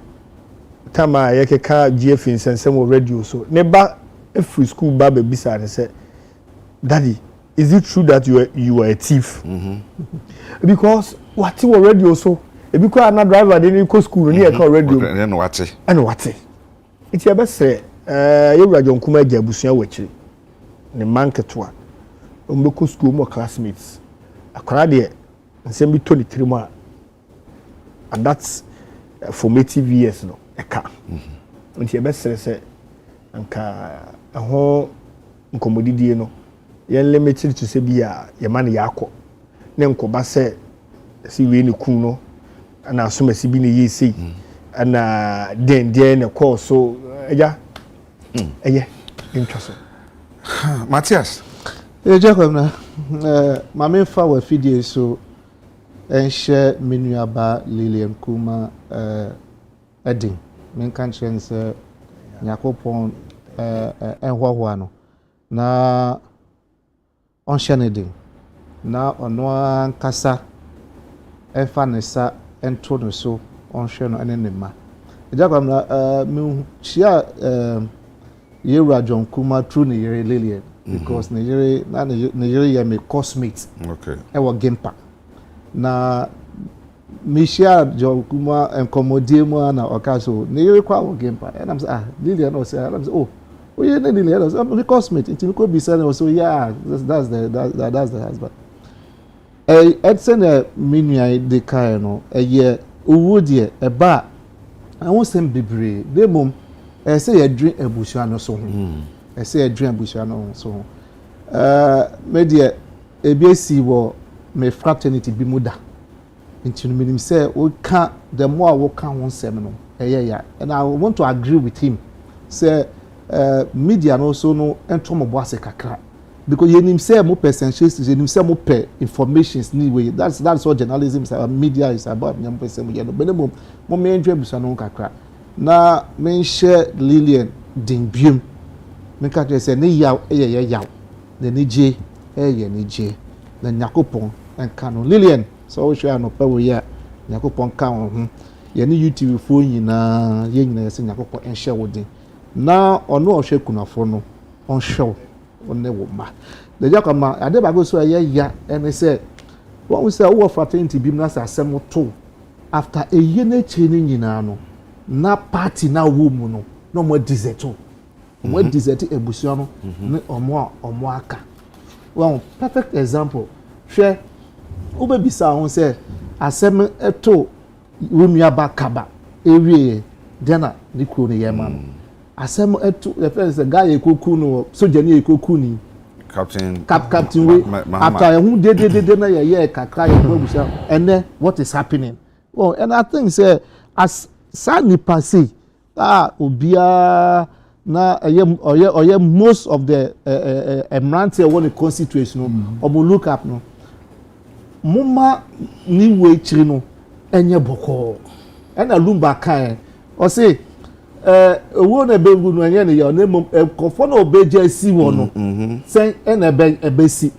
tama yekeka GFA nsensem radio so ne ba free school ba be bisa ne say daddy is it true that you are a thief because what you radio so e bi kwa na driver dey go school ni e ka radio and what it ya be say yewura John Kuma Agya abusua wachiri ne manketwa o mbeko school mo classmates akora de nsem bi 23 mo and that's formative years no eka nti ya be say anka ho nkomodidie no ye limited to say bia ye man yakọ ne nkoba se si we ne kun no ana asomasi bi ne yesi ana den ne call so Agya eye intwaso Matthias Jacob na mama fa wa fidie so enhye menuaba Lilian Kuma edin men kan chense Yakopon enhwahwa no na onshenedin na ono ankasa efa nesa ento no so onhwe no ene ne ma Jacob na me chia Yewura John Kuma through ne yere Lilian because ne yere ya me cosmate okay e wo Gimpa na Michelle Jokuma and Comodimo and Okaso, near Quaw game. And I'm saying, Lillian or say, I'm saying, oh, you didn't Lillian, because mate, it could be said, so yeah, that's the husband. Edson Minia de Caino, a year, wood year, a bar. I won't send Bibri, the mum, I say a drink a bushano so. I say a drink bushano so. Media, a BC war may fraternity be muda. Into the say, we can't, the more we can one seminal. Yeah. And I want to agree with him. Say, media also no entrom of was a kakra. Because you say more percentages, you say more informations anyway. That's what journalism is about, media is about. Young person, you know, but more main dream is no kakra. Na main share Lillian Dingbum. Me can't say ni yaw, yaw. The ni J, ni J. The Nyakopon and Kano Lillian. So we share no power ya Nyakopon kan ye ni YouTube phone nyina ye nyina se Nyakopon en share wodi na ono o hwe kunafo no on show on ne wo ma the jakama ade ba go so ya and say what we say wo fraternity bi na sa asem to after a year na che ni nyina no na party na wo mu no no mo deserto mo desert ebusia no ne omo aka one perfect example share Ubebisa on say asem eto wemiaba kaba ewie dena nikro ne yema no asem eto the first guy ekoku no soja ni ekoku ni captain we after who de na ye kakra ye Ubebisa ene what is happening well and I think say as sani passe obia na oye most of the emrante won the constitution omo look up no muma ni we chiri no enye boko ena lumba kan o say owo na begu no enye ne ya na mum kofo na obeje si wo no sen ena ebesi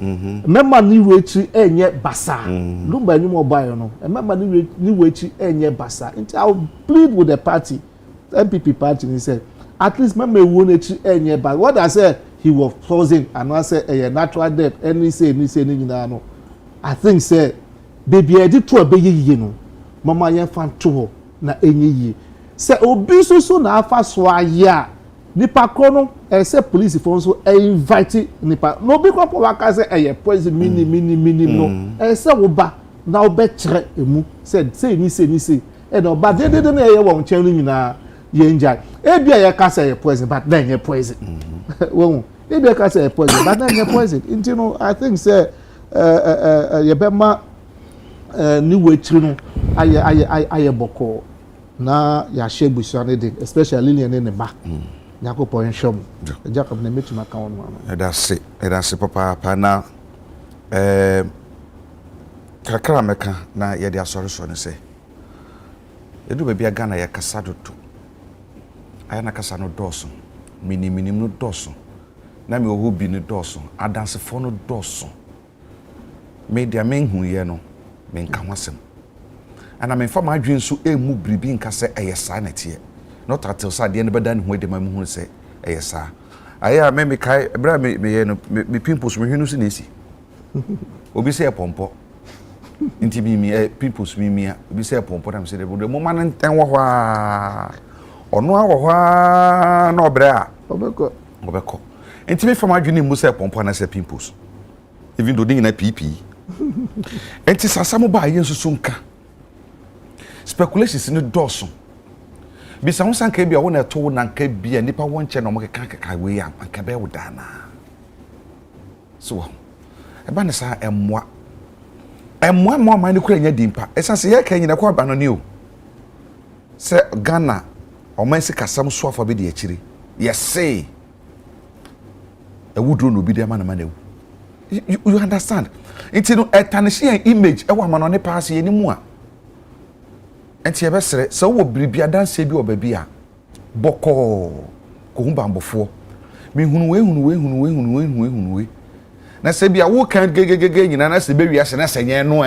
memma ni we chiri enye basa lumba nyum obayo no memma ni we chiri enye basa nti I will plead with the party MPP party he said at least memma wo na chiri enye basa what I said he was closing and I said a natural death any say ni nyina no I think say baby I did to obey no mama yen fan to na enye yi say obi so na afa so aya nipa ko no say police for so invite nipa no bi ko waka say eye poison mini no say wo ba na obe kire emu say ni say e no ba de na eye wo nchen no nyina ye njai e bia ye ka say poison but then ye poison wo e bia ka say poison but then ye poison you know I think say yebema ni wechiri no aye boko na ya shebusu ane de especially Lillian ne ba Nyakopon nhwem Jacob na metuma ka won no that's papa na kakra meka na ye de asori so ne se edu ba bia Ghana ya kasa dodo aya na kasa no doso minim no doso na me oho bi no doso adansefo no doso media menhu ye no menka wasem ana menfa ma adwen so emu bribi nka se eyesa na tie not until sa de ne beda ne ho de ma mu se eyesa aya me kai bra me ye no me pimples me hwenu se na esi obi se pompo nti bi mi pimples mi mia obi se pompo na me se de mo ma nten wo hwa ono a wo hwa na obra obeko nti me fa ma adwen mu se pompo na se pimples even though ding na pp enti sasamu ba yen susu nka speculations ni doso bisa won sanka bia won na to na nka bia nipa won che na mo keka we ya nka be wodana so e ba ne sa emwa mo man ni kura nya dimpa esase ye ka nyina kwa ba no ni o se Ghana o man se kasam so afa be de akire yesi e wudro no bi de ma na ewu you understand it's no etanishi image e wa ma no ne pass ye ni mu a enti e be sere se wo bribia danse bi obabi a boko ko hu bambofo mi hunu we na se bia wo kan gegege nyina na se be wiase na se nye no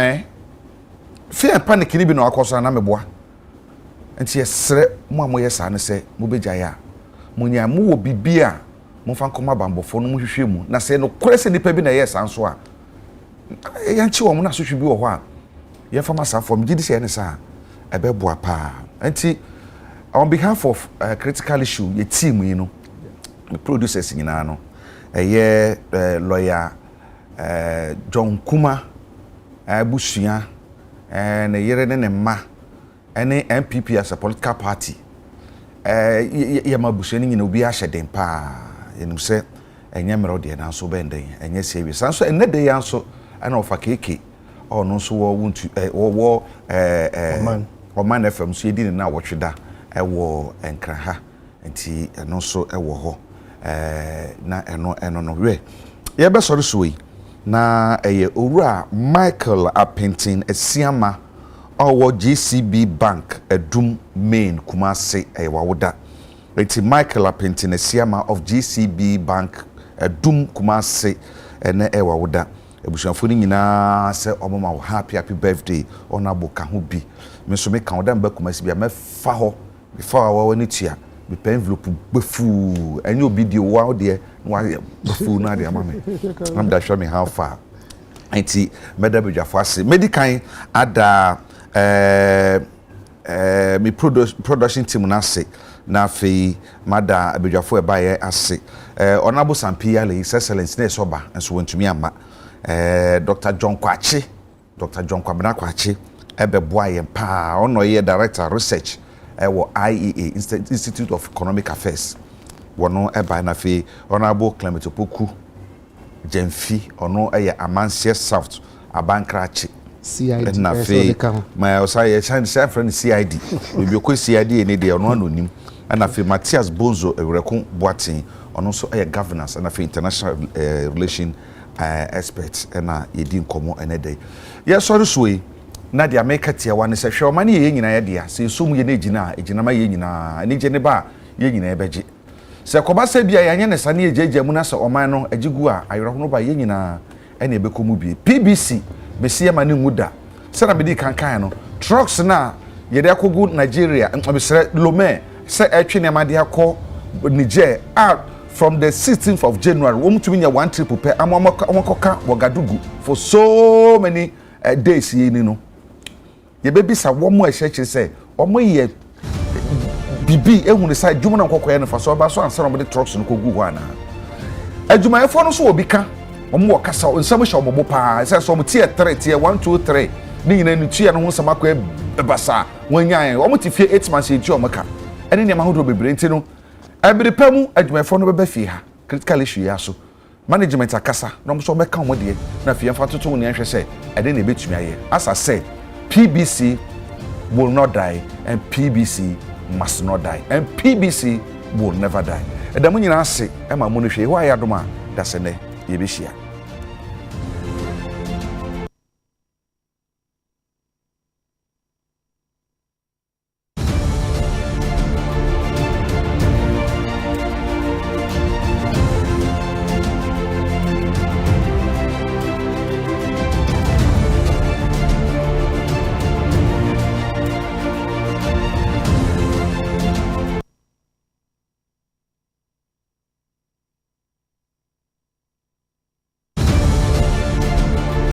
fear panic ni bi no akoso na meboa enti e sere mo amoye sa ne se mo beja ya mo nya mo wo bibia mo fa nkoma bambofo no mo hwehwe mu na se no kore se nipa bi na yes anso a yanchi wo mo na so hwe bi wo ho a ye fa masa form gidi se ne sa ebeboa pa enti on behalf of critical issue ye team yi no the producers nyina no lawyer John Kuma busua na yere ne mma ene MPP as a political party ye mabusua ni nyina obi a hyeden pa yenim se enye merode na so benden enye sewi sanso enne de yanso ana ofa keke ono so wo wuntu wo Oman FM so yedi na wotweda wo enkra ha enti eno so wo ho na eno no we ye be sori so yi na owura Michael Apentin Esiama owo GCB Bank Edum Main Kumase wawoda enti Michael Apentin Esiama of GCB Bank Edum Kumase ene wawoda ebusuafo ni nyina se omoma happy birthday onabo ka ho bi me so me kan oda mba Kumase bia me fa ho before awa ni tia me pen envelope befu enye obi di wa de wa befu na de ama me am da show me how far enti meda bedwafo ase medican ada me production team na ase na fe mada bedwafo e baye ase onabo sampia le excellence na esoba enso wantumi ama Dr. John Kwabena Kwachi ebeboa yem pa ono ye director research wo IEA Institute of Economic Affairs wono eba na fe honorable Clement Opoku Jemfi ono Amansie South Abankrachi CID na fe my osaye chan friend CID we be ko CID ni de ono anonim na fe Matthias Bonzo Ewrekun Boatin ono so governance na fe international relation expert na yedi nkomo ene dey ye sorry suwe na dia make tia wane se hwe o mane ye nyina ye dia se sum ye na ejina ma ye nyina ani je ne ba ye nyina e beje se koba se bia ya nye ne sane ejeje mu na se oman no ajigu a ayero no ba ye nyina ene ebekomu bi PBC besie ma ne nguda se na bedi kankan no trucks na ye de akogu Nigeria obisre Lomé se etwe ne ma de akọ Niger from the 16th of January, we must win one trip per Amokoka Wagadugu for so many days. You know, your baby said one more church say, or more year BB, and when the side Jumana Cocoa for so about so and some of the trucks in Koguana. And Jumaya phone so become one more castle in some shop of Mopa, says some tier 3, tier 1, 2, 3, being any tier and one some basa, when I almost if you 8 months in Jomaka, and in the amount of Brentino. Every pemu adwumefo no beba fi ha critical issue ya so management akasa no so be kan modie na fi yemfa toto ne hwe se ede na betumi aye as I said PBC will not die and PBC must not die and PBC will never die edamu nyina ase e ma mu no hwe wa ya doma da se ne ye be hia